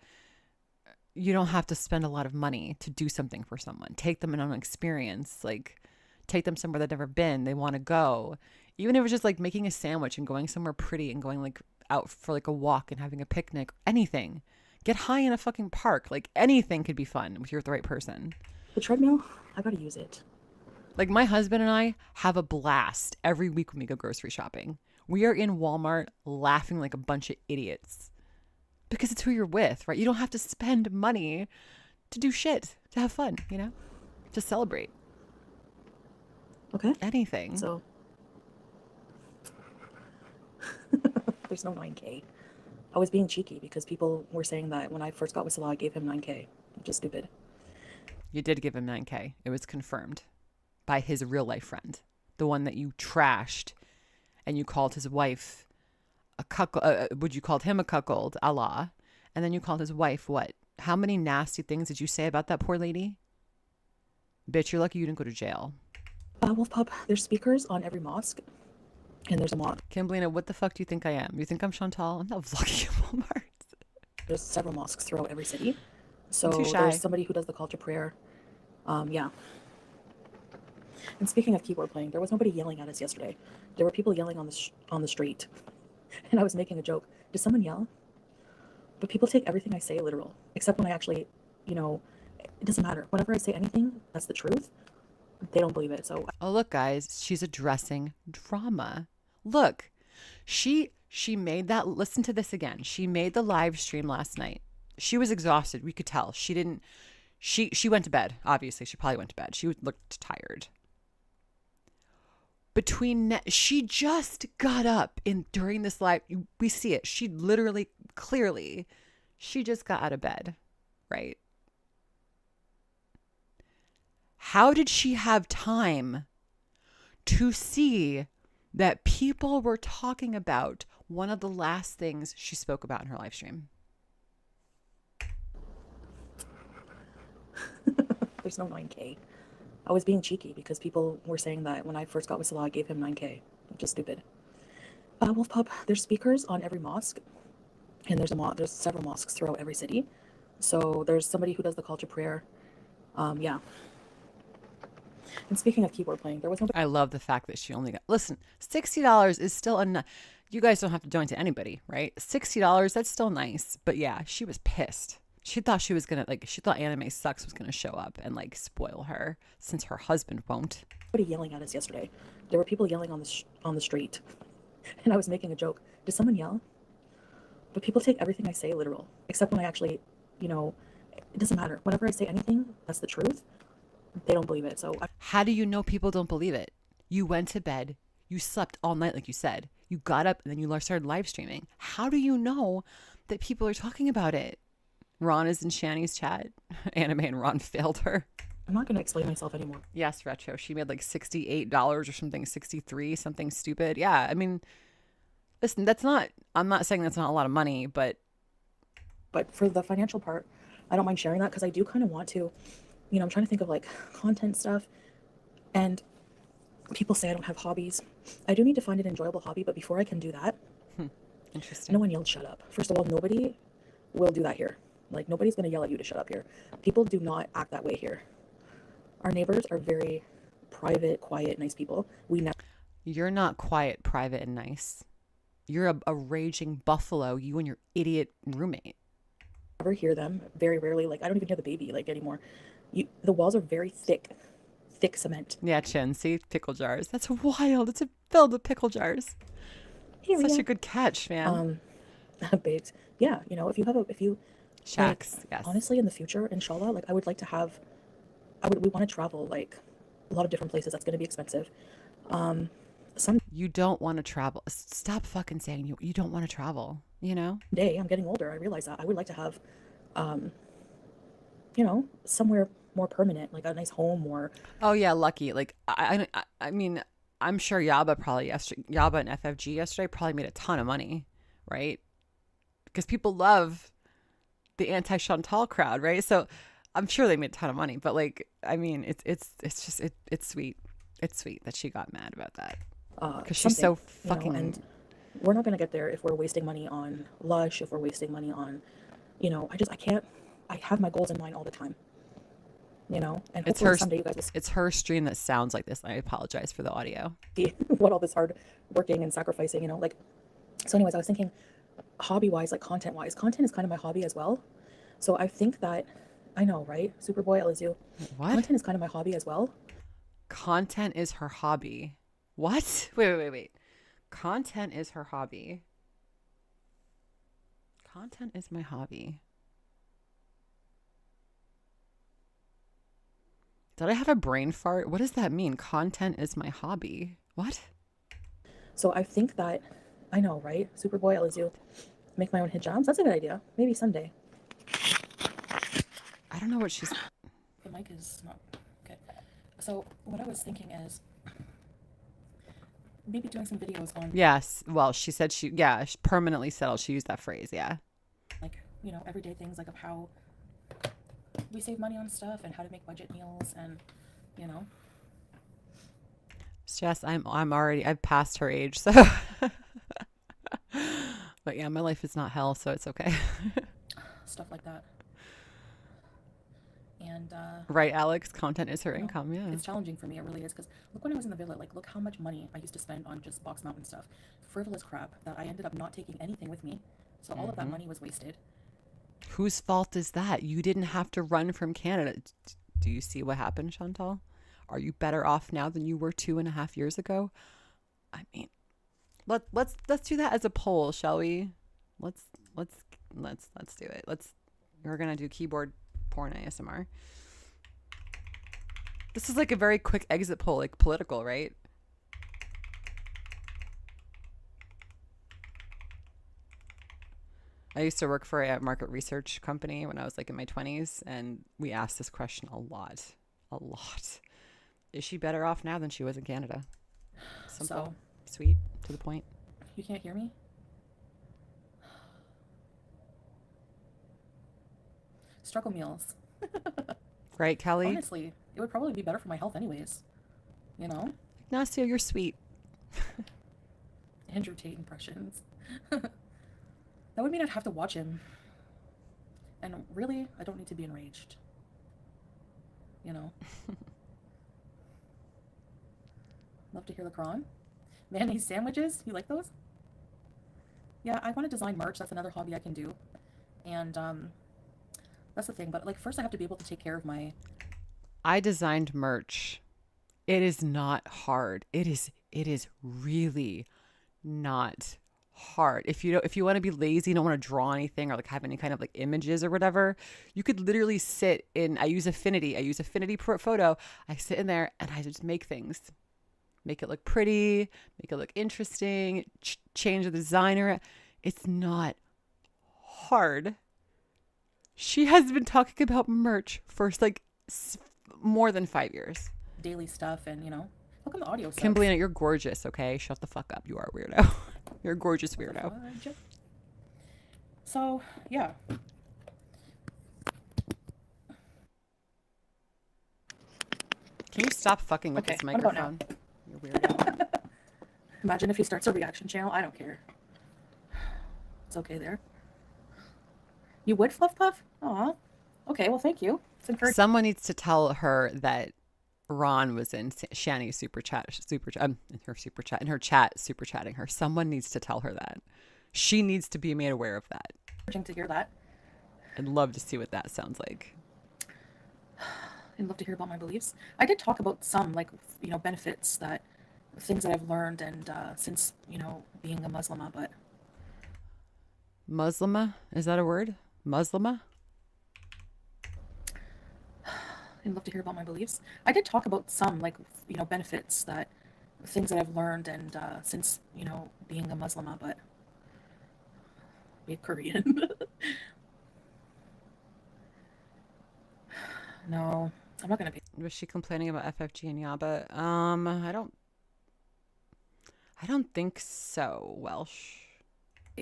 You don't have to spend a lot of money to do something for someone. Take them on an experience, like take them somewhere they've never been. They want to go. Even if it was just like making a sandwich and going somewhere pretty and going like out for like a walk and having a picnic, anything. Get high in a fucking park. Like anything could be fun if you're with the right person. The treadmill, I gotta use it. Like my husband and I have a blast every week when we go grocery shopping. We are in Walmart laughing like a bunch of idiots because it's who you're with, right? You don't have to spend money to do shit, to have fun, you know, to celebrate. Okay. Anything. So there's no 9K. I was being cheeky because people were saying that when I first got with Salah, I gave him 9K, which is stupid. You did give him 9K. It was confirmed by his real life friend, the one that you trashed and you called his wife a cuckold. You called him a cuckold, Allah. And then you called his wife what? How many nasty things did you say about that poor lady? Bitch, you're lucky you didn't go to jail. Wolf Pup, there's speakers on every mosque. And there's a mosque. Kimblina, what the fuck do you think I am? You think I'm Chantal? I'm not vlogging at Walmart. There's several mosques throughout every city. So I'm too shy. There's somebody who does the call to prayer. Yeah. And speaking of keyboard playing, there was nobody yelling at us yesterday. There were people yelling on the street. And I was making a joke. Did someone yell? But people take everything I say literal. Except when I actually, it doesn't matter. Whenever I say anything, that's the truth. They don't believe it. So oh, look, guys, she's addressing drama. Look, she made that. Listen to this again. She made the live stream last night. She was exhausted. We could tell. She went to bed. Obviously, she probably went to bed. She looked tired. She just got up during this live. We see it. She literally, clearly, she just got out of bed, right? How did she have time to see that people were talking about one of the last things she spoke about in her live stream? There's no 9K. I was being cheeky because people were saying that when I first got with Salah, I gave him 9K, which is stupid. Wolf Pup, there's speakers on every mosque, and there's several mosques throughout every city. So there's somebody who does the call to prayer. Yeah. And speaking of keyboard playing, there was nobody. I love the fact that she only got, listen, $60 is still enough. You guys don't have to donate to anybody, right? $60, that's still nice. But yeah, she was pissed. She thought she was going to, like, she thought Anime Sucks was going to show up and, like, spoil her since her husband won't. Nobody yelling at us yesterday. There were people yelling on the street. And I was making a joke. Did someone yell? But people take everything I say literal. Except when I actually, it doesn't matter. Whenever I say anything, that's the truth. They don't believe it. So how do you know people don't believe it? You went to bed. You slept all night, like you said. You got up and then you started live streaming. How do you know that people are talking about it? Ron is in Shani's chat. Anime and Ron failed her. I'm not going to explain myself anymore. Yes, Retro. She made like $68 or something, 63, something stupid. Yeah, I mean, listen, I'm not saying that's not a lot of money, but for the financial part, I don't mind sharing that because I do kind of want to, I'm trying to think of like content stuff. And people say I don't have hobbies. I do need to find an enjoyable hobby, but before I can do that, interesting. No one yelled shut up. First of all, nobody will do that here. Like, nobody's going to yell at you to shut up here. People do not act that way here. Our neighbors are very private, quiet, nice people. You're not quiet, private, and nice. You're a raging buffalo, you and your idiot roommate. Never hear them. Very rarely. Like, I don't even hear the baby, like, anymore. The walls are very thick cement. Yeah, Chin, see? Pickle jars. That's wild. It's filled with pickle jars. Such a good catch, man. Babes. Yeah, if you Shacks, like, yes. Honestly, in the future, inshallah, like, I would like to have, we want to travel, like, a lot of different places. That's going to be expensive. You don't want to travel. Stop fucking saying you don't want to travel, Day, I'm getting older. I realize that. I would like to have, somewhere more permanent, like a nice home or... Oh, yeah, lucky. Like, I mean, I'm sure Yaba and FFG yesterday probably made a ton of money, right? Because people love the anti-Chantal crowd, right? So I'm sure they made a ton of money, but like, I mean, it's sweet. It's sweet that she got mad about that because she's so fucking. And we're not gonna get there if we're wasting money on Lush, if we're wasting money on, I can't. I have my goals in mind all the time. And hopefully someday you guys will see. It's her stream that sounds like this. I apologize for the audio. What all this hard working and sacrificing, like. So, anyways, I was thinking, hobby-wise, like content-wise, content is kind of my hobby as well. So I think that, I know, right? Superboy Elizu. What? Content is kind of my hobby as well. Content is her hobby. What? Wait. Content is her hobby. Content is my hobby. Did I have a brain fart? What does that mean? Content is my hobby. What? So I think that, I know, right? Superboy Elizu. Make my own hijabs. That's a good idea. Maybe someday. I don't know what she's... The mic is not... Okay. So what I was thinking is maybe doing some videos on... Yes. Well, she said she permanently settled. She used that phrase, yeah. Like, everyday things, like of how we save money on stuff and how to make budget meals and, Jess, I've passed her age, so... But yeah, my life is not hell, so it's okay. Stuff like that. And right, Alex, content is her income. Yeah, it's challenging for me. It really is, because look, when I was in the villa, like, look how much money I used to spend on just box mountain stuff, frivolous crap that I ended up not taking anything with me. So all of that money was wasted. Whose fault is that? You didn't have to run from Canada. Do you see what happened, Chantal? Are you better off now than you were 2.5 years ago? I mean, let's do that as a poll, shall we? Let's do it. We're gonna do keyboard porn ASMR. This is like a very quick exit poll, like political, right? I used to work for a market research company when I was like in my 20s, and we asked this question a lot. Is she better off now than she was in Canada? Simple, sweet, to the point. You can't hear me? Struggle meals. Right, Kelly? Honestly, it would probably be better for my health anyways. You know? Ignacio, you're sweet. Andrew Tate impressions. That would mean I'd have to watch him. And really, I don't need to be enraged. You know? Love to hear the cron. Mayonnaise sandwiches? You like those? Yeah, I want to design merch. That's another hobby I can do. And that's the thing. But like first I have to be able to take care of my... I designed merch. It is not hard. It is really not hard. If you want to be lazy, don't want to draw anything or like have any kind of like images or whatever, you could literally sit in, I use Affinity Photo. I sit in there and I just make things. Make it look pretty, make it look interesting, change the designer. It's not hard. She has been talking about merch for like more than 5 years. Daily stuff and, you know, how come the audio sucks? Kimberly, you're gorgeous, okay? Shut the fuck up. You are a weirdo. You're a gorgeous weirdo. So, yeah. Can you stop fucking with this microphone? You're weirdo. Imagine if he starts a reaction channel. I don't care. It's okay there. You would, Fluff Puff? Aw. Okay, well, thank you. Someone needs to tell her that Ron was in Shani's super chat, in her chat, super chatting her. Someone needs to tell her that. She needs to be made aware of that. To hear that. I'd love to see what that sounds like. I'd love to hear about my beliefs. I did talk about some, like, you know, benefits that, things that I've learned and since, you know, being a Muslima, but... Muslima? Is that a word? Muslima? I'd love to hear about my beliefs. I did talk about some, like, you know, benefits that, things that I've learned and since, you know, being a Muslima, but... Be Korean. No, I'm not gonna be. Was she complaining about FFG and Yaba? I don't think so. Welsh.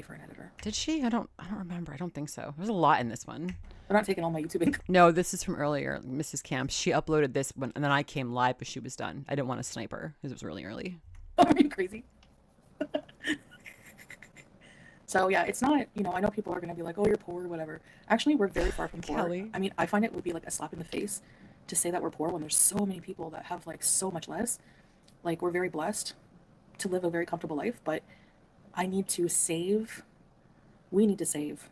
For an editor. Did she? I don't remember. I don't think so. There's a lot in this one. They're not taking all my YouTube income. No, this is from earlier. Mrs. Camp. She uploaded this one, and then I came live, but she was done. I didn't want to snipe her because it was really early. Oh, are you crazy? So yeah, it's not, you know, I know people are going to be like, oh, you're poor or whatever. Actually, we're very far from poor. Kelly. I mean, I find it would be like a slap in the face to say that we're poor when there's so many people that have like so much less. Like, we're very blessed to live a very comfortable life, but I need to save. We need to save.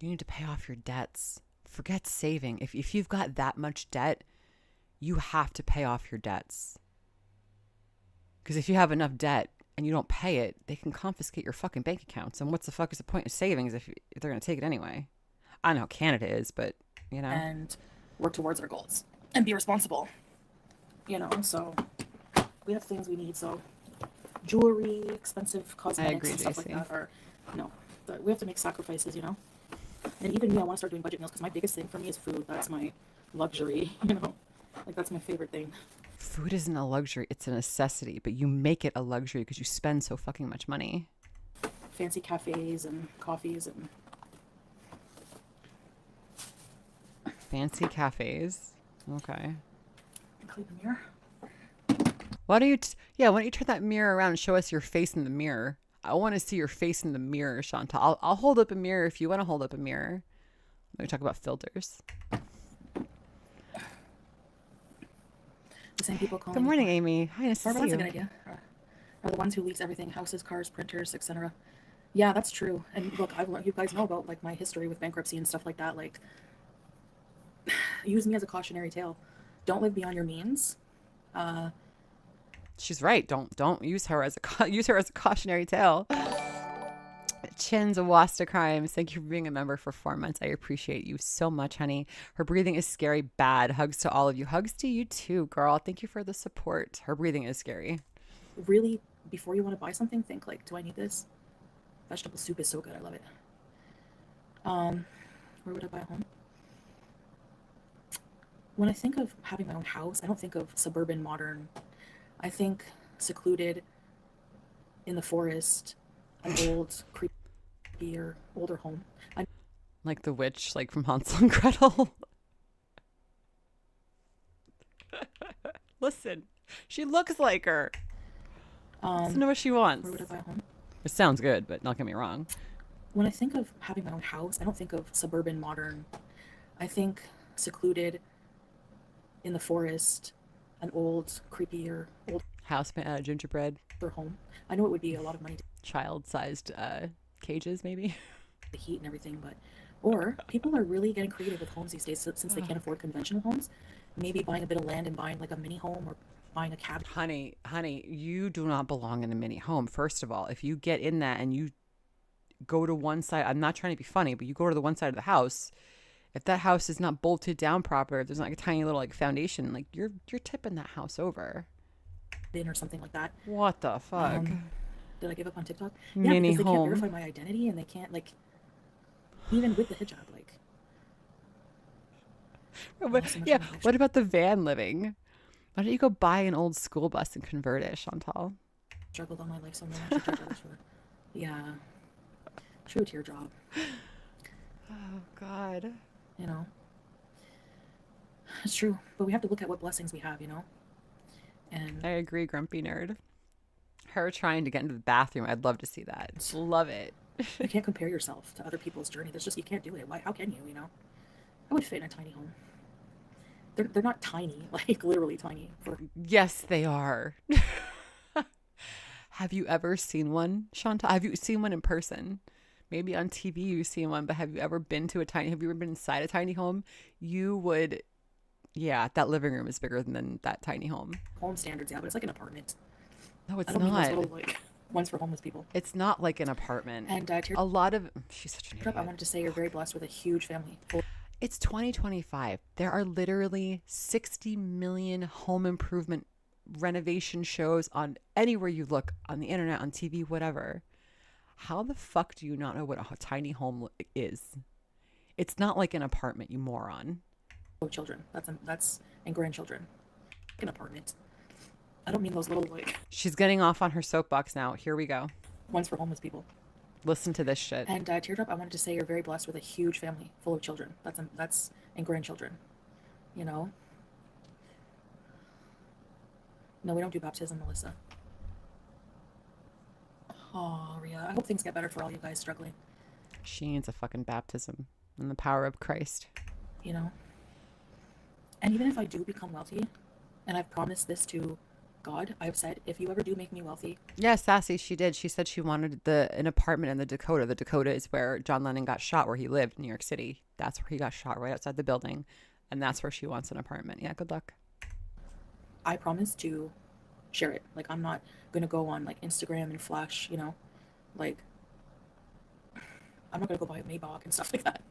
You need to pay off your debts. Forget saving. If you've got that much debt, you have to pay off your debts. Because if you have enough debt and you don't pay it, they can confiscate your fucking bank accounts. And what's the fuck is the point of savings if they're going to take it anyway? I don't know how Canada is, but, you know. And work towards our goals. And be responsible. You know, so we have things we need. So jewelry, expensive cosmetics, and stuff like that are, no, but we have to make sacrifices, you know. And even me, I want to start doing budget meals because my biggest thing for me is food. That's my luxury, you know. Like, that's my favorite thing. Food isn't a luxury, it's a necessity, but you make it a luxury because you spend so fucking much money. Fancy cafes and coffees and... Fancy cafes? Okay. Clean the mirror. Why don't you turn that mirror around and show us your face in the mirror? I want to see your face in the mirror, Chantal. I'll hold up a mirror if you want to hold up a mirror. Let me talk about filters. The same people calling. Good morning, Amy. Hi, nice to see you. That's a good idea. Are the ones who leaks everything: houses, cars, printers, etc. Yeah, that's true. And look, you guys know about like my history with bankruptcy and stuff like that. Like, use me as a cautionary tale. Don't live beyond your means. She's right. Don't use her as a cautionary tale. Chin's a Wasta Crimes. Thank you for being a member for 4 months. I appreciate you so much, honey. Her breathing is scary bad. Hugs to all of you. Hugs to you too, girl. Thank you for the support. Her breathing is scary. Really, before you want to buy something, think like, do I need this? Vegetable soup is so good. I love it. Where would I buy a home? When I think of having my own house, I don't think of suburban modern. I think secluded in the forest, an old, creepy or older home. Like the witch, like from Hansel and Gretel. Listen, she looks like her. Doesn't know what she wants. Where would I buy a home? It sounds good, but don't get me wrong. When I think of having my own house, I don't think of suburban, modern. I think secluded in the forest, an old, creepier, old House gingerbread. home. I know it would be a lot of money to Child-sized cages, maybe. the heat and everything, but or people are really getting creative with homes these days since they can't afford conventional homes. Maybe buying a bit of land and buying like a mini home or buying a cabin. Honey, you do not belong in a mini home. First of all, if you get in that and you go to one side, I'm not trying to be funny, but you go to the one side of the house, if that house is not bolted down proper, if there's not like a tiny little like foundation, like you're tipping that house over. Or something like that. What the fuck? Did I give up on TikTok? Mini because they home. can't verify my identity and they can't like even with the hijab like. What about the van living? Why don't you go buy an old school bus and convert it, Chantal? Struggled all my life so much. Yeah. True teardrop. Oh God. You know. It's true, but we have to look at what blessings we have, you know. And I agree, grumpy nerd. Her trying to get into the bathroom, I'd love to see that. Love it. you can't compare yourself to other people's journey. There's just you can't do it. Why? How can you? You know. I would fit in a tiny home. They're not tiny, like literally tiny. Yes, they are. Have you ever seen one, Chantal? Have you seen one in person? Maybe on TV you've seen one, but have you ever been to have you ever been inside a tiny home? You would, yeah, that living room is bigger than that tiny home. Home standards, yeah, but it's like an apartment. No, it's I don't not. mean those little, like, ones for homeless people. It's not like an apartment. And a lot of, she's such an idiot. I wanted to say you're very blessed with a huge family. It's 2025. There are literally 60 million home improvement renovation shows on anywhere you look, on the internet, on TV, whatever. How the fuck do you not know what a tiny home is? It's not like an apartment, you moron. Children. That's and grandchildren. An apartment. I don't mean those little like. She's getting off on her soapbox now. Here we go. Ones for homeless people. Listen to this shit. And teardrop. I wanted to say you're very blessed with a huge family full of children. That's and grandchildren. You know. No, we don't do baptism, Melissa. Oh, Rhea. I hope things get better for all you guys struggling. She needs a fucking baptism in the power of Christ. You know? And even if I do become wealthy, and I've promised this to God, I've said, if you ever do make me wealthy. Yeah, Sassy, she did. She said she wanted an apartment in the Dakota. The Dakota is where John Lennon got shot, where he lived in New York City. That's where he got shot, right outside the building. And that's where she wants an apartment. Yeah, good luck. I promise to share it. Like, I'm not going to go on, like, Instagram and flash, you know? Like, I'm not going to go buy a Maybach and stuff like that.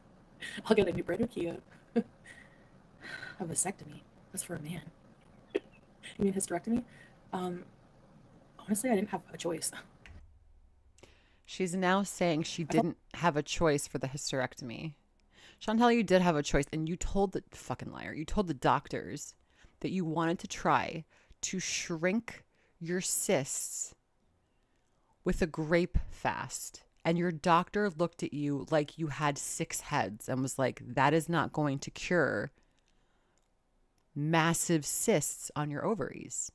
I'll get a brand new Kia. A vasectomy. That's for a man. You mean hysterectomy? Honestly, I didn't have a choice. She's now saying she didn't have a choice for the hysterectomy. Chantal, you did have a choice, and you told the fucking liar. You told the doctors that you wanted to try to shrink your cysts with a grape fast. And your doctor looked at you like you had 6 heads and was like, that is not going to cure massive cysts on your ovaries.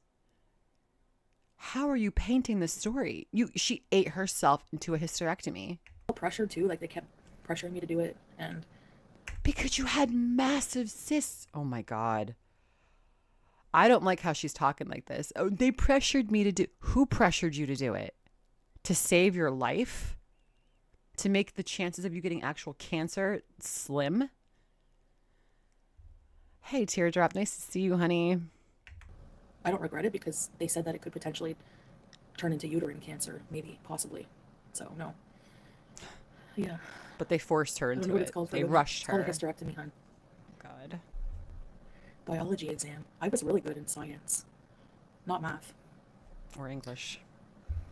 How are you painting the story? She ate herself into a hysterectomy. Pressure too, like they kept pressuring me to do it, and because you had massive cysts. Oh my God. I don't like how she's talking like this. Oh, they pressured me to do. Who pressured you to do it? To save your life? To make the chances of you getting actual cancer slim? Hey, Teardrop, nice to see you, honey. I don't regret it because they said that it could potentially turn into uterine cancer, maybe, possibly. So, no. Yeah. But they forced her into it. They rushed her. It's called a hysterectomy, hon. God. Biology exam. I was really good in science. Not math. Or English.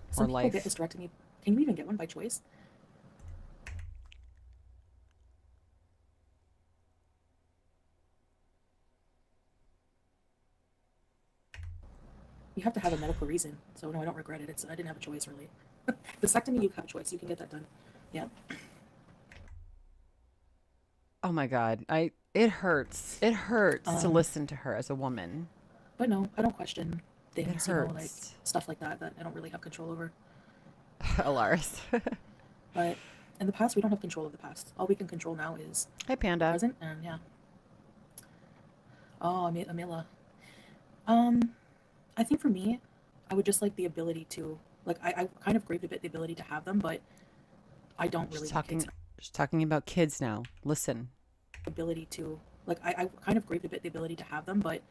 Some or people life. Get hysterectomy. Can you even get one by choice? You have to have a medical reason. So no, I don't regret it. I didn't have a choice really. Vasectomy, you have a choice. You can get that done. Yeah. Oh my God. It hurts. It hurts to listen to her as a woman. But no, I don't question It things, you know, like hurts. stuff like that I don't really have control over. Alaris. But in the past, we don't have control of the past. All we can control now is Hi, the Panda. present, and yeah. Oh, Amila. Um, I think for me, I would just like the ability to, like, I kind of craved a bit the ability to have them, but I don't She's really want kids. talking about kids now. Listen. Ability to, like, I kind of craved a bit the ability to have them, but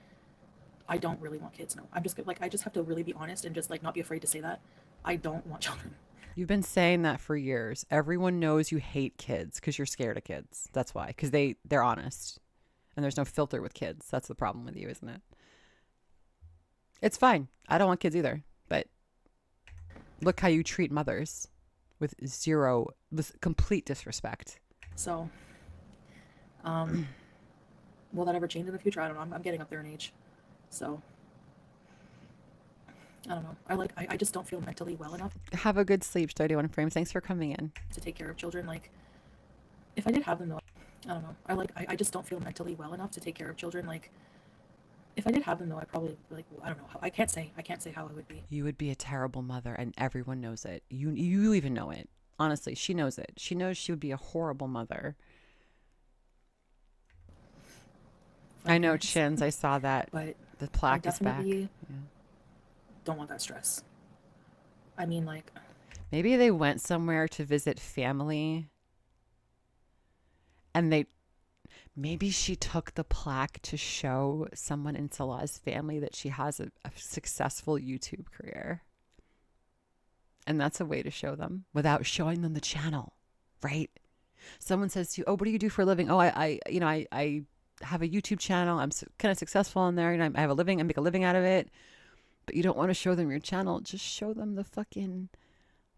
I don't really want kids. No, I'm just like, I just have to really be honest and just like not be afraid to say that I don't want children. You've been saying that for years. Everyone knows you hate kids because you're scared of kids. That's why. Because they're honest. And there's no filter with kids. That's the problem with you, isn't it? It's fine. I don't want kids either. But look how you treat mothers with complete disrespect. So, will that ever change in the future? I don't know. I'm getting up there in age, so I don't know. I just don't feel mentally well enough Have a good sleep, 31 frames. Thanks for coming in. to take care of children. Like, if I did have them though, I don't know. I just don't feel mentally well enough to take care of children. Like, if I did have them though, I probably like I don't know. I can't say how I would be. You would be a terrible mother, and everyone knows it. You even know it. Honestly, she knows it. She knows she would be a horrible mother. I know, Chins. I saw that. But the plaque is back. Yeah. Don't want that stress. I mean, like, maybe they went somewhere to visit family, and maybe she took the plaque to show someone in Salah's family that she has a successful YouTube career. And that's a way to show them without showing them the channel, right? Someone says to you, "Oh, what do you do for a living?" "Oh, I have a YouTube channel. I'm kind of successful on there, and I have a living. I make a living out of it." But you don't want to show them your channel. Just show them the fucking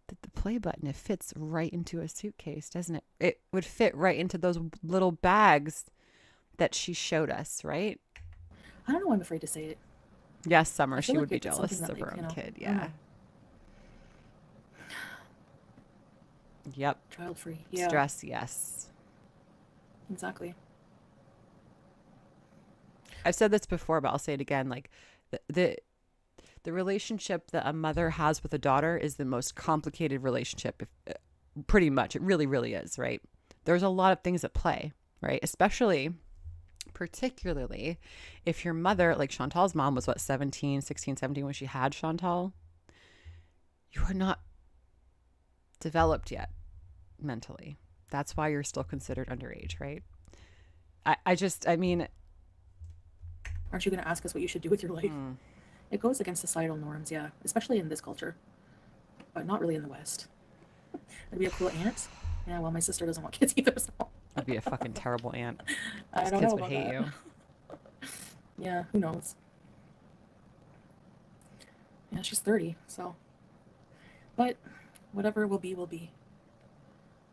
the play button. It fits right into a suitcase, doesn't it? It would fit right into those little bags that she showed us, right? I don't know. I'm afraid to say it. Yes, Summer. She like would be jealous of her own kid. Yeah. Yep. Child free. Yeah. Stress, yes. Exactly. I've said this before, but I'll say it again. Like the relationship that a mother has with a daughter is the most complicated relationship. Pretty much, it really, really is. Right? There's a lot of things at play, right? Particularly if your mother, like Chantal's mom, was what 16, 17 when she had Chantal. You are not developed yet mentally. That's why you're still considered underage, right? I mean, aren't you going to ask us what you should do with your life? It goes against societal norms, yeah, especially in this culture, but not really in the West. I'd be a cool aunt. Yeah, well, my sister doesn't want kids either, so I'd be a fucking terrible aunt. I don't kids know would about hate that. you. Yeah, who knows? Yeah, she's 30, so. But whatever will be, will be.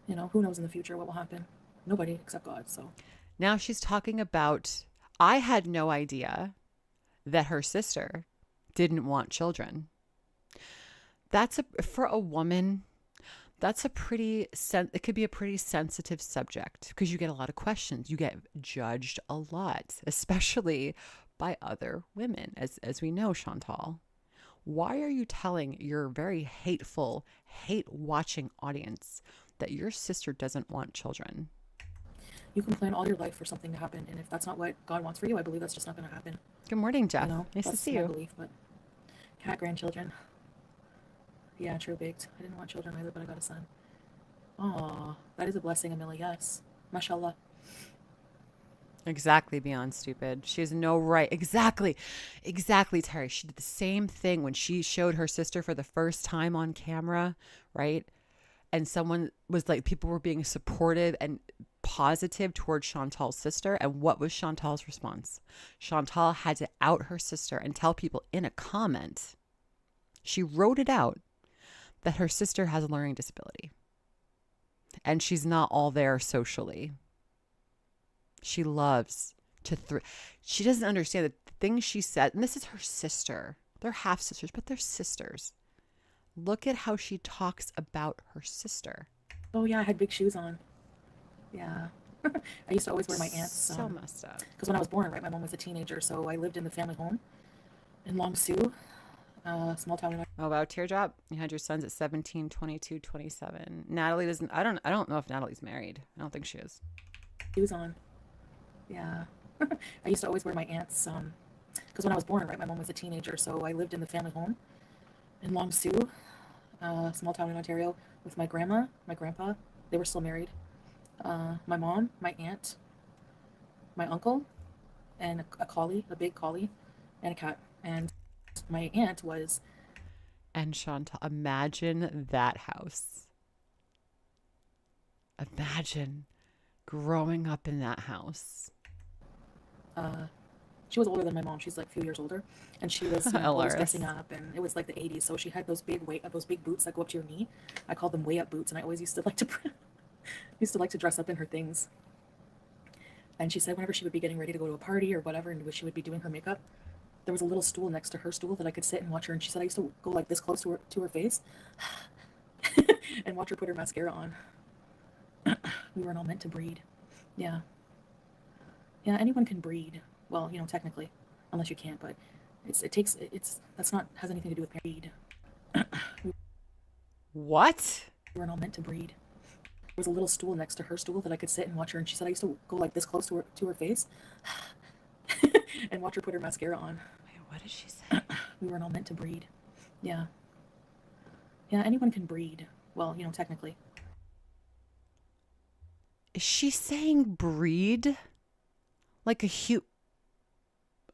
You know, who knows in the future what will happen? Nobody except God, so. Now she's talking about, I had no idea that her sister didn't want children. For a woman, that's it could be a pretty sensitive subject because you get a lot of questions. You get judged a lot, especially by other women, as we know, Chantal. Why are you telling your very hateful, hate-watching audience that your sister doesn't want children? You can plan all your life for something to happen, and if that's not what God wants for you, I believe that's just not going to happen. Good morning, Jeff. You know, nice to see my you. Belief, but cat grandchildren. Yeah, true baked. I didn't want children either, but I got a son. Aw, that is a blessing, Amelia. Yes, mashallah. Exactly, beyond stupid. She has no right. Exactly, Terry. She did the same thing when she showed her sister for the first time on camera, right? And someone was like, people were being supportive and positive towards Chantal's sister. And what was Chantal's response? Chantal had to out her sister and tell people in a comment, she wrote it out, that her sister has a learning disability. And she's not all there socially. She loves to she doesn't understand that the things she said, and this is her sister. They're half sisters, but they're sisters. Look at how she talks about her sister. Oh yeah, I had big shoes on. Yeah. I used to always wear my aunt's. So messed up. Because when I was born, right, my mom was a teenager, so I lived in the family home. In Long Sioux, small town in Oh wow, teardrop. You had your sons at 17, 22, 27. Natalie doesn't. I don't know if Natalie's married. I don't think she is. Tucson. Yeah. I used to always wear my aunt's, because when I was born, right, my mom was a teenager, so I lived in the family home in Long Sioux, small town in Ontario, with my grandma, my grandpa. They were still married. My mom, my aunt, my uncle, and a collie, a big collie, and a cat. And my aunt was And Chantal, imagine that house. Imagine growing up in that house. uh, she was older than my mom. She's like a few years older, and she was, always dressing Hilarious. up, and it was like the '80s. So she had those big boots that go up to your knee. I called them way up boots, and I always used to like to used to like to dress up in her things. And she said whenever she would be getting ready to go to a party or whatever, and she would be doing her makeup, there was a little stool next to her stool that I could sit and watch her. And she said I used to go like this close to her face, and watch her put her mascara on. We weren't all meant to breed. Yeah, yeah. Anyone can breed. Well, technically, unless you can't. But it's that's not has anything to do with breed. What? We weren't all meant to breed. There was a little stool next to her stool that I could sit and watch her. And she said I used to go like this close to her face, and watch her put her mascara on. Wait, what did she say? We weren't all meant to breed. Yeah, yeah. Anyone can breed. Well, technically. Is she saying breed? Like a huge.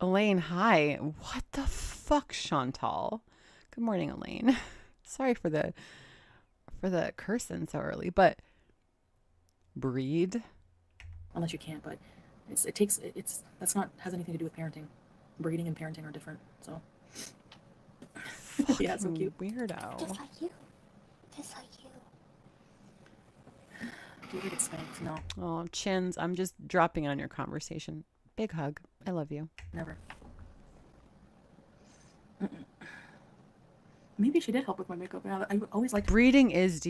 Elaine, hi. What the fuck, Chantal? Good morning, Elaine. Sorry for the cursing so early, but breed? Unless you can't, but it's that's not has anything to do with parenting. Breeding and parenting are different. So yeah, it's so cute. Weirdo. Just like you. Just like you. Do you ever get spanked? No, Oh, Chins, I'm just dropping in on your conversation. Big hug. I love you. never. Maybe she did help with my makeup. Yeah, I always liked. Breeding is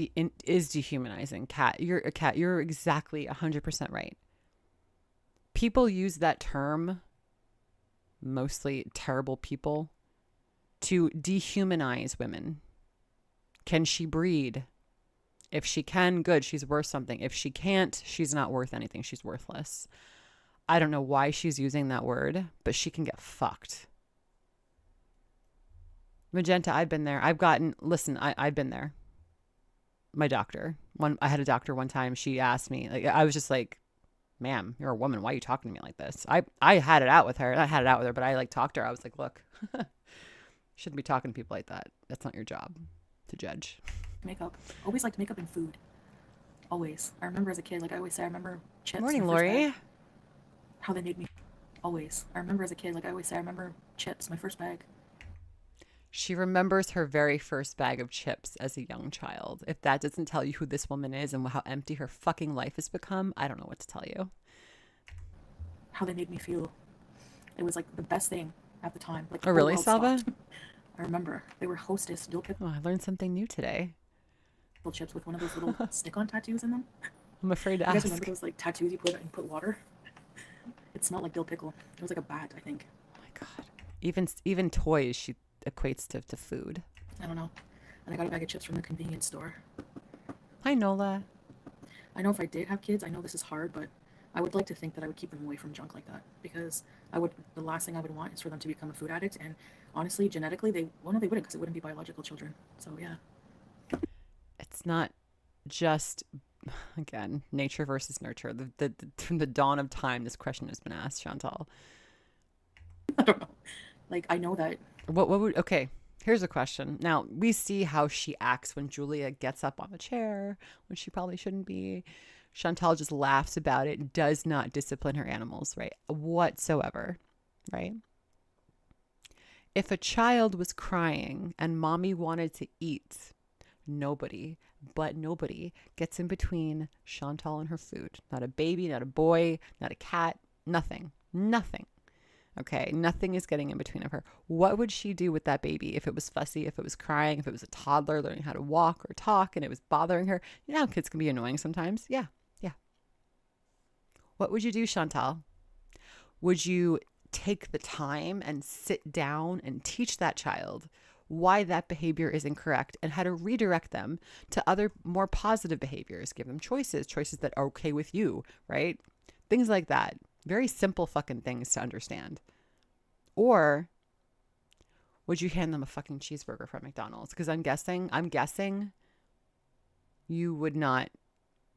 is dehumanizing. Cat, you're a cat. You're exactly 100% right. People use that term, mostly terrible people, to dehumanize women. Can she breed? If she can, good, she's worth something. If she can't, she's not worth anything. She's worthless. I don't know why she's using that word, but she can get fucked. Magenta, I've been there. I've been there. My doctor. I had a doctor one time. She asked me, like, I was just like, ma'am, you're a woman. Why are you talking to me like this? I had it out with her. I had it out with her, but I like talked to her. I was like, look, shouldn't be talking to people like that. That's not your job to judge. Makeup. Always liked makeup and food. Always. I remember as a kid, like I always say, I remember chips. Morning, my first Lori. bag, how they made me. Always. I remember as a kid, like I always say, I remember chips, my first bag. She remembers her very first bag of chips as a young child. If that doesn't tell you who this woman is and how empty her fucking life has become, I don't know what to tell you. How they made me feel. It was like the best thing at the time. Like the Oh, whole really, world Salva? stopped. I remember they were Hostess dill pickle Oh, I learned something new today. chips with one of those little stick-on tattoos in them. I'm afraid to You guys remember ask. those like tattoos you put water? It smelled like dill pickle. It was like a bat, I think. Oh my God. Even toys she equates to food. I don't know. And I got a bag of chips from the convenience store. Hi, Nola. I know if I did have kids, I know this is hard, but I would like to think that I would keep them away from junk like that because the last thing I would want is for them to become a food addict. And honestly, genetically, they wouldn't because it wouldn't be biological children. So yeah. It's not just, again, nature versus nurture. From the dawn of time, this question has been asked, Chantal. I don't know. Like, I know that. Okay, here's a question. Now, we see how she acts when Julia gets up on the chair, when she probably shouldn't be. Chantal just laughs about it, does not discipline her animals, right? Whatsoever, right? If a child was crying and mommy wanted to eat, nobody gets in between Chantal and her food. Not a baby, not a boy, not a cat, nothing. Okay, nothing is getting in between of her. What would she do with that baby if it was fussy, if it was crying, if it was a toddler learning how to walk or talk and it was bothering her? You know how kids can be annoying sometimes. Yeah. What would you do, Chantal? Would you take the time and sit down and teach that child why that behavior is incorrect and how to redirect them to other more positive behaviors, give them choices that are okay with you, right? Things like that. Very simple fucking things to understand. Or would you hand them a fucking cheeseburger from McDonald's? Because I'm guessing you would not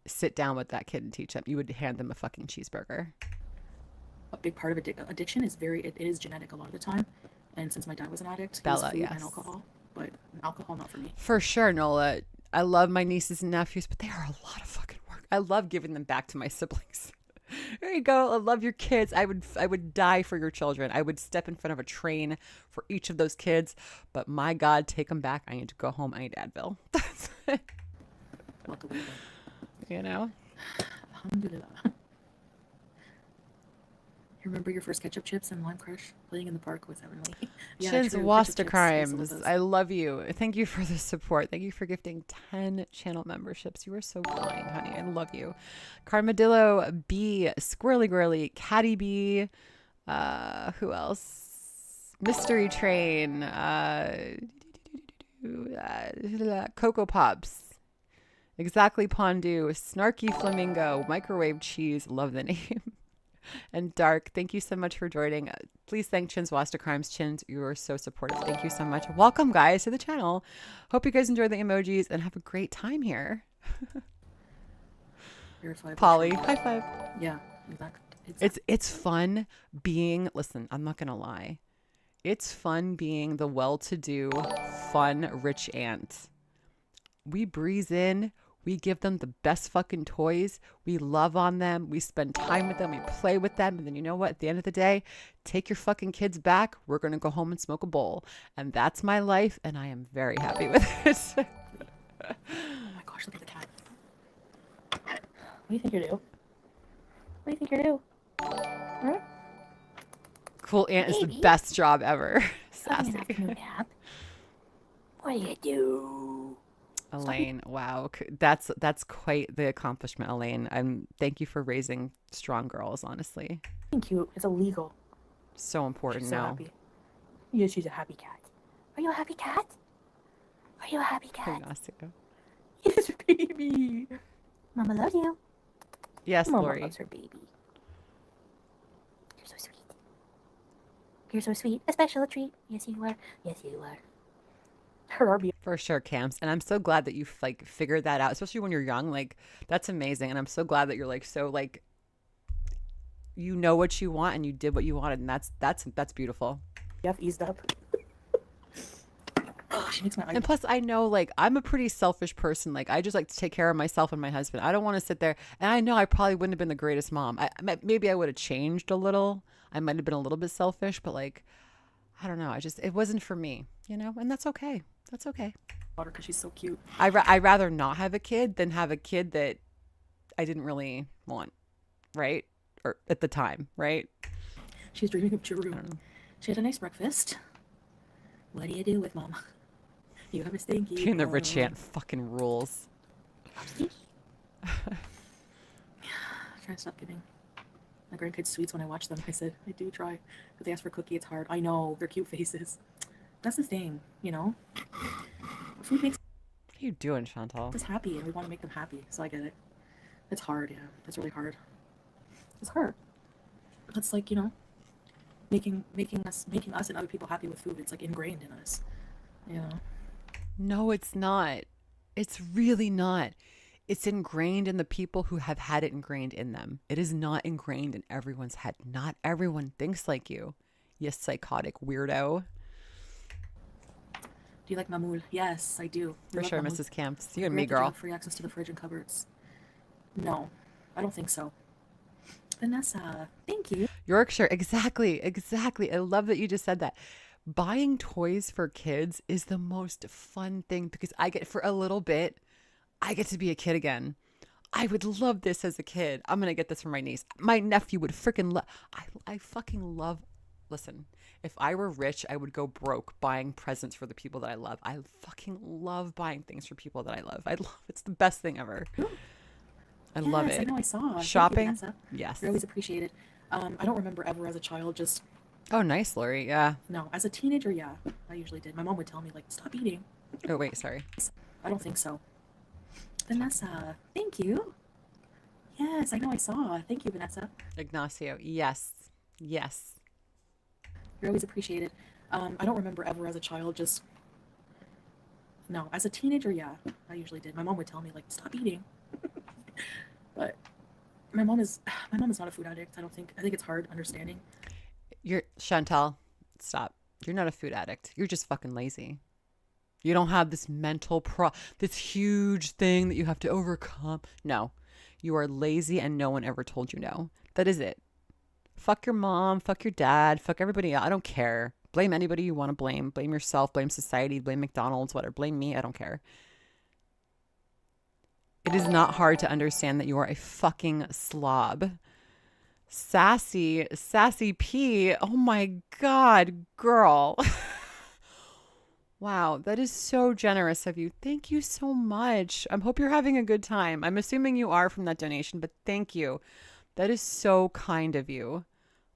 sit down with that kid and teach them. You would hand them a fucking cheeseburger. A big part of addiction is it is genetic a lot of the time. And since my dad was an addict, Bella, it was food yes. and alcohol. But alcohol, not for me. For sure, Nola. I love my nieces and nephews, but they are a lot of fucking work. I love giving them back to my siblings. There you go. I love your kids. I would die for your children. I would step in front of a train for each of those kids. But my God, take them back. I need to go home. I need Advil. That's it. You know? Alhamdulillah. You remember your first ketchup chips and lime crush playing in the park with Emily? Chins Wasta Crimes. I love you. Thank you for the support. Thank you for gifting 10 channel memberships. You are so kind, honey. I love you. Carmadillo B, Squirrely Girly, Catty B, who else? Mystery Train, Cocoa Pops, Exactly Pondu, Snarky Flamingo, Microwave Cheese. Love the name. And Dark, thank you so much for joining. Please thank Chins Wasta Crimes. Chins, you are so supportive. Thank you so much. Welcome, guys, to the channel. Hope you guys enjoy the emojis and have a great time here. Polly, high five. Yeah, exactly. It's fun being, listen, I'm not going to lie. It's fun being the well-to-do, fun, rich aunt. We breeze in. We give them the best fucking toys. We love on them. We spend time with them. We play with them. And then you know what? At the end of the day, take your fucking kids back. We're going to go home and smoke a bowl. And that's my life. And I am very happy with it. Oh my gosh, look at the cat. What do you think you're due? What do you think you're due? Huh? Cool aunt is the best job ever. Sassy. What do you do? Elaine, wow, that's quite the accomplishment, Elaine. Thank you for raising strong girls. Honestly, thank you. It's illegal. So important. She's so now. Happy. Yes, she's a happy cat. Are you a happy cat? Are you a happy cat? Yes, baby. Mama loves you. Yes, Mama Lori. loves her baby. You're so sweet. You're so sweet. A special treat. Yes, you are. Yes, you are. For sure, Camps. And I'm so glad that you've like figured that out, especially when you're young. Like, that's amazing. And I'm so glad that you're like so like you know what you want and you did what you wanted, and that's beautiful. Yep, eased up. Oh, she makes my eyes. And plus, I know like I'm a pretty selfish person. Like, I just like to take care of myself and my husband. I don't want to sit there. And I know I probably wouldn't have been the greatest mom. Maybe I would have changed a little. I might have been a little bit selfish, but like, I don't know. It wasn't for me, you know, and that's okay. That's okay. Because she's so cute. I'd rather not have a kid than have a kid that I didn't really want, right? Or at the time, right? She's dreaming of Jeru. She had a nice breakfast. What do you do with mama? You have a stinky. Being the rich aunt fucking rules. Trying to stop giving my grandkids sweets when I watch them. I said, I do try. But they ask for a cookie, it's hard. I know, they're cute faces. That's the thing, you know? Food makes What are you doing, Chantal? us happy, and we want to make them happy, so I get it. It's hard, yeah. It's really hard. It's hard. It's like, you know, making us and other people happy with food. It's like ingrained in us, you know? No, it's not. It's really not. It's ingrained in the people who have had it ingrained in them. It is not ingrained in everyone's head. Not everyone thinks like you. You psychotic weirdo. Do you like mamoul? Yes, I do. For sure, mamoul. Mrs. Camps. You and We me, have to girl. have free access to the fridge and cupboards. No, I don't think so. Vanessa, thank you. Yorkshire, exactly. I love that you just said that. Buying toys for kids is the most fun thing because for a little bit, I get to be a kid again. I would love this as a kid. I'm going to get this for my niece. My nephew would freaking love. I fucking love. Listen, if I were rich, I would go broke buying presents for the people that I love. I fucking love buying things for people that I love. It's the best thing ever. I love it. I know I saw. Shopping? Thank you, Yes. I always appreciate it. I don't remember ever as a child just Oh, nice, Lori. Yeah. No, as a teenager, yeah, I usually did. My mom would tell me, like, stop eating. Oh, wait, sorry. I don't think so. Vanessa, thank you. Yes, I know I saw. Thank you, Vanessa. Ignacio. Yes. Yes. You're always appreciated. I don't remember ever as a child just. No, as a teenager, yeah, I usually did. My mom would tell me, like, stop eating. But my mom is not a food addict. I don't think. I think it's hard understanding. You're Chantal. Stop. You're not a food addict. You're just fucking lazy. You don't have this this huge thing that you have to overcome. No, you are lazy and no one ever told you no. That is it. Fuck your mom, fuck your dad, fuck everybody else. I don't care. Blame anybody you want to blame. Blame yourself, blame society, blame McDonald's, whatever. Blame me. I don't care. It is not hard to understand that you are a fucking slob. Sassy P. Oh my God, girl. Wow, that is so generous of you. Thank you so much. I hope you're having a good time. I'm assuming you are from that donation, but thank you. That is so kind of you.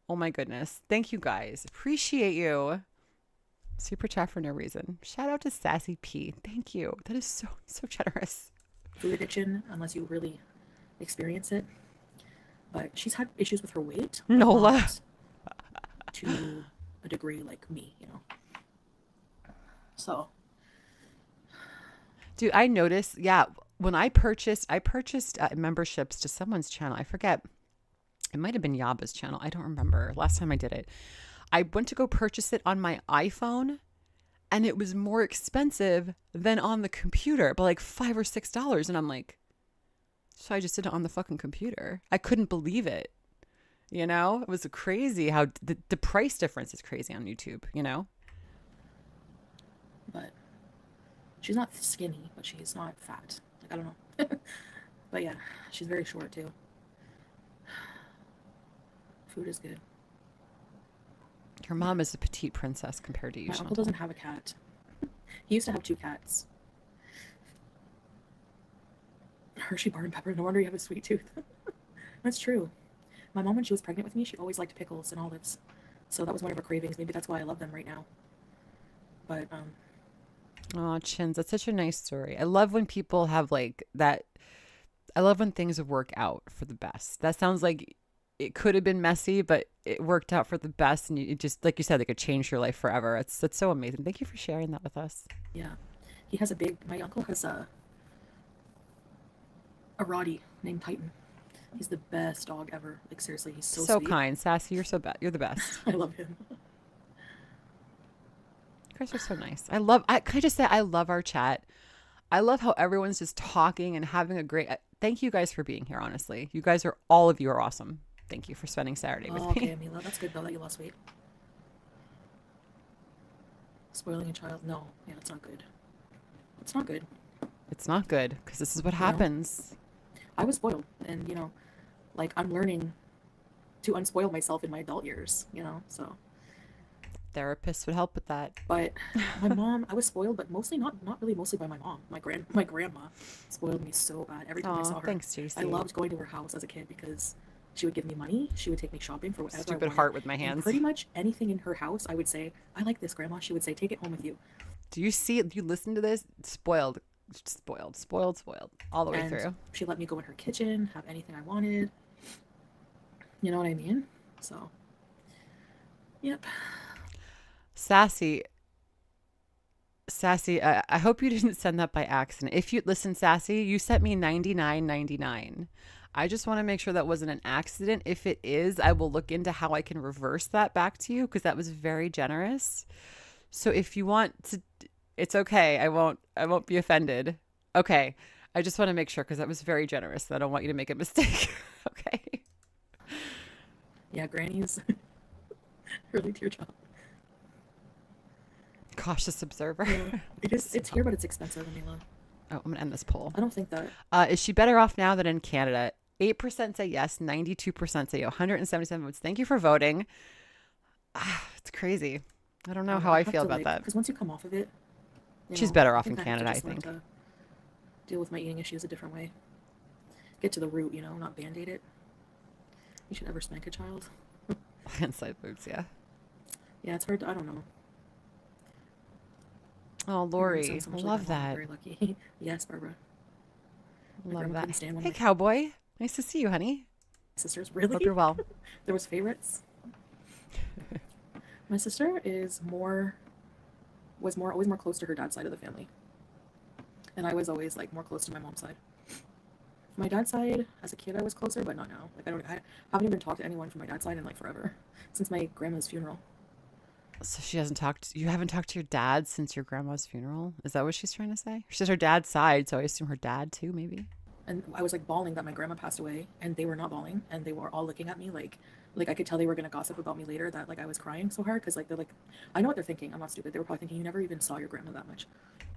Oh my goodness. Thank you guys. Appreciate you. Super chat for no reason. Shout out to Sassy P. Thank you. That is so generous. Food addiction, unless you really experience it. But she's had issues with her weight. Nola. To a degree like me, you know. So. Dude, I noticed, yeah, when I purchased memberships to someone's channel. I forget. It might have been Yaba's channel. I don't remember. Last time I did it. I went to go purchase it on my iPhone and it was more expensive than on the computer, but like $5 or $6. And I'm like, so I just did it on the fucking computer. I couldn't believe it. You know, it was crazy how the price difference is crazy on YouTube, you know? But she's not skinny, but she's not fat. Like, I don't know. But yeah, she's very short too. Food is good. Your mom is a petite princess compared to you, My Chantal. uncle doesn't have a cat. He used to have 2 cats. Hershey bar and pepper. No wonder you have a sweet tooth. That's true. My mom, when she was pregnant with me, she always liked pickles and olives. So that was one of her cravings. Maybe that's why I love them right now. But, Oh, Chins, that's such a nice story. I love when people have like that. I love when things work out for the best. That sounds like it could have been messy, but it worked out for the best. And it just, like you said, it could change your life forever. That's so amazing. Thank you for sharing that with us. yeah. He has my uncle has a Roddy named Titan. He's the best dog ever. Like, seriously, he's so sweet. Kind. Sassy, you're so bad. You're the best. I love him. You guys are so nice. Can I just say, I love our chat. I love how everyone's just talking and having a great, thank you guys for being here, honestly. All of you are awesome. Thank you for spending Saturday with me. Okay, Amila, that's good though that you lost weight. Spoiling a child? No. Yeah, that's not good. It's not good. It's not good because this is what happens. I was spoiled, and you know, like, I'm learning to unspoil myself in my adult years, you know, so. Therapists would help with that. But my mom, I was spoiled, but mostly not really mostly by my mom. My grandma spoiled me so bad every time I saw her. Thanks, JC. I loved going to her house as a kid because she would give me money. She would take me shopping for whatever. Stupid heart with my hands. And pretty much anything in her house, I would say, I like this, Grandma. She would say, take it home with you. Do you see it? Do you listen to this? Spoiled all the way through. She let me go in her kitchen, have anything I wanted. You know what I mean? So, yep. Sassy, I hope you didn't send that by accident. If you listen, Sassy, you sent me $99.99. I just want to make sure that wasn't an accident. If it is, I will look into how I can reverse that back to you because that was very generous. So if you want to, it's okay. I won't be offended. Okay. I just want to make sure because that was very generous. I don't want you to make a mistake. Okay. Yeah, grannies. Really to your job. Cautious observer. Yeah. It's here, but it's expensive, Amila. Oh, I'm going to end this poll. I don't think that. Is she better off now than in Canada? 8% say yes, 92% say 177 votes. Thank you for voting. It's crazy. I don't know how I feel about that. Because once you come off of it, she's better off in Canada, I think. Deal with my eating issues a different way. Get to the root, you know, not band-aid it. You should never spank a child. Inside boots, yeah. Yeah, it's hard. I don't know. Oh, Your grandma Lori, sounds so much like my love mom. I'm that. very lucky. Yes, Barbara. My Love grandma that. couldn't stand one of Hey, my cowboy. Nice to see you, honey. sisters. Hope you're Really? well. There was favorites. My sister is more was more always more close to her dad's side of the family, and I was always like more close to my mom's side. My dad's side, as a kid, I was closer, but not now. Like I haven't even talked to anyone from my dad's side in like forever, since my grandma's funeral. So she hasn't talked. You haven't talked to your dad since your grandma's funeral. Is that what she's trying to say? She says her dad's side, so I assume her dad too, maybe. And I was like bawling that my grandma passed away, and they were not bawling, and they were all looking at me like I could tell they were gonna gossip about me later that like I was crying so hard because like they're like, I know what they're thinking. I'm not stupid. They were probably thinking you never even saw your grandma that much.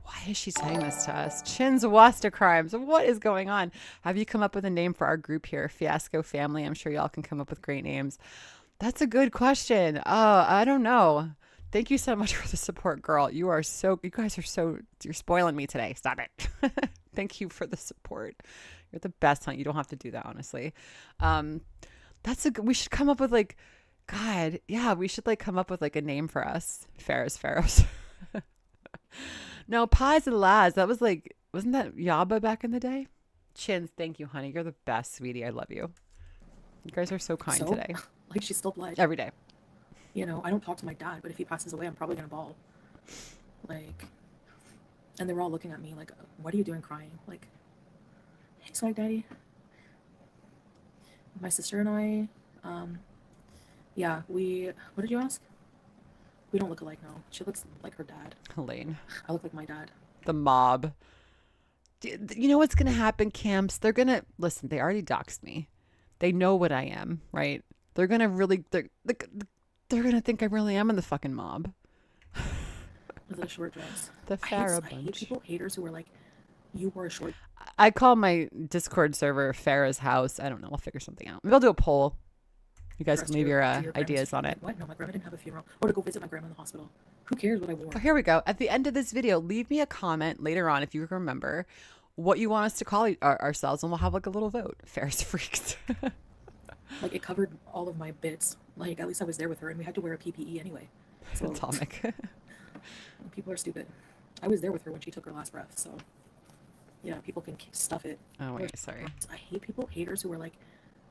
Why is she saying this to us? Chin's Wasta crimes. What is going on? Have you come up with a name for our group here? Fiasco family. I'm sure y'all can come up with great names. That's a good question. I don't know. Thank you so much for the support, girl. You guys are so, you're spoiling me today. Stop it. Thank you for the support. You're the best, hon. You don't have to do that, honestly. We should come up with like, God, yeah, we should like come up with like a name for us. Pharaohs. No, Pies and Lads. That was like, wasn't that Yaba back in the day? Chins, thank you, honey. You're the best, sweetie. I love you. You guys are so kind So, today. like she's still blood. Every day. You know, I don't talk to my dad, but if he passes away, I'm probably gonna bawl. Like, and they were all looking at me like, "What are you doing, crying?" Like, hey, swag daddy. My sister and I, yeah, we. What did you ask? We don't look alike, no. She looks like her dad. Elaine. I look like my dad. The mob. You know what's going to happen, camps? They're going to, listen, they already doxed me. They know what I am, right? They're going to really, they're going to think I really am in the fucking mob. With a short dress. The Farrah bunch. I hate people, haters who are like, you wore a short. I call my Discord server Farrah's house. I don't know. I'll figure something out. Maybe I'll do a poll. You guys can leave your ideas on it. What? No, my grandma didn't have a funeral. Or to go visit my grandma in the hospital. Who cares what I wore? Oh, here we go. At the end of this video, leave me a comment later on if you remember what you want us to call ourselves, and we'll have like a little vote. Farrah's freaks. Like it covered all of my bits. Like at least I was there with her, and we had to wear a PPE anyway. So Atomic. people are stupid. I was there with her when she took her last breath. So yeah, people can stuff it. Oh wait, sorry. I hate people, haters who are like,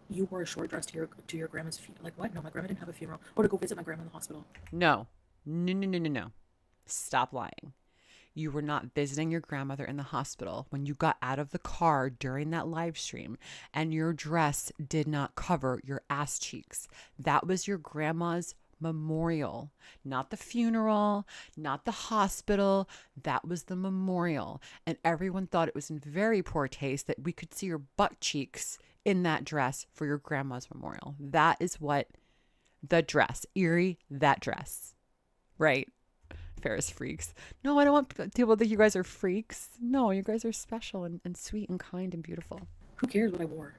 you wore a short dress to your grandma's funeral. Like what? No, my grandma didn't have a funeral. Or to go visit my grandma in the hospital. No. Stop lying. You were not visiting your grandmother in the hospital when you got out of the car during that live stream, and your dress did not cover your ass cheeks. That was your grandma's memorial, not the funeral, not the hospital. That was the memorial. And everyone thought it was in very poor taste that we could see your butt cheeks in that dress for your grandma's memorial. That is what the dress, Erie, that dress, right? Ferris freaks. No, I don't want people to think you guys are freaks. No, you guys are special and sweet and kind and beautiful. Who cares what I wore?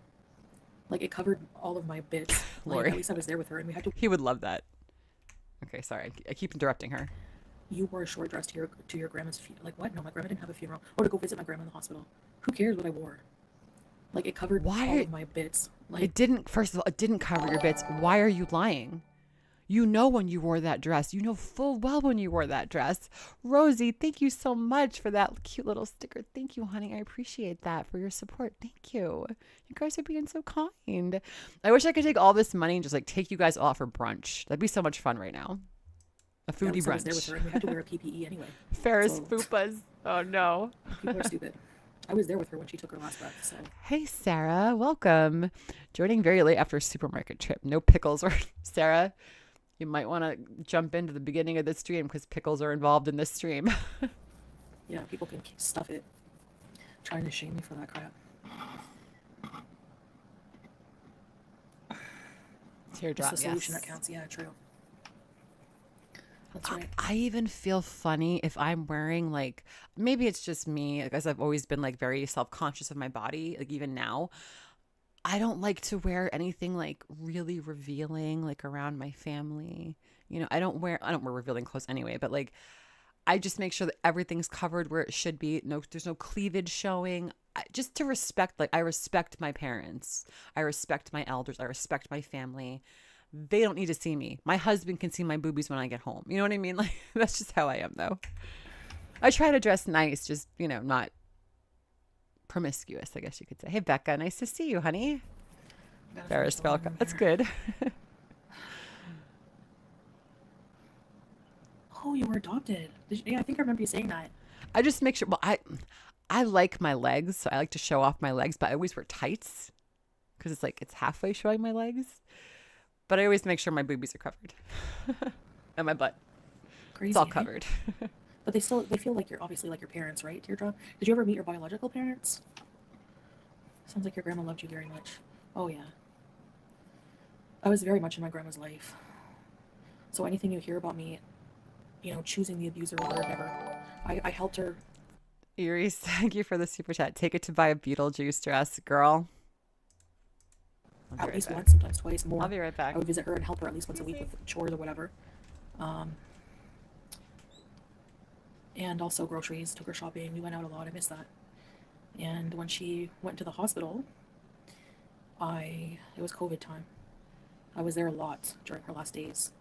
Like it covered all of my bits. Like at least I was there with her, and we had to. He would love that. Okay, sorry. I keep interrupting her. You wore a short dress to your grandma's funeral. Like what? No, my grandma didn't have a funeral. Or to go visit my grandma in the hospital. Who cares what I wore? Like it covered all of my bits. Like it didn't. First of all, it didn't cover your bits. Why are you lying? You know when you wore that dress. You know full well when you wore that dress. Rosie, thank you so much for that cute little sticker. Thank you, honey. I appreciate that for your support. Thank you. You guys are being so kind. I wish I could take all this money and just like take you guys all for brunch. That'd be so much fun right now. A foodie brunch. I was there with her, and we had to wear a PPE anyway. Ferris Fupas. Oh no. People are stupid. I was there with her when she took her last breath. So. Hey, Sarah. Welcome. Joining very late after a supermarket trip. No pickles or Sarah. You might want to jump into the beginning of the stream because pickles are involved in this stream. Yeah, people can stuff it. Trying to shame me for that crap. Teardrop, it's the solution that counts. Yeah, true. That's right. I even feel funny if I'm wearing like, maybe it's just me, because I've always been like very self-conscious of my body, like even now. I don't like to wear anything like really revealing, like around my family. You know, I don't wear revealing clothes anyway, but like I just make sure that everything's covered where it should be. No, there's no cleavage showing. Just to respect, like I respect my parents. I respect my elders. I respect my family. They don't need to see me. My husband can see my boobies when I get home. You know what I mean? Like, that's just how I am, though. I try to dress nice, just, not promiscuous, I guess you could say. Hey, Becca, nice to see you, honey. Farrahfiasco. That's good. Oh, you were adopted. Yeah, I think I remember you saying that. I just make sure. Well, I like my legs, so I like to show off my legs, but I always wear tights because it's halfway showing my legs. But I always make sure my boobies are covered and my butt. Crazy. It's all covered. But they feel like you're obviously like your parents, right? Teardrop. Did you ever meet your biological parents? Sounds like your grandma loved you very much. Oh yeah. I was very much in my grandma's life. So anything you hear about me, choosing the abuser or whatever, I helped her. Iris, thank you for the super chat. Take it to buy a Beetlejuice dress, girl. At least once, sometimes twice more. I'll be right back. I would visit her and help her at least once a week with chores or whatever. And also groceries, took her shopping. We went out a lot. I miss that. And when she went to the hospital, it was COVID time. I was there a lot during her last days.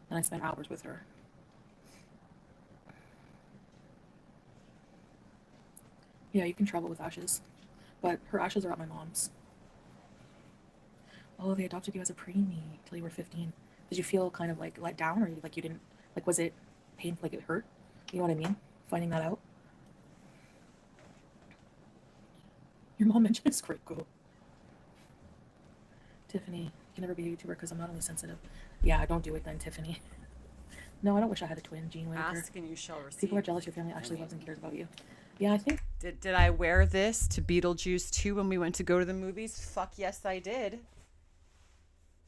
And I spent hours with her. Yeah, you can travel with ashes. But her ashes are at my mom's. Oh, they adopted you as a preemie till you were 15. Did you feel kind of let down, or you didn't, was it painful, it hurt? You know what I mean? Finding that out. Your mom mentioned it's great, go. Tiffany, you can never be a YouTuber because I'm not only sensitive. Yeah, don't do it then, Tiffany. No, I don't wish I had a twin, Gene Whitaker. Ask and you shall receive. People are jealous your family actually loves and cares about you. Yeah, I think. Did I wear this to Beetlejuice 2 when we went to go to the movies? Fuck yes, I did.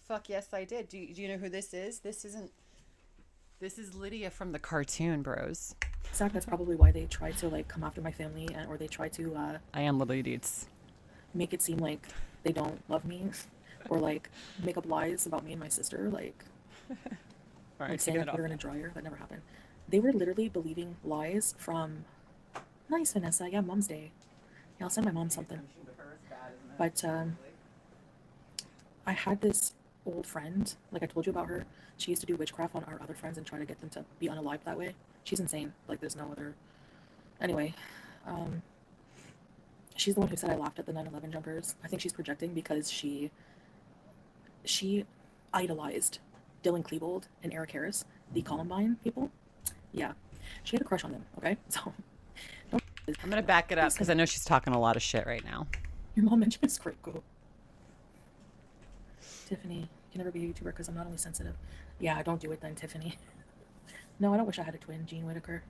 Fuck yes, I did. Do you know who this is? This is Lydia from the cartoon, bros. Zach, that's probably why they try to come after my family, or they try to I am Lydia Dietz. Make it seem like they don't love me, or make up lies about me and my sister, All right, saying I put her in a dryer. That never happened. They were literally believing lies from. Nice, Vanessa. Yeah, Mom's Day. Yeah, I'll send my mom something. But I had this old friend, I told you about her. She used to do witchcraft on our other friends and try to get them to be unalived that way. She's insane. There's no other. Anyway, she's the one who said I laughed at the 9/11 jumpers. I think she's projecting because she idolized Dylan Klebold and Eric Harris, the Columbine people. Yeah, she had a crush on them. Okay, so. I'm gonna back it up because I know she's talking a lot of shit right now. Your mom mentioned it's great, go. Tiffany, you can never be a YouTuber because I'm not only sensitive. Yeah, don't do it then, Tiffany. No, I don't wish I had a twin, Gene Whitaker.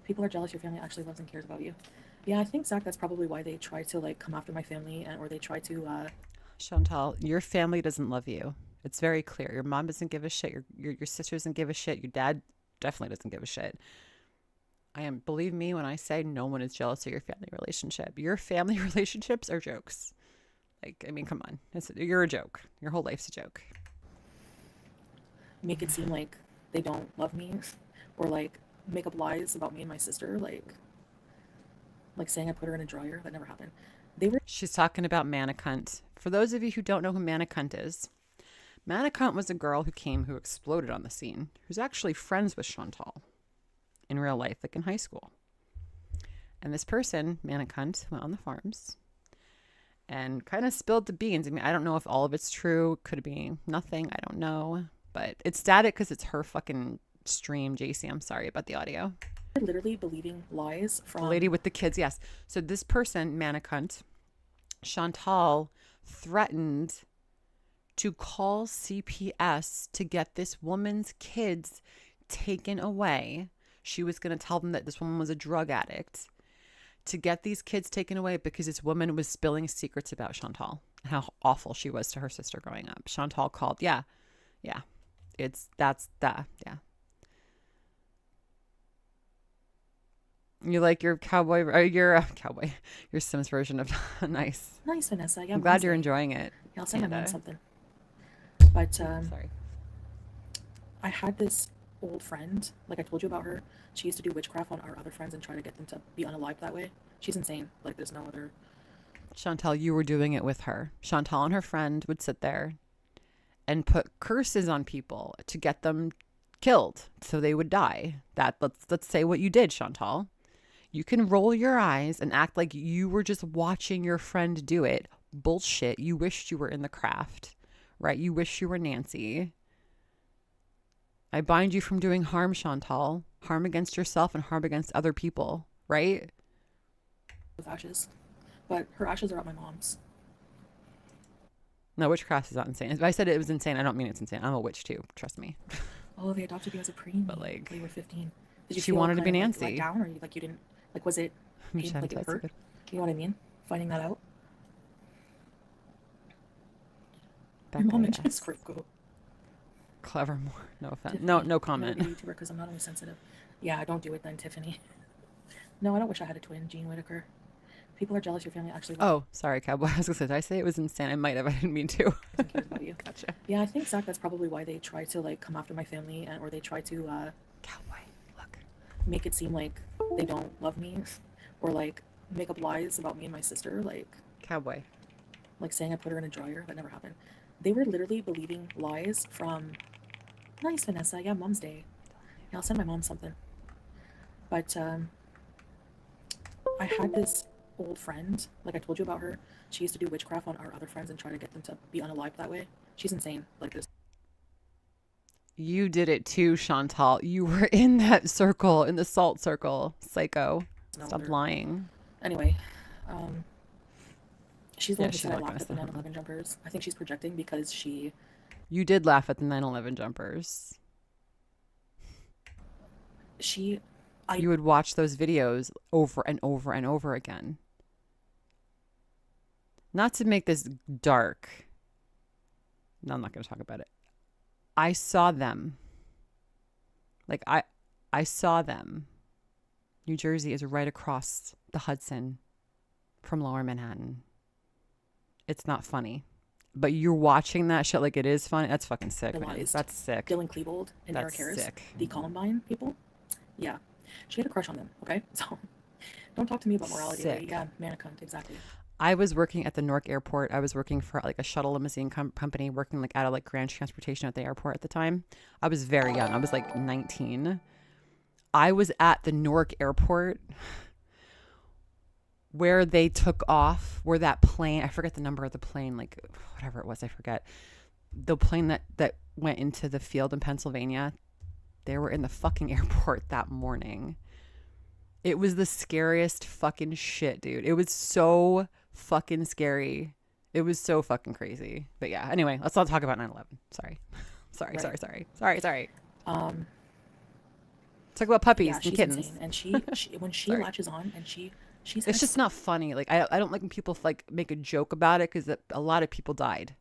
People are jealous your family actually loves and cares about you. Yeah, I think, Zach, that's probably why they try to come after my family, or they try to Chantal, your family doesn't love you. It's very clear. Your mom doesn't give a shit. Your sister doesn't give a shit. Your dad definitely doesn't give a shit. Believe me when I say no one is jealous of your family relationship. Your family relationships are jokes. Come on. You're a joke. Your whole life's a joke. Make it seem like they don't love me, or make up lies about me and my sister, saying I put her in a dryer. That never happened. She's talking about Manicunt. For those of you who don't know who Manicunt is, Manicunt was a girl who exploded on the scene, who's actually friends with Chantal in real life, in high school. And this person, Manicunt, went on the farms and kind of spilled the beans. I don't know if all of it's true. Could be nothing. I don't know. But it's static because it's her fucking stream, JC. I'm sorry about the audio. Literally believing lies from... The lady with the kids, yes. So this person, Manicunt, Chantal threatened to call CPS to get this woman's kids taken away. She was going to tell them that this woman was a drug addict, to get these kids taken away because this woman was spilling secrets about Chantal and how awful she was to her sister growing up. Chantal called. Yeah. That's that. Yeah. You like your cowboy, or your cowboy, your Sims version of nice. Nice, Vanessa. Yeah, I'm glad you're enjoying it. Yeah, I'll send my mom something. But sorry. I had this old friend, I told you about her. She used to do witchcraft on our other friends and try to get them to be unalived that way. She's insane. There's no other. Chantal, you were doing it with her. Chantal and her friend would sit there and put curses on people to get them killed so they would die. Let's say what you did, Chantal. You can roll your eyes and act like you were just watching your friend do it. Bullshit. You wished you were in the craft, right? You wish you were Nancy. I bind you from doing harm, Chantal. Harm against yourself and harm against other people, right? With ashes. But her ashes are at my mom's. No, witchcraft is not insane. If I said it was insane, I don't mean it's insane. I'm a witch too. Trust me. Oh, they adopted you as a preemie. But like, when you were 15. Did you she feel wanted to be kind of, Nancy. like, let down, or you didn't? Like, was it pain, like it hurt? You know what I mean? Finding that out. Your mom mentioned a script go. Clever more. No offense. Tiffany, No comment. I'm not a YouTuber because I'm not always sensitive. Yeah, don't do it then, Tiffany. No, I don't wish I had a twin, Jean Whitaker. People are jealous your family actually. Oh, sorry, Cowboy. I was gonna say, did I say it was insane? I might have. I didn't mean to. Cares about you. Gotcha. Yeah, I think, Zach, that's probably why they try to like come after my family, or they try to Cowboy, look. make it seem like they don't love me, or like make up lies about me and my sister, Cowboy. like saying I put her in a dryer. That never happened. They were literally believing lies from. Nice, Vanessa. Yeah, Mom's Day. Yeah, I'll send my mom something. But I had this old friend, like I told you about her. She used to do witchcraft on our other friends and try to get them to be unalived that way. She's insane. Like this. You did it too, Chantal. You were in that circle, in the salt circle. Psycho. Stop lying. Anyway, she's the one who she's said I not laughed at the gonna 9/11 jumpers. I think she's projecting because she. You did laugh at the 9/11 jumpers. You would watch those videos over and over and over again. Not to make this dark. No, I'm not going to talk about it. I saw them. Like, I saw them. New Jersey is right across the Hudson from Lower Manhattan. It's not funny. But you're watching that shit like it is funny. That's fucking sick, man. That's sick. Dylan Klebold and Eric Harris, the Columbine people. Yeah. She had a crush on them, okay? So don't talk to me about morality. Sick. Yeah, man, a cunt, exactly. I was working at the Newark airport. I was working for like a shuttle limousine company, working like out of like Grand Transportation at the airport at the time. I was very young. I was like 19. I was at the Newark airport where they took off, where that plane, I forget the number of the plane, like whatever it was, I forget. The plane that went into the field in Pennsylvania, they were in the fucking airport that morning. It was the scariest fucking shit, dude. It was so fucking scary. It was so fucking crazy. But yeah, anyway, let's not talk about 9/11. Sorry. Sorry. Talk about puppies and kittens. Insane. And she when she latches on and she's it's just not funny. Like I don't like when people like make a joke about it because a lot of people died.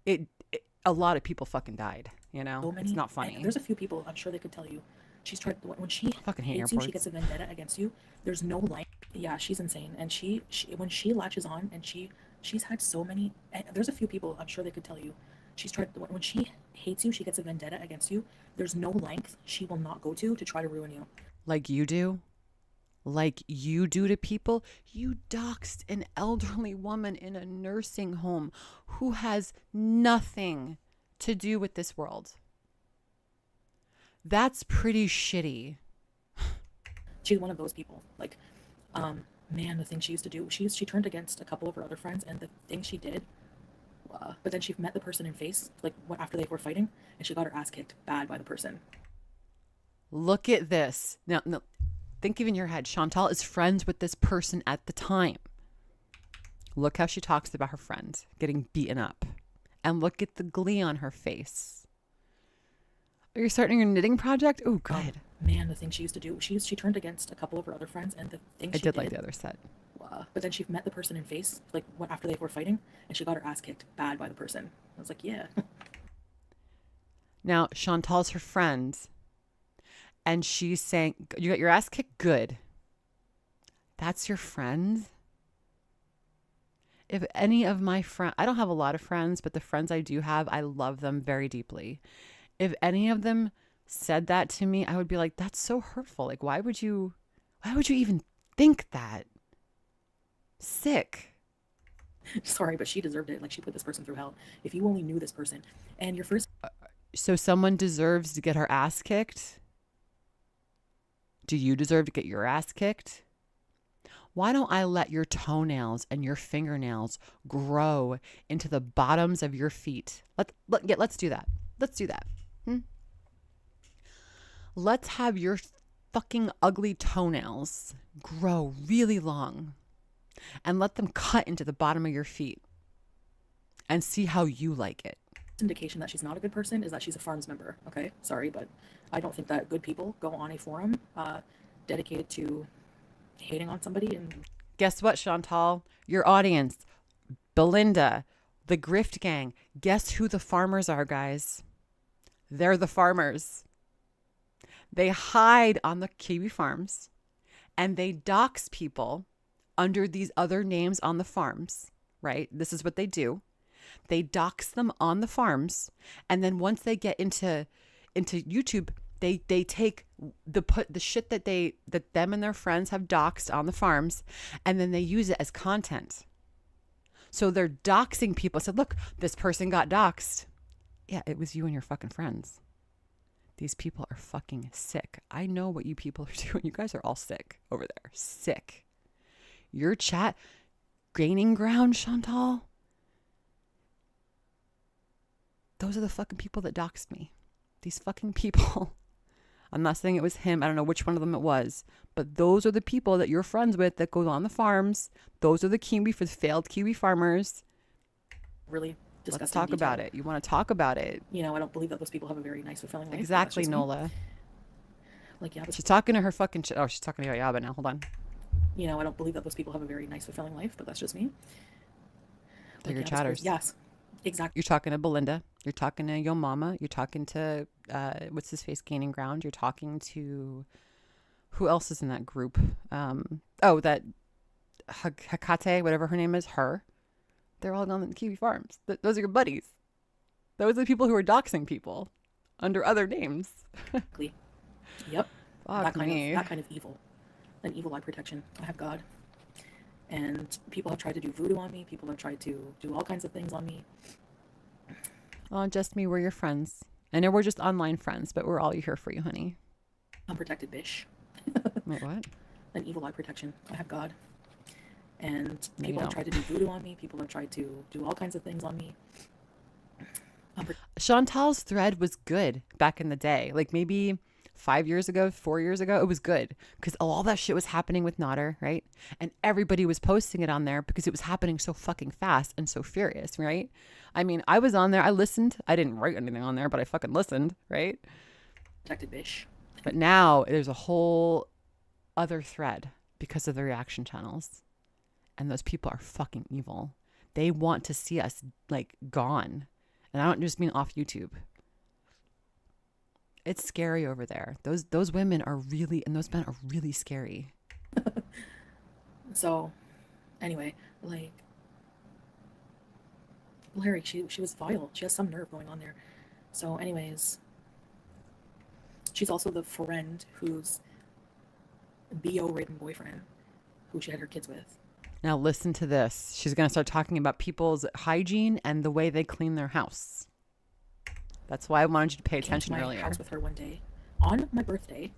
A lot of people fucking died. You know, so it's not funny. There's a few people I'm sure they could tell you. She's tried when she fucking hates you, she gets a vendetta against you. There's no like, yeah, she's insane. And she when she latches on and she's had so many. There's a few people I'm sure they could tell you. She's tried when she hates you, she gets a vendetta against you. There's no length she will not go to try to ruin you. Like you do. Like you do to people. You doxed an elderly woman in a nursing home who has nothing to do with this world. That's pretty shitty. She's one of those people. Like, man, the thing she used to do, she turned against a couple of her other friends, and the thing she did, but then she met the person in face, like after they were fighting, and she got her ass kicked bad by the person. Look at this. Now, think even in your head, Chantal is friends with this person at the time. Look how she talks about her friend getting beaten up. And look at the glee on her face. Are you starting your knitting project? Oh, good. Man, the thing she used to do, she turned against a couple of her other friends, and the thing she did, like the other set. But then she met the person in face, like after they were fighting, and she got her ass kicked bad by the person. I was like, yeah. Now, Chantal's her friend, and she's saying, you got your ass kicked? Good. That's your friend? If any of my friends, I don't have a lot of friends, but the friends I do have, I love them very deeply. If any of them said that to me, I would be like, that's so hurtful. Like, why would you even think that? Sick. Sorry, but she deserved it. Like, she put this person through hell. If you only knew this person and your first. So someone deserves to get her ass kicked? Do you deserve to get your ass kicked? Why don't I let your toenails and your fingernails grow into the bottoms of your feet? Let's do that. Let's do that. Let's have your fucking ugly toenails grow really long and let them cut into the bottom of your feet and see how you like it. Indication that she's not a good person is that she's a farms member. Okay, sorry, but I don't think that good people go on a forum dedicated to hating on somebody. And guess what, Chantal? Your audience, Belinda, the Grift Gang. Guess who the farmers are, guys? They're the farmers. They hide on the Kiwi farms and they dox people under these other names on the farms, right? This is what they do. They dox them on the farms, and then once they get into YouTube, they take the shit that them and their friends have doxed on the farms, and then they use it as content. So they're doxing people. So look, this person got doxed. Yeah, it was you and your fucking friends. These people are fucking sick. I know what you people are doing. You guys are all sick over there. Sick. Your chat gaining ground, Chantal. Those are the fucking people that doxed me. These fucking people. I'm not saying it was him. I don't know which one of them it was. But those are the people that you're friends with that go on the farms. Those are the failed Kiwi farmers. Really disgusting. Let's talk about it. You want to talk about it. You know, I don't believe that those people have a very nice, fulfilling life. Exactly, Nola. Like, yeah. She's talking to her fucking shit. Oh, she's talking to Yaba now. Hold on. You know, I don't believe that those people have a very nice, fulfilling life, but that's just me. They're your chatters. Yes. Exactly. You're talking to Belinda. You're talking to Yo Mama. You're talking to, what's his face, Gaining Ground. You're talking to, who else is in that group? That Hakate, whatever her name is, her. They're all on the Kiwi farms. Those are your buddies. Those are the people who are doxing people under other names. Yep. Fuck that kind of evil. An evil eye protection. I have God. And people have tried to do voodoo on me. People have tried to do all kinds of things on me. Oh, just me. We're your friends. I know we're just online friends, but we're all here for you, honey. Unprotected bish. Wait, what? An evil eye protection. I have God. And people have tried to do voodoo on me. People have tried to do all kinds of things on me. Chantal's thread was good back in the day. Like maybe 5 years ago, 4 years ago, it was good because all that shit was happening with Nodder, right? And everybody was posting it on there because it was happening so fucking fast and so furious, right? I mean, I was on there, I listened. I didn't write anything on there, but I fucking listened, right? Protected bish. But now there's a whole other thread because of the reaction channels. And those people are fucking evil. They want to see us like gone. And I don't just mean off YouTube. It's scary over there. Those women are really, and those men are really scary. So, anyway, like, Larry, she was vile. She has some nerve going on there. So, anyways, she's also the friend who's BO-ridden boyfriend who she had her kids with. Now listen to this. She's going to start talking about people's hygiene and the way they clean their house. That's why I wanted you to pay attention earlier. I came to my house with her one day on my birthday.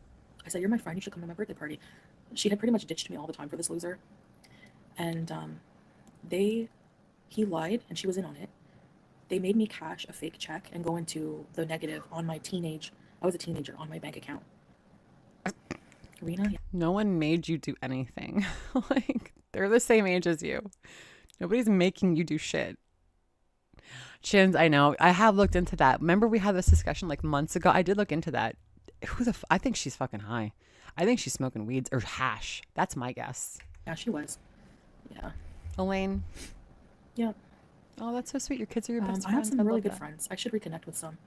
I said, "You're my friend. You should come to my birthday party." She had pretty much ditched me all the time for this loser. And he lied, and she was in on it. They made me cash a fake check and go into the negative on my I was a teenager, on my bank account. Rena? No one made you do anything. Like, they're the same age as you. Nobody's making you do shit. Chins, I know. I have looked into that. Remember we had this discussion like months ago? I did look into that. I think she's fucking high. I think she's smoking weeds or hash. That's my guess. Yeah, she was. Yeah. Elaine? Yeah. Oh, that's so sweet. Your kids are your best friends. I have some really good friends. I should reconnect with some.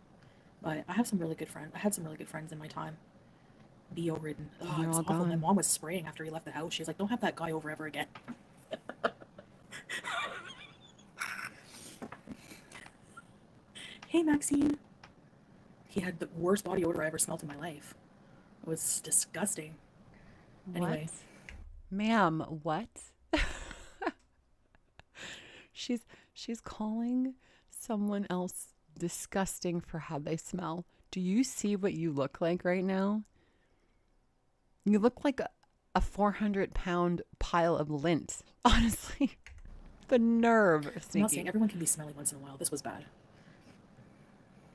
But I have some really good friends. I had some really good friends in my time. BO-ridden. Oh, it's awful. My mom was spraying after he left the house. She's like, "Don't have that guy over ever again." Hey, Maxine. He had the worst body odor I ever smelled in my life. It was disgusting. Anyway. Ma'am, what? she's calling someone else disgusting for how they smell. Do you see what you look like right now? You look like a 400-pound pile of lint. Honestly, the nerve. I'm not saying everyone can be smelly once in a while. This was bad.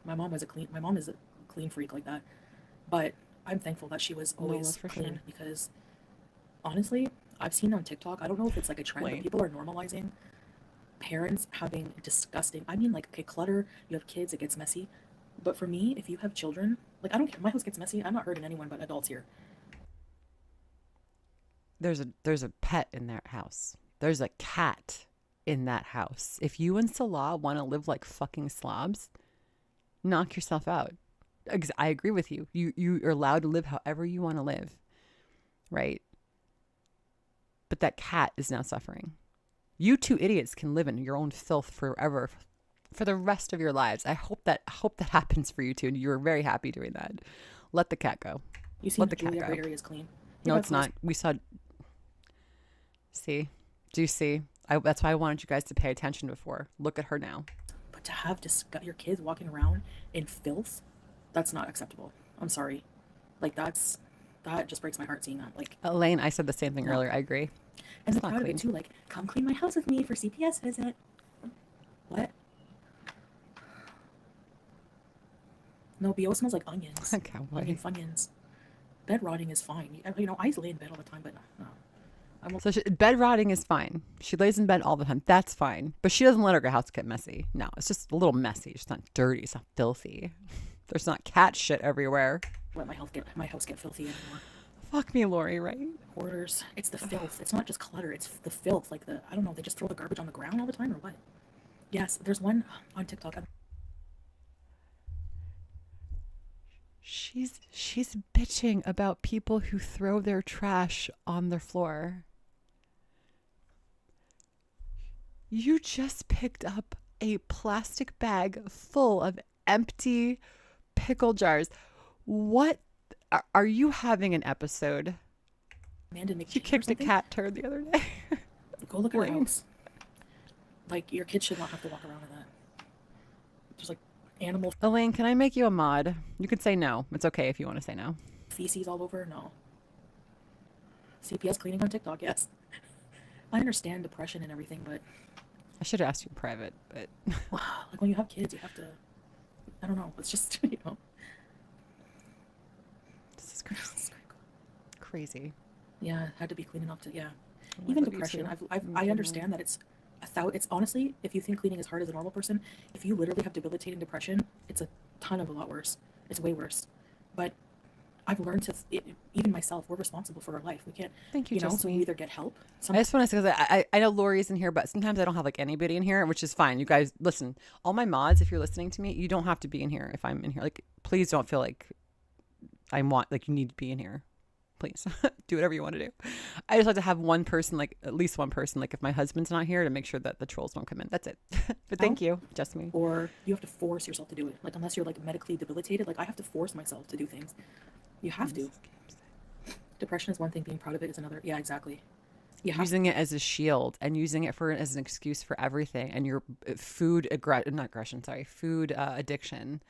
My mom is a clean freak like that, but I'm thankful that she was always clean, sure. Because honestly, I've seen on TikTok, I don't know if it's like a trend, but people are normalizing parents having disgusting, I mean, like, okay, clutter, you have kids, it gets messy, but for me, if you have children, like, I don't care, my house gets messy, I'm not hurting anyone but adults here. There's a pet in that house. There's a cat in that house. If you and Salah want to live like fucking slobs, knock yourself out. I agree with you. You're allowed to live however you want to live, right? But that cat is now suffering. You two idiots can live in your own filth forever, for the rest of your lives. I hope that happens for you two, and you're very happy doing that. Let the cat go. You see, let the cat go. Her area is clean. No, it's not. We saw. See, do you see? That's why I wanted you guys to pay attention before. Look at her now. But to have your kids walking around in filth, that's not acceptable. I'm sorry. Like, that just breaks my heart seeing that. Like, Elaine, I said the same thing earlier. I agree. And the crowd of it too, like, come clean my house with me for CPS visit. What? No, BO smells like onions. Onion funyuns. Bed rotting is fine. You know, I lay in bed all the time, but no. So bed rotting is fine. She lays in bed all the time. That's fine. But she doesn't let her house get messy. No, it's just a little messy. It's not dirty. It's not filthy. There's not cat shit everywhere. Let my house get filthy anymore. Fuck me, Lori, right? Hoarders. It's the filth. It's not just clutter. It's the filth. Like I don't know, they just throw the garbage on the ground all the time or what? Yes, there's one on TikTok. She's bitching about people who throw their trash on their floor. You just picked up a plastic bag full of empty pickle jars. What? Are you having an episode? Amanda McCheese. You kicked a cat turd the other day. Go look at her house. Like, your kids should not have to walk around in that. There's like animal. Elaine, can I make you a mod? You can say no. It's okay if you want to say no. Feces all over? No. CPS cleaning on TikTok? Yes. I understand depression and everything, but I should have asked you in private, but like, when you have kids, you have to. I don't know. It's just, you know. This is crazy. Crazy. Yeah, had to be clean enough to. Yeah. Even depression. I understand that it's honestly, if you think cleaning is hard as a normal person, if you literally have debilitating depression, it's a lot worse. It's way worse. But I've learned to, even myself, we're responsible for our life. We can't, Thank you, know, so we either get help. I just want to say, because I know Lori's in here, but sometimes I don't have like anybody in here, which is fine. You guys, listen, all my mods, if you're listening to me, you don't have to be in here if I'm in here. Like, please don't feel like you need to be in here. Please do whatever you want to do. I just like to have one person, like at least one person, like if my husband's not here, to make sure that the trolls don't come in. That's it. But thank you, just me. Or you have to force yourself to do it. Like, unless you're like medically debilitated, like I have to force myself to do things. You have to. Depression is one thing, being proud of it is another. Yeah, exactly. Using it as a shield and using it as an excuse for everything, and your food addiction.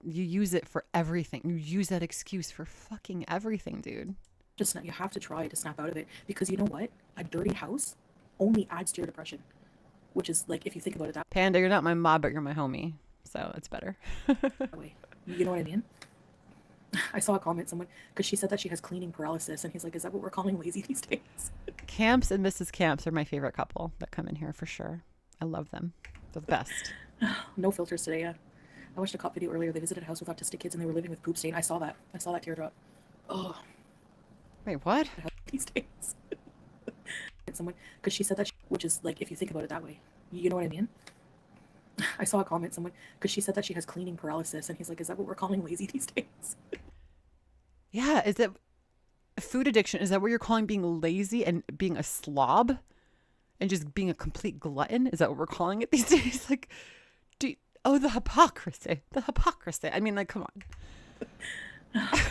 You use it for everything. You use that excuse for fucking everything, dude. You have to try to snap out of it, because you know what? A dirty house only adds to your depression, which is like, if you think about it that way. Panda, you're not my mob, but you're my homie, so it's better. You know what I mean? I saw a comment, someone, because she said that she has cleaning paralysis, and he's like, is that what we're calling lazy these days? Camps and Mrs. Camps are my favorite couple that come in here for sure. I love them. They're the best. No filters today, yeah. I watched a cop video earlier. They visited a house with autistic kids and they were living with poop stain. I saw that teardrop. Oh. Wait, what? These days. Someone, because she said that, which is like, if you think about it that way, you know what I mean? I saw a comment, someone, because she said that she has cleaning paralysis, and he's like, is that what we're calling lazy these days? Yeah, is it food addiction? Is that what you're calling being lazy and being a slob and just being a complete glutton? Is that what we're calling it these days? Like, the hypocrisy. I mean, like, come on.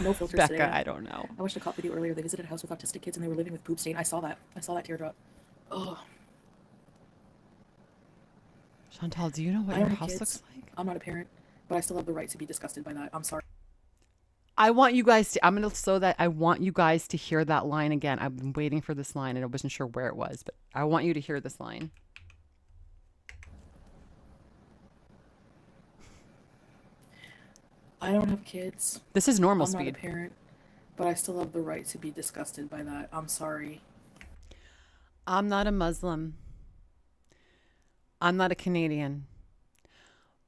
No filters Becca, today. I don't know. I watched a cop video earlier. They visited a house with autistic kids and they were living with poop stain. I saw that teardrop. Oh. Chantal, do you know what I your don't have house kids. looks like? I'm not a parent, but I still have the right to be disgusted by that. I'm sorry. I want you guys to, I'm going to slow that. I want you guys to hear that line again. I've been waiting for this line and I wasn't sure where it was, but I want you to hear this line. I don't have kids. This is normal I'm speed. not a parent, but I still have the right to be disgusted by that. I'm sorry. I'm not a Muslim. I'm not a Canadian.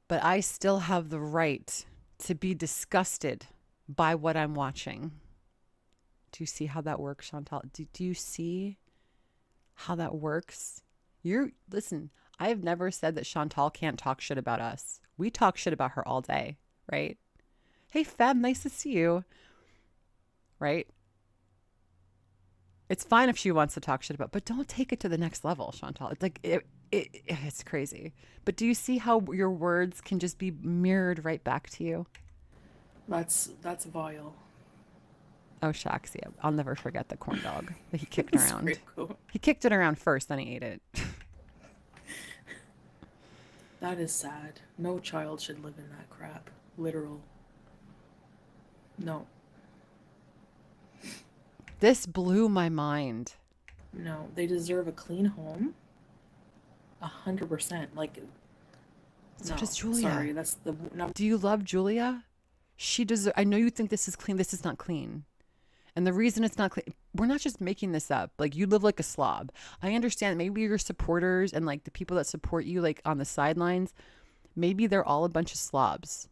But I still have the right to be disgusted by what I'm watching. Do you see how that works, Chantal? Do you see how that works? Listen, I've never said that Chantal can't talk shit about us. We talk shit about her all day, right? Hey, Feb, nice to see you. Right? It's fine if she wants to talk shit about, but don't take it to the next level, Chantal. It's like it's crazy. But do you see how your words can just be mirrored right back to you? That's vile. Oh, shucks, yeah. I'll never forget the corn dog that he kicked around. Cool. He kicked it around first, then he ate it. That is sad. No child should live in that crap. Literal. No. This blew my mind. No, they deserve a clean home. 100%. Like, So no, does Julia. Sorry, that's the no. Do you love Julia? She deserves. I know you think this is clean. This is not clean. And the reason it's not clean, we're not just making this up. Like, you live like a slob. I understand maybe your supporters and like the people that support you like on the sidelines, maybe they're all a bunch of slobs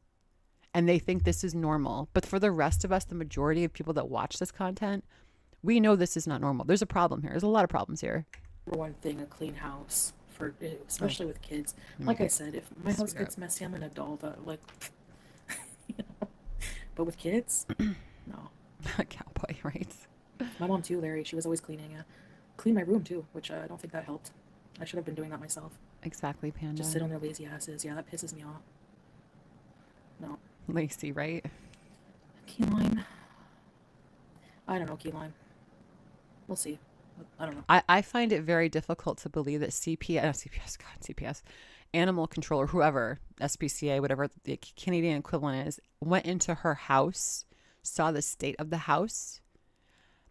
and they think this is normal. But for the rest of us, the majority of people that watch this content, we know this is not normal. There's a problem here. There's a lot of problems here. For one thing, a clean house, for especially with kids. Like I said, if my house gets messy, I'm an adult. Like, you know. But with kids, no. Cowboy, right? My mom too, Larry. She was always cleaning. Clean my room too, which I don't think that helped. I should have been doing that myself. Exactly, Panda. Just sit on their lazy asses. Yeah, that pisses me off. No. Lacy, right? Key lime. I don't know, key lime. We'll see. I don't know. I find it very difficult to believe that CPS, animal control or whoever, SPCA, whatever the Canadian equivalent is, went into her house, saw the state of the house,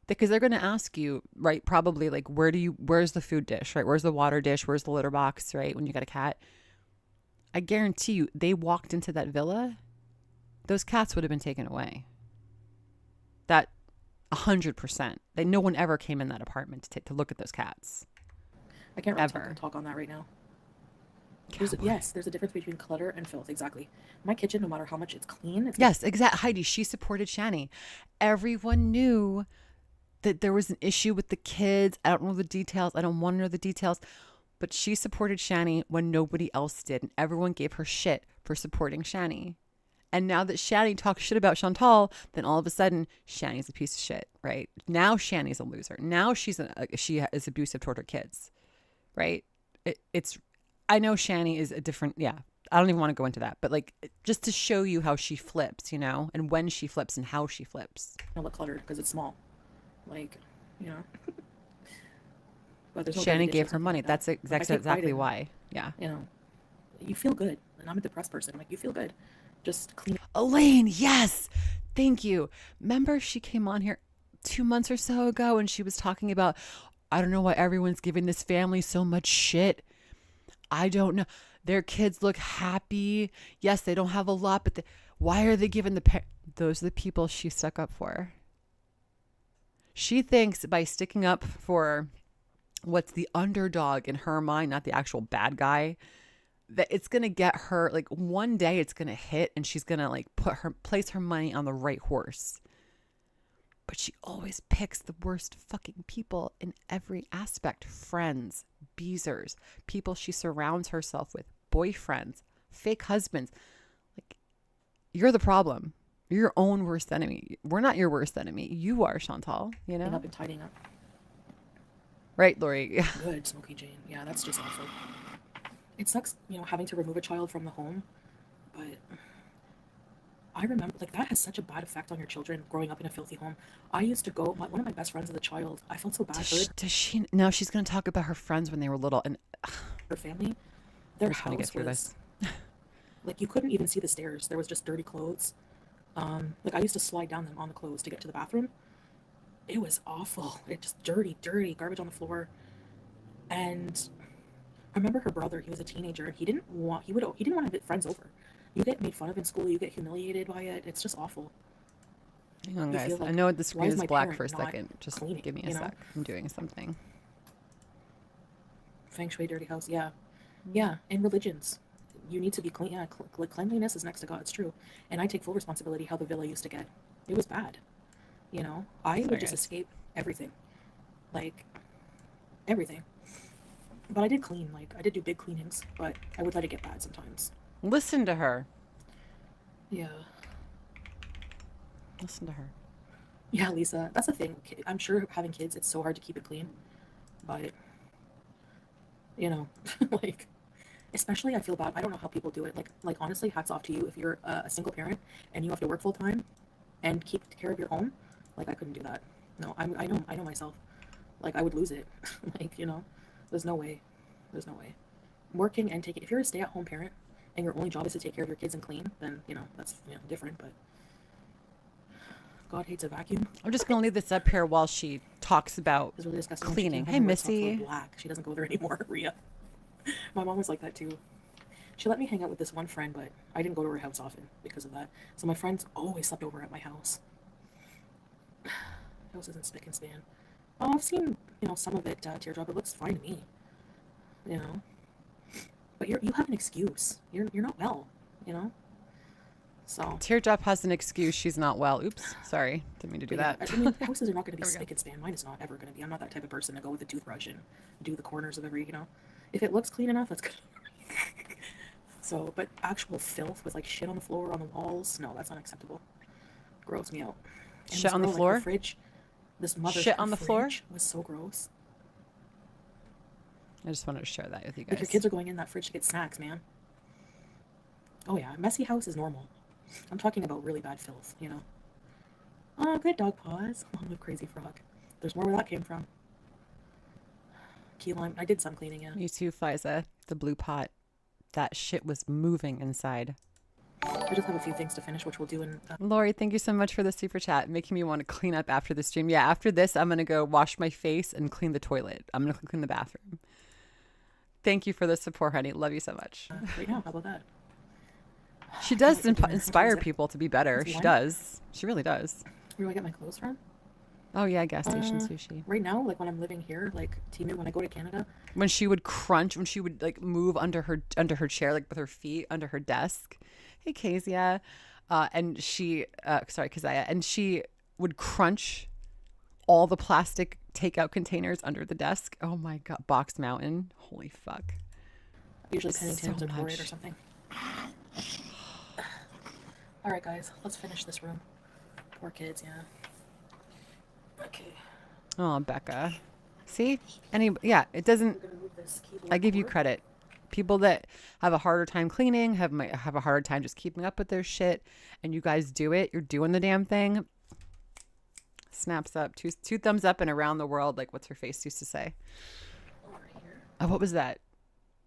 because they're going to ask you, right? Probably like, where's the food dish, right? Where's the water dish? Where's the litter box, right? When you got a cat, I guarantee you, they walked into that villa, those cats would have been taken away. That 100%. No one ever came in that apartment to look at those cats. I can't really talk on that right now. There's a difference between clutter and filth. Exactly. My kitchen, no matter how much it's clean. Yes, exactly. Heidi, she supported Shani. Everyone knew that there was an issue with the kids. I don't know the details. I don't want to know the details. But she supported Shani when nobody else did. And everyone gave her shit for supporting Shani. And now that Shani talks shit about Chantal, then all of a sudden, Shani's a piece of shit, right? Now Shani's a loser. Now she is abusive toward her kids, right? I know Shani is a different, I don't even want to go into that, but like, just to show you how she flips, and when she flips and how she flips. I look cluttered because it's small. Like, But there's no Shani gave her money. That's exactly why. Yeah. You feel good. And I'm a depressed person. Like, you feel good. Just clean. Elaine, yes. Thank you. Remember she came on here 2 months or so ago and she was talking about, I don't know why everyone's giving this family so much shit. I don't know. Their kids look happy. Yes, they don't have a lot, but why are they giving those are the people she stuck up for. She thinks by sticking up for what's the underdog in her mind, not the actual bad guy, that it's going to get her, like, one day it's going to hit and she's going to like place her money on the right horse. But she always picks the worst fucking people in every aspect. Friends, beezers, people she surrounds herself with, boyfriends, fake husbands. Like, you're the problem. You're your own worst enemy. We're not your worst enemy. You are, Chantal, I've been tidying up. Right, Lori? Good, Smokey Jane. Yeah, that's just awful. It sucks, having to remove a child from the home, but I remember, like, that has such a bad effect on your children growing up in a filthy home. I used to go, one of my best friends as a child, I felt so bad for her. Does she? Now she's going to talk about her friends when they were little and her family. Their We're just trying to get house through was this. like you couldn't even see the stairs. There was just dirty clothes. Like I used to slide down them on the clothes to get to the bathroom. It was awful. It just dirty, garbage on the floor. And I remember her brother. He was a teenager, and he didn't want to have friends over. You get made fun of in school. You get humiliated by it. It's just awful. Hang on, You guys. feel like, I know the why screen is is my black parent for a not second. Just cleaning, give me a you know? sec. I'm doing something. Feng shui, dirty house. Yeah. And religions, you need to be clean. Yeah, cleanliness is next to God. It's true. And I take full responsibility how the villa used to get. It was bad. You know, I would just escape everything, like everything. But I did clean. Like I did do big cleanings, but I would let it get bad sometimes. Listen to her. Yeah. Listen to her. Yeah, Lisa. That's the thing. I'm sure having kids, it's so hard to keep it clean, but you know, like especially I feel bad. I don't know how people do it. Like honestly, hats off to you if you're a single parent and you have to work full time and keep care of your home. Like I couldn't do that. No, I know myself. Like I would lose it. Like, you know, there's no way. There's no way. Working and taking, if you're a stay-at-home parent and your only job is to take care of your kids and clean, then, you know, that's, you know, different, but God hates a vacuum. I'm just going to leave this up here while she talks about It's really disgusting. cleaning. Hey, Missy. Black. She doesn't go there anymore, Rhea. My mom was like that too. She let me hang out with this one friend, but I didn't go to her house often because of that. So my friends always slept over at my house. House isn't spick and span. Oh, I've seen, you know, some of it, Teardrop. It looks fine to me. You know, but you have an excuse. You're not well. You know. So Teardrop has an excuse. She's not well. Oops, sorry, didn't mean to do yeah, that. I mean, houses are not going to be spick and span. Mine is not ever going to be. I'm not that type of person to go with a toothbrush and do the corners of every. You know, if it looks clean enough, that's good. So, but actual filth with like shit on the floor, on the walls, no, that's not acceptable. Gross me out. And Shit on the girl, floor? Like, her fridge. This mother's Shit on the floor? was so gross. I just wanted to share that with you guys. Like your kids are going in that fridge to get snacks, man. Oh yeah, messy house is normal. I'm talking about really bad filth, you know. Oh, good dog paws. Oh, the crazy frog. There's more where that came from. Key lime. I did some cleaning, yeah. You too, Fiza. The blue pot. That shit was moving inside. I just have a few things to finish, which we'll do in... Lori, thank you so much for the super chat. Making me want to clean up after the stream. Yeah, after this, I'm going to go wash my face and clean the toilet. I'm going to clean the bathroom. Thank you for the support, honey. Love you so much. Right now, how about that? She does inspire people to be better. She does. She really does. Where do I get my clothes from? Oh, yeah, gas station sushi. Right now, like when I'm living here, like Timu, when I go to Canada. When she would crunch, when she would like move under her chair, like with her feet under her desk. Hey, Kezia. And she, sorry, Keziah. And she would crunch all the plastic takeout containers under the desk. Oh my God. Box Mountain. Holy fuck. Usually Pennington's so or Torrid much. or something. All right, guys, let's finish this room. Poor kids, yeah. Okay. Oh, Becca. See? Yeah, it doesn't. I give you credit. People that have a harder time cleaning have a harder time just keeping up with their shit, and you guys do it. You're doing the damn thing. Snaps up. Two thumbs up and around the world, like what's her face used to say. Oh, what was that?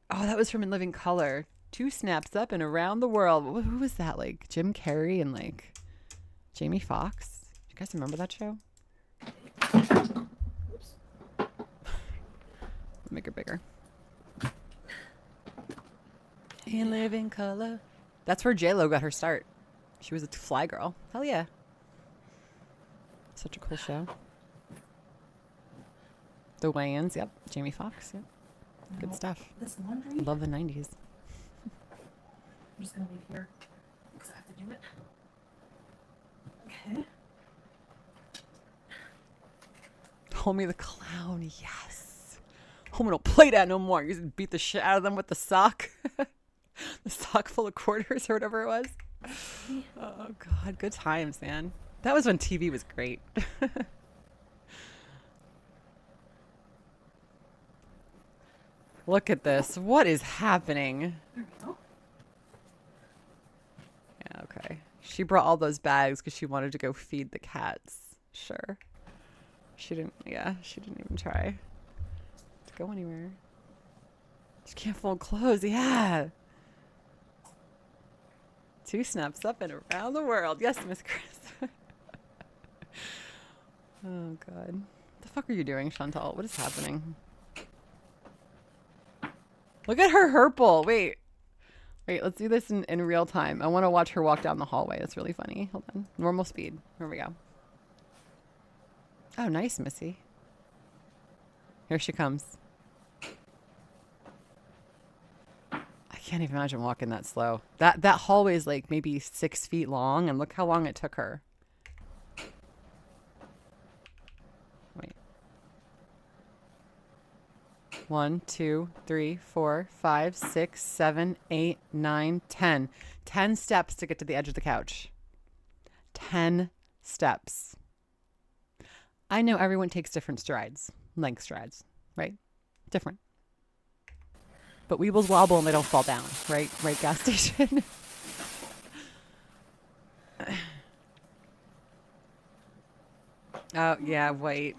Oh, that was from In Living Color. 2 snaps up and around the world. Who was that? Like Jim Carrey and like Jamie Foxx. You guys remember that show? Oops. Make her bigger. In Living Color. That's where J-Lo got her start. She was a fly girl. Hell yeah. Such a cool show. The Wayans. Yep. Jamie Foxx. Yep. Good stuff. This laundry. Love the 90s. I'm just gonna leave here because I have to do it. Okay. Homie the Clown. Yes. Homie don't play that no more. You just beat the shit out of them with the sock. The sock full of quarters or whatever it was. Oh, God. Good times, man. That was when TV was great. Look at this. What is happening? There we go. Yeah, okay. She brought all those bags because she wanted to go feed the cats. Sure. She didn't even try to go anywhere. She can't fold clothes. Yeah. 2 snaps up and around the world. Yes, Miss Chris. Oh, God. What the fuck are you doing, Chantal? What is happening? Look at her herple. Wait, let's do this in real time. I want to watch her walk down the hallway. That's really funny. Hold on. Normal speed. Here we go. Oh, nice, Missy. Here she comes. I can't even imagine walking that slow. That hallway is like maybe 6 feet long, and look how long it took her. Wait. 1, 2, 3, 4, 5, 6, 7, 8, 9, 10. 10 steps to get to the edge of the couch. 10 steps. I know everyone takes different strides, length strides, right? Different. But weebles wobble and they don't fall down, right? Right, gas station. Oh, yeah, white.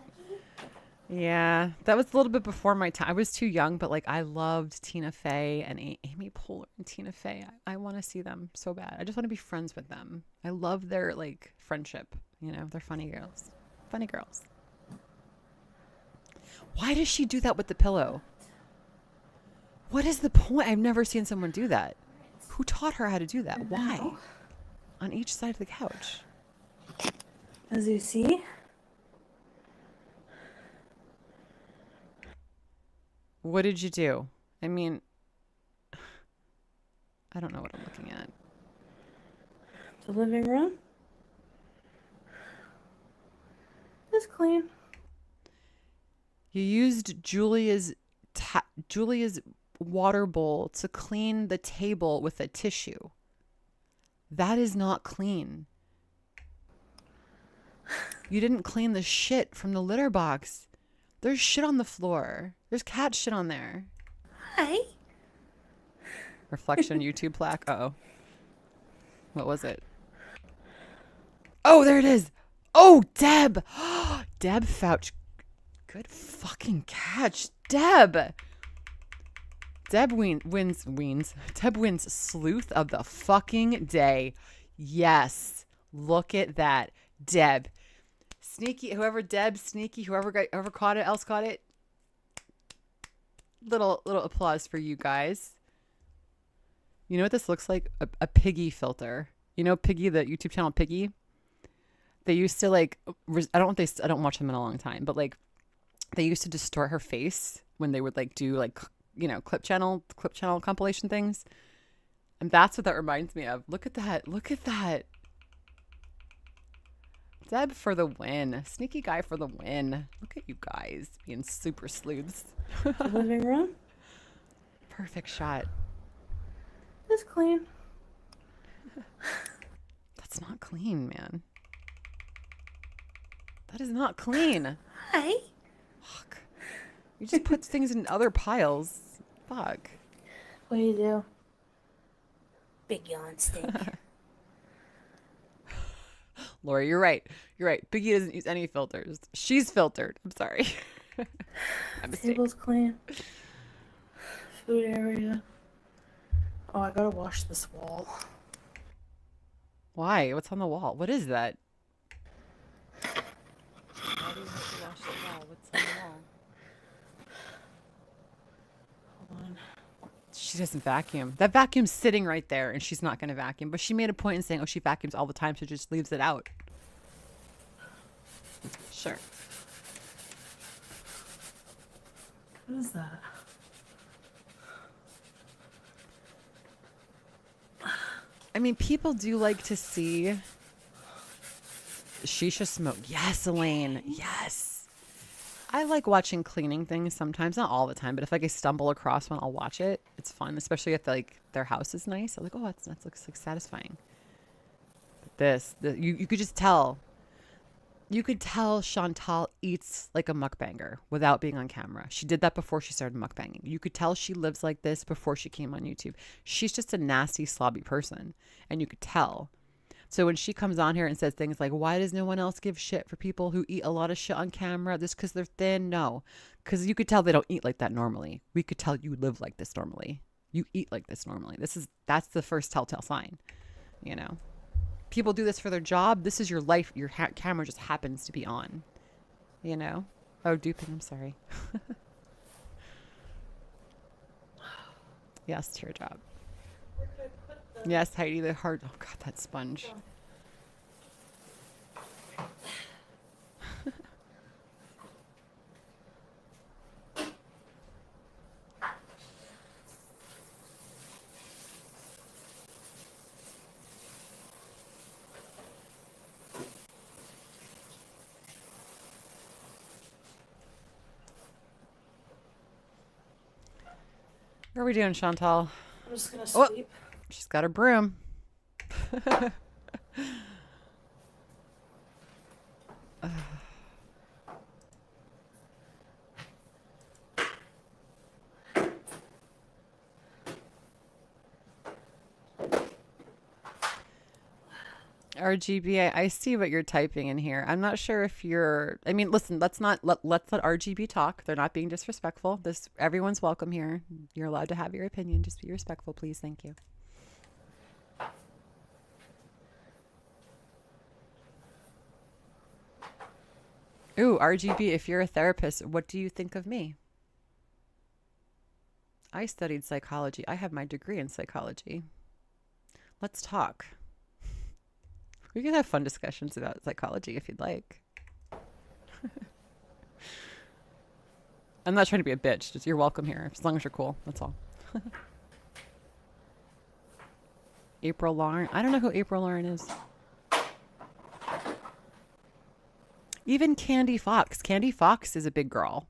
Yeah, that was a little bit before my time. I was too young, but like I loved Tina Fey and Amy Poehler and Tina Fey. I want to see them so bad. I just want to be friends with them. I love their like friendship. You know, they're funny girls. Funny girls. Why does she do that with the pillow? What is the point? I've never seen someone do that. Who taught her how to do that? Why? On each side of the couch. As you see. What did you do? I mean, I don't know what I'm looking at. The living room. It's clean. You used Julia's water bowl to clean the table with a tissue. That is not clean. You didn't clean the shit from the litter box. There's shit on the floor. There's cat shit on there. Hi. Reflection YouTube plaque. Uh-oh. What was it? Oh, there it is. Oh, Deb. Deb Fouch. Good fucking catch. Deb. Deb wins. Deb wins sleuth of the fucking day. Yes. Look at that. Deb. Sneaky, whoever Deb, sneaky, whoever caught it, else caught it. Little applause for you guys. You know what this looks like? A Piggy filter. You know Piggy, the YouTube channel Piggy? They used to like, I don't watch them in a long time, but like they used to distort her face when they would like do like, you know, clip channel compilation things. And that's what that reminds me of. Look at that. Look at that. Deb for the win. Sneaky guy for the win. Look at you guys being super sleuths. The living room. Perfect shot. It's clean. That's not clean, man. That is not clean. Hi. Fuck. You just put things in other piles. Fuck. What do you do? Big yawn stink. Lori, you're right. You're right. Biggie doesn't use any filters. She's filtered. I'm sorry. My mistake. Table's clean. Food area. Oh, I gotta wash this wall. Why? What's on the wall? What is that? Why do you have to wash the wall? What's on the wall? Hold on. She doesn't vacuum. That vacuum's sitting right there, and she's not going to vacuum. But she made a point in saying, oh, she vacuums all the time, so she just leaves it out. Sure. What is that? I mean, people do like to see shisha smoke. Yes, Elaine. Yes. I like watching cleaning things sometimes, not all the time, but if like I stumble across one, I'll watch it. It's fun, especially if like their house is nice. I'm like, oh, that looks like satisfying. But you could just tell. You could tell Chantal eats like a mukbanger without being on camera. She did that before she started mukbanging. You could tell she lives like this before she came on YouTube. She's just a nasty, slobby person, and you could tell. So when she comes on here and says things like, why does no one else give shit for people who eat a lot of shit on camera? This because they're thin? No. Because you could tell they don't eat like that normally. We could tell you live like this normally. You eat like this normally. That's the first telltale sign, you know. People do this for their job. This is your life. Your camera just happens to be on, you know. Oh, duping. I'm sorry. Yes, teardrop. Yes, Heidi, the heart. Oh, God, that sponge. What are we doing, Chantal? I'm just gonna sleep. Oh, she's got her broom. RGB, I see what you're typing in here. I'm not sure if you're, I mean, listen, let's let RGB talk. They're not being disrespectful. Everyone's welcome here. You're allowed to have your opinion. Just be respectful, please. Thank you. Ooh, RGB, if you're a therapist, what do you think of me? I studied psychology. I have my degree in psychology. Let's talk. We can have fun discussions about psychology if you'd like. I'm not trying to be a bitch. Just you're welcome here. As long as you're cool. That's all. April Lauren. I don't know who April Lauren is. Even Candy Fox. Candy Fox is a big girl.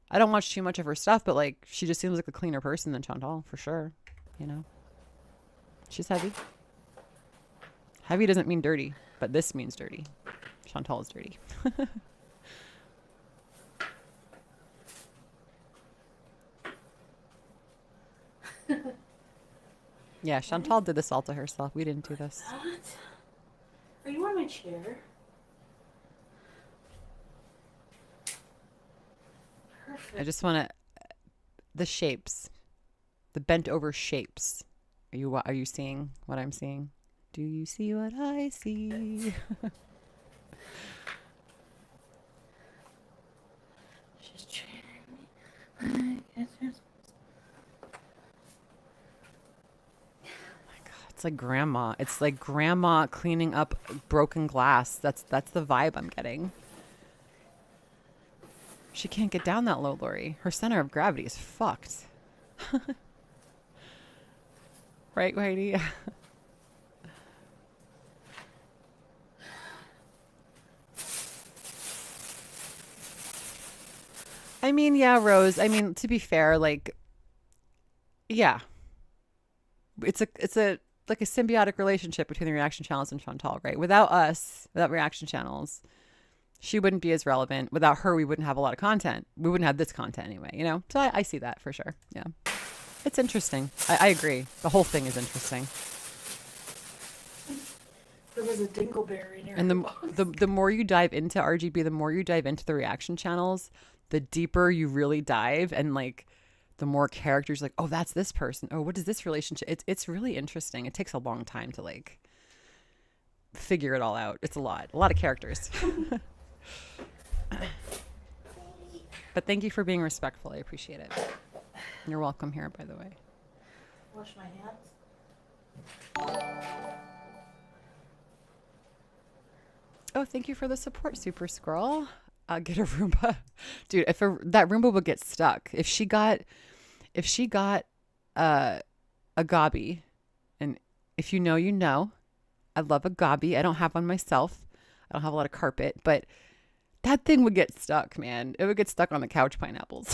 I don't watch too much of her stuff, but like she just seems like a cleaner person than Chantal, for sure. You know? She's heavy. Heavy doesn't mean dirty, but this means dirty. Chantal is dirty. Yeah, Chantal did this all to herself. We didn't do this. What? Are you on my chair? Perfect. I just want to the shapes, the bent over shapes. Are you seeing what I'm seeing? Do you see what I see? She's cheering me. It's like grandma. It's like grandma cleaning up broken glass. That's the vibe I'm getting. She can't get down that low, Lori. Her center of gravity is fucked. Right, Heidi? I mean, yeah, Rose. I mean, to be fair, like, yeah, it's a like a symbiotic relationship between the reaction channels and Chantal, right? Without us, without reaction channels, she wouldn't be as relevant. Without her, we wouldn't have a lot of content. We wouldn't have this content anyway, you know? So I see that for sure. Yeah. It's interesting. I agree. The whole thing is interesting. There was a dingleberry in here. And the more you dive into RGB, the more you dive into the reaction channels, the deeper you really dive, and like the more characters, like, oh, that's this person. Oh, what is this relationship? It's really interesting. It takes a long time to like figure it all out. It's a lot of characters. But thank you for being respectful. I appreciate it. You're welcome here, by the way. Wash my hands. Oh, thank you for the support, Super Scroll. Get a Roomba. Dude, if that Roomba would get stuck. If she got a gobby, and if you know, you know, I love a gobby. I don't have one myself. I don't have a lot of carpet, but that thing would get stuck, man. It would get stuck on the couch pineapples.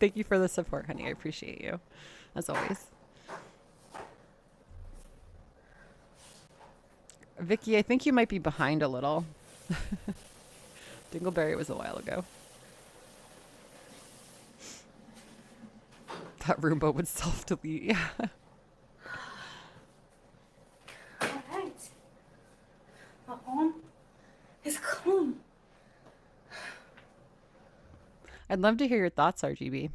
Thank you for the support, honey. I appreciate you, as always. Vicky, I think you might be behind a little. Dingleberry was a while ago. That Roomba would self-delete. Yeah. I'd love to hear your thoughts, RGB.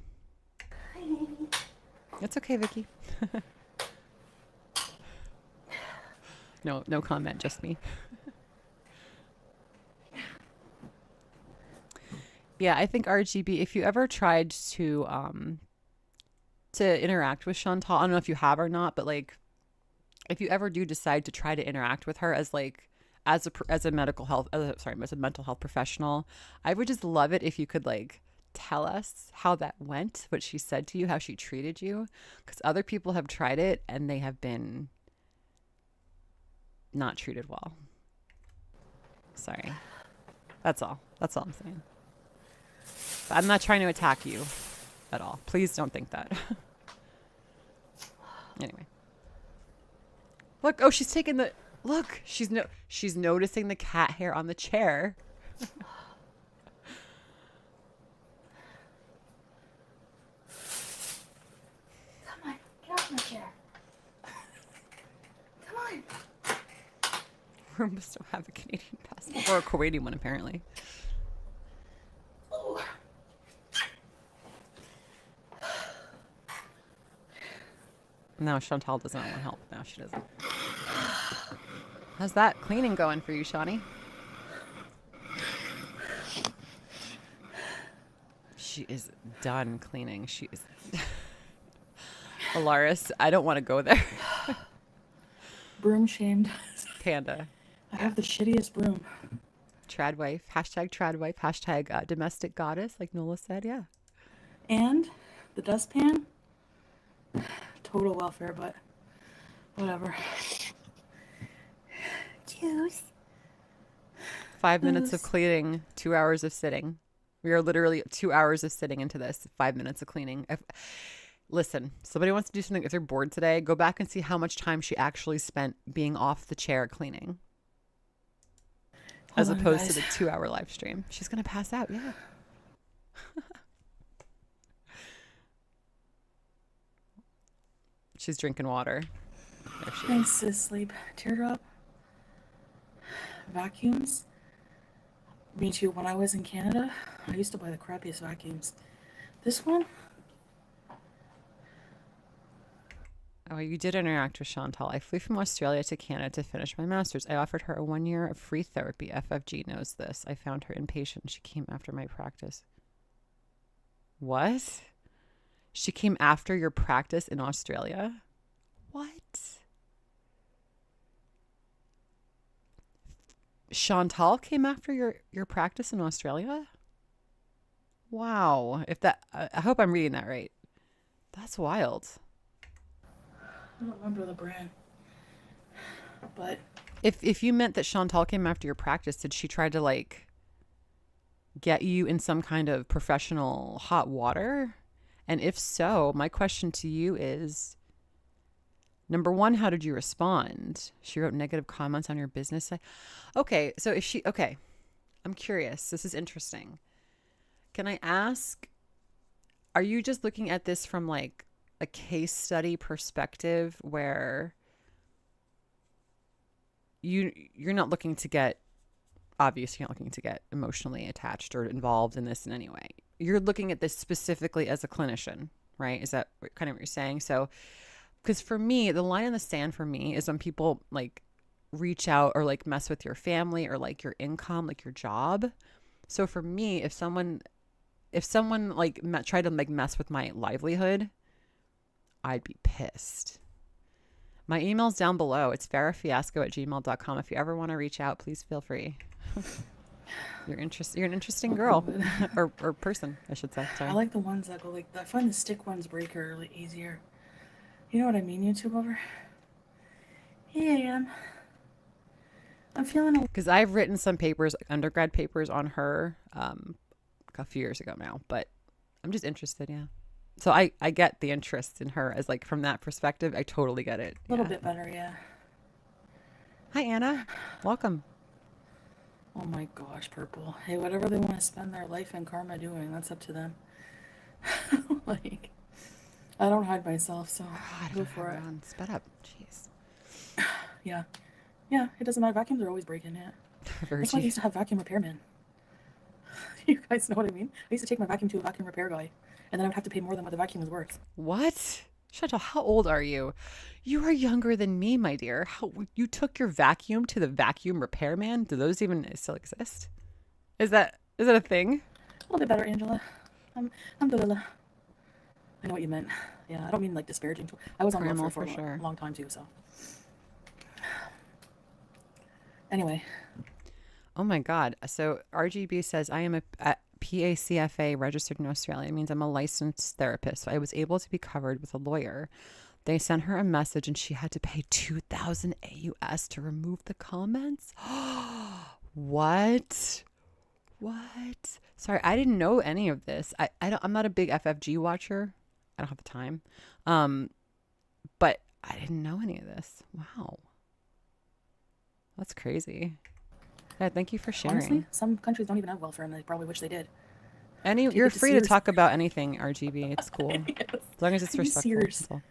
Hi, baby. It's okay, Vicky. No comment, just me. Yeah, I think RGB, if you ever tried to interact with Chantal, I don't know if you have or not, but like if you ever do decide to try to interact with her as like as a mental health professional, I would just love it if you could like tell us how that went, what she said to you, how she treated you, because other people have tried it and they have been not treated well. Sorry. That's all I'm saying. But I'm not trying to attack you at all. Please don't think that. Anyway. Look, oh, she's taking the look. She's noticing the cat hair on the chair. Come on, get off my chair. Come on. Roomba still have a Canadian passport or a Kuwaiti one apparently. Oh. No, Chantal doesn't want help. No, she doesn't. How's that cleaning going for you, Shawnee? She is done cleaning. She is... Alaris, I don't want to go there. Broom shamed. Panda. I have the shittiest broom. Tradwife. Hashtag tradwife. Hashtag domestic goddess, like Nola said. Yeah. And the dustpan. Total welfare, but whatever. Juice. 5 minutes of cleaning, 2 hours of sitting. We are literally 2 hours of sitting into this. 5 minutes of cleaning. Listen, somebody wants to do something. If they're bored today, go back and see how much time she actually spent being off the chair cleaning. As opposed to the 2 hour live stream. She's going to pass out. Yeah. She's drinking water. Thanks to sleep. Teardrop. Vacuums. Me too. When I was in Canada, I used to buy the crappiest vacuums. This one? Oh, you did interact with Chantal. I flew from Australia to Canada to finish my master's. I offered her a 1 year of free therapy. FFG knows this. I found her impatient. She came after my practice. What? She came after your practice in Australia? What? Chantal came after your practice in Australia? Wow. I hope I'm reading that right. That's wild. I don't remember the brand. But if you meant that Chantal came after your practice, did she try to like get you in some kind of professional hot water? And if so, my question to you is, number one, how did you respond? She wrote negative comments on your business site. Okay, so I'm curious. This is interesting. Can I ask, are you just looking at this from like a case study perspective where you're not looking to get, obviously you're not looking to get emotionally attached or involved in this in any way. You're looking at this specifically as a clinician, right? Is that kind of what you're saying? So, because for me, the line in the sand for me is when people like reach out or like mess with your family or like your income, like your job. So for me, if someone like tried to like mess with my livelihood, I'd be pissed. My email's down below. It's farrahfiasco@gmail.com. If you ever want to reach out, please feel free. You're an interesting girl or person, I should say. Sorry. I like the ones that go like, I find the stick ones breaker really easier. You know what I mean, YouTube lover? Yeah, I'm feeling because I've written some papers, like undergrad papers on her a few years ago now, but I'm just interested. Yeah. So I get the interest in her as like from that perspective. I totally get it. a little bit better. Yeah. Hi, Anna. Welcome. Oh my gosh, Purple. Hey, whatever they want to spend their life and karma doing, that's up to them. Like, I don't hide myself, so go for it. Sped up. Jeez. Yeah, it doesn't matter. Vacuums are always breaking, yeah. That's why I used to have vacuum repairmen. You guys know what I mean? I used to take my vacuum to a vacuum repair guy, and then I would have to pay more than what the vacuum was worth. What? Chantal, how old are you? You are younger than me, my dear. How you took your vacuum to the vacuum repairman? Do those even still exist? Is that a thing? A little bit better, Angela. Alhamdulillah. I know what you meant. Yeah, I don't mean like disparaging. I was on welfare for a long time too, so. Anyway. Oh my God. So RGB says, I am a PACFA registered in Australia. It means I'm a licensed therapist. So I was able to be covered with a lawyer. They sent her a message and she had to pay 2,000 AUS to remove the comments. What? What? Sorry, I didn't know any of this. I'm not a big FFG watcher. I don't have the time. But I didn't know any of this. Wow. That's crazy. Yeah, thank you for sharing. Honestly, some countries don't even have welfare, and they probably wish they did. You're free to talk about anything, RGB. It's cool. Yes. As long as it's respectful.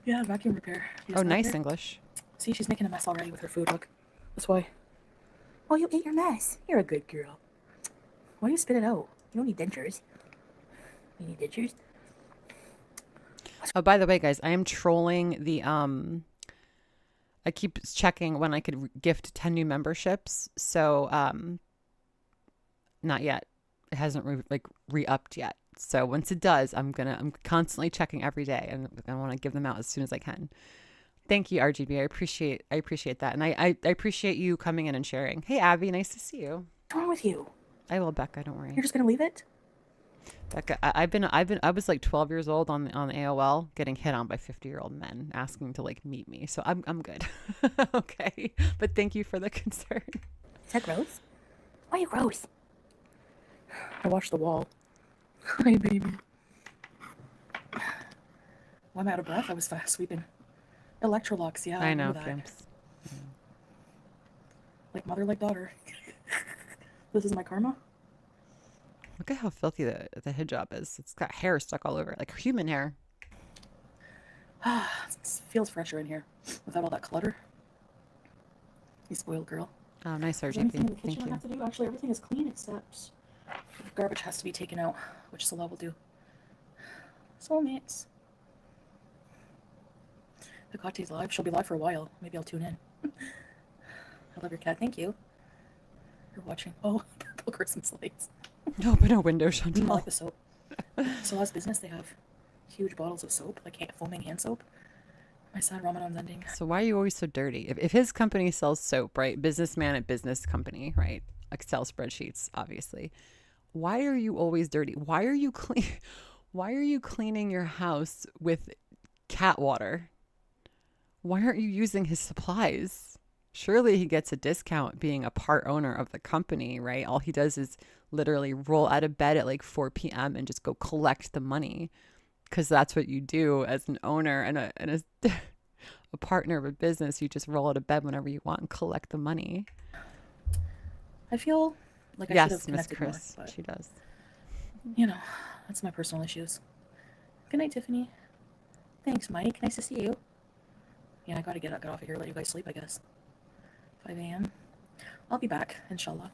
Yeah, vacuum repair. Oh, nice English. See, she's making a mess already with her food. Look. That's why. Oh, you ate your mess. You're a good girl. Why do you spit it out? You don't need dentures. You need dentures? Oh, by the way, guys, I am trolling the I keep checking when I could gift 10 new memberships. So not yet. It hasn't re-upped yet. So once it does, I'm constantly checking every day, and I want to give them out as soon as I can. Thank you, RGB. I appreciate that, and I appreciate you coming in and sharing. Hey, Abby, nice to see you. What's wrong with you? I will, Becca. Don't worry. You're just gonna leave it? Becca, I was like 12 years old on AOL, getting hit on by 50-year-old men asking to like meet me. So I'm good. Okay, but thank you for the concern. Is that gross? Why are you gross? I watched the wall. Hi, baby. Well, I'm out of breath. I was fast sweeping. Electrolux, yeah. I know, Kimps. Like mother, like daughter. This is my karma. Look at how filthy the hijab is. It's got hair stuck all over it, like human hair. It feels fresher in here without all that clutter. You spoiled girl. Oh, nice, RGB. Thank you. I have to do? Actually, everything is clean except garbage has to be taken out, which Salah will do. Soulmates. Hikate's live. She'll be live for a while. Maybe I'll tune in. I love your cat. Thank you. You're watching. Oh, purple Christmas lights. Open a window, Chantal. I like the soap. Salah's business, they have huge bottles of soap, like foaming hand soap. My son Ramadan's ending. So why are you always so dirty? If his company sells soap, right? Businessman at business company, right? Excel spreadsheets, obviously. Why are you always dirty? Why are you cleaning your house with cat water? Why aren't you using his supplies? Surely he gets a discount being a part owner of the company, right? All he does is literally roll out of bed at like 4 p.m. and just go collect the money, because that's what you do as an owner and a partner of a business. You just roll out of bed whenever you want and collect the money. I feel like I should have connected more. Yes, Miss Chris, she does. You know, that's my personal issues. Good night, Tiffany. Thanks, Mike. Nice to see you. Yeah, I gotta get off of here, let you guys sleep, I guess. 5 a.m. I'll be back, inshallah.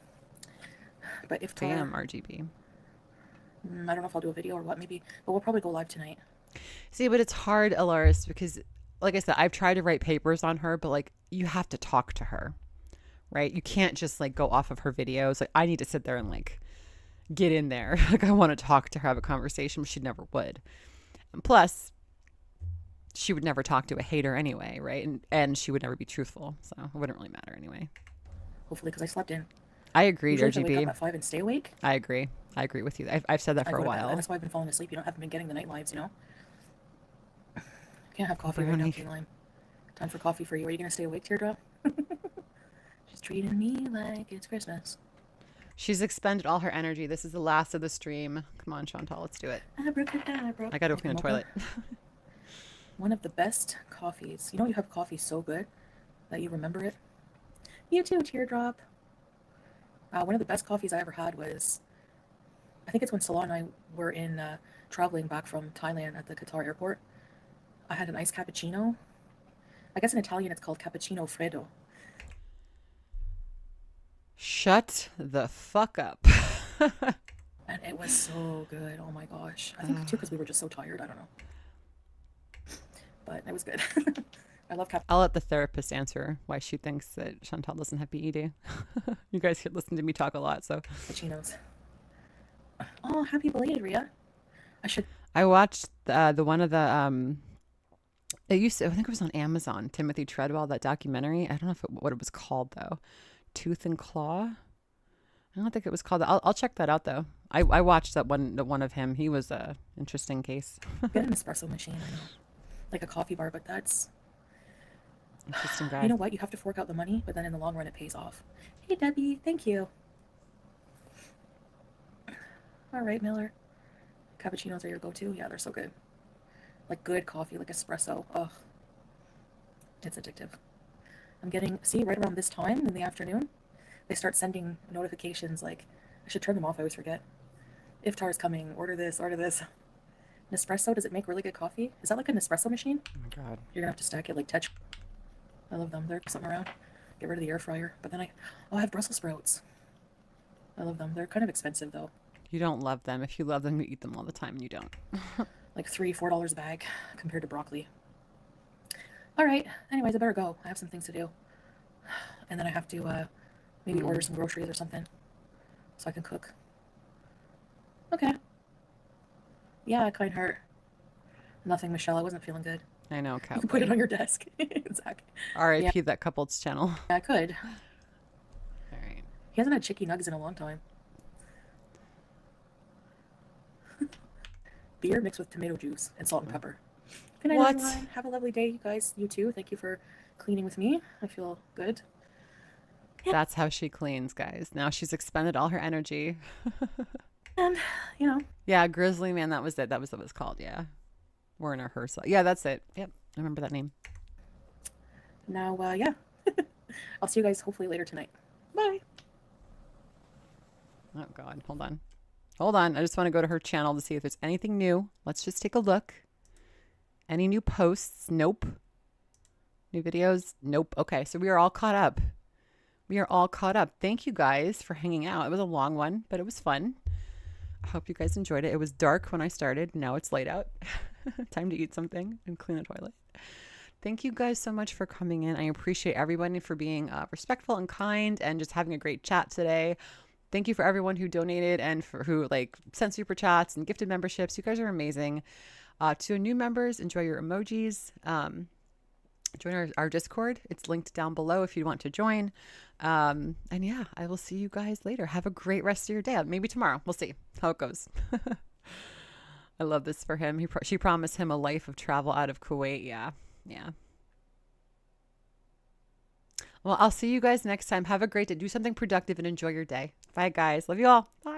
But if Damn, RGB. I don't know if I'll do a video or what, maybe, but we'll probably go live tonight. See, but it's hard, Alaris, because like I said, I've tried to write papers on her, but like you have to talk to her, right? You can't just like go off of her videos. Like I need to sit there and like get in there. Like I want to talk to her, have a conversation, but she never would. And plus, she would never talk to a hater anyway, right? And she would never be truthful, so it wouldn't really matter anyway. Hopefully, because I slept in. I agree, RGB. I wake up at 5 and stay awake. I agree with you. I've said that for a while. That's why I've been falling asleep. You haven't been getting the night lives, you know? Can't have coffee right now, Caroline. Time for coffee for you. Are you going to stay awake, Teardrop? She's treating me like it's Christmas. She's expended all her energy. This is the last of the stream. Come on, Chantal, let's do it. Abracadabra. I got to open the toilet. One of the best coffees. You know you have coffee so good that you remember it? You too, Teardrop. One of the best coffees I ever had was, I think it's when Salah and I were in traveling back from Thailand at the Qatar airport. I had an iced cappuccino. I guess in Italian it's called cappuccino freddo. Shut the fuck up. And it was so good. Oh my gosh. I think too because we were just so tired. I don't know. But it was good. I love I'll let the therapist answer why she thinks that Chantal doesn't have BED. You guys could listen to me talk a lot, so. cappuccinos. Oh, happy belated, Rhea. I watched the one of the it used to, I think it was on Amazon, Timothy Treadwell, that documentary. I don't know what it was called though. Tooth and Claw. I don't think it was called that. I'll check that out though. I watched that one, the one of him. He was a interesting case. Get an espresso machine, I know. Like a coffee bar, but that's interesting guy. You know what? You have to fork out the money, but then in the long run it pays off. Hey Debbie, thank you. All right, Miller. Cappuccinos are your go-to? Yeah, they're so good. Like good coffee, like espresso. Ugh. It's addictive. I'm getting, see, right around this time in the afternoon, they start sending notifications like, I should turn them off, I always forget. Iftar is coming, order this, order this. Nespresso, does it make really good coffee? Is that like an espresso machine? Oh my God. You're gonna have to stack it like Tetch. I love them. They're something around. Get rid of the air fryer. But then I have Brussels sprouts. I love them. They're kind of expensive though. You don't love them. If you love them, you eat them all the time, and you don't. Like $3-4 a bag compared to broccoli. All right. Anyways, I better go. I have some things to do. And then I have to maybe order some groceries or something so I can cook. Okay. Yeah, kind heart. Nothing, Michelle. I wasn't feeling good. I know, You can put it on your desk. Zach. R.I.P. that couple's channel. Yeah, I could. All right. He hasn't had chicky nuggets in a long time. Beer mixed with tomato juice and salt and pepper. Good night, everyone. Have a lovely day, you guys. You too. Thank you for cleaning with me. I feel good. That's how she cleans, guys. Now she's expended all her energy. And, you know. Yeah, Grizzly Man, that was it. That was what it was called, yeah. We're in a rehearsal. Yeah, that's it. Yep, I remember that name. Now, yeah. I'll see you guys hopefully later tonight. Bye. Oh, God. Hold on. Hold on. I just want to go to her channel to see if there's anything new. Let's just take a look. Any new posts? Nope. New videos? Nope. Okay, so we are all caught up. We are all caught up. Thank you guys for hanging out. It was a long one, but it was fun. I hope you guys enjoyed it. It was dark when I started. Now it's light out. Time to eat something and clean the toilet. Thank you guys so much for coming in. I appreciate everybody for being respectful and kind and just having a great chat today. Thank you for everyone who donated and for who like sent super chats and gifted memberships. You guys are amazing. To new members, enjoy your emojis. Join our Discord. It's linked down below if you want to join. And yeah, I will see you guys later. Have a great rest of your day. Maybe tomorrow. We'll see how it goes. I love this for him. She promised him a life of travel out of Kuwait. Yeah. Yeah. Well, I'll see you guys next time. Have a great day. Do something productive and enjoy your day. Bye, guys. Love you all. Bye.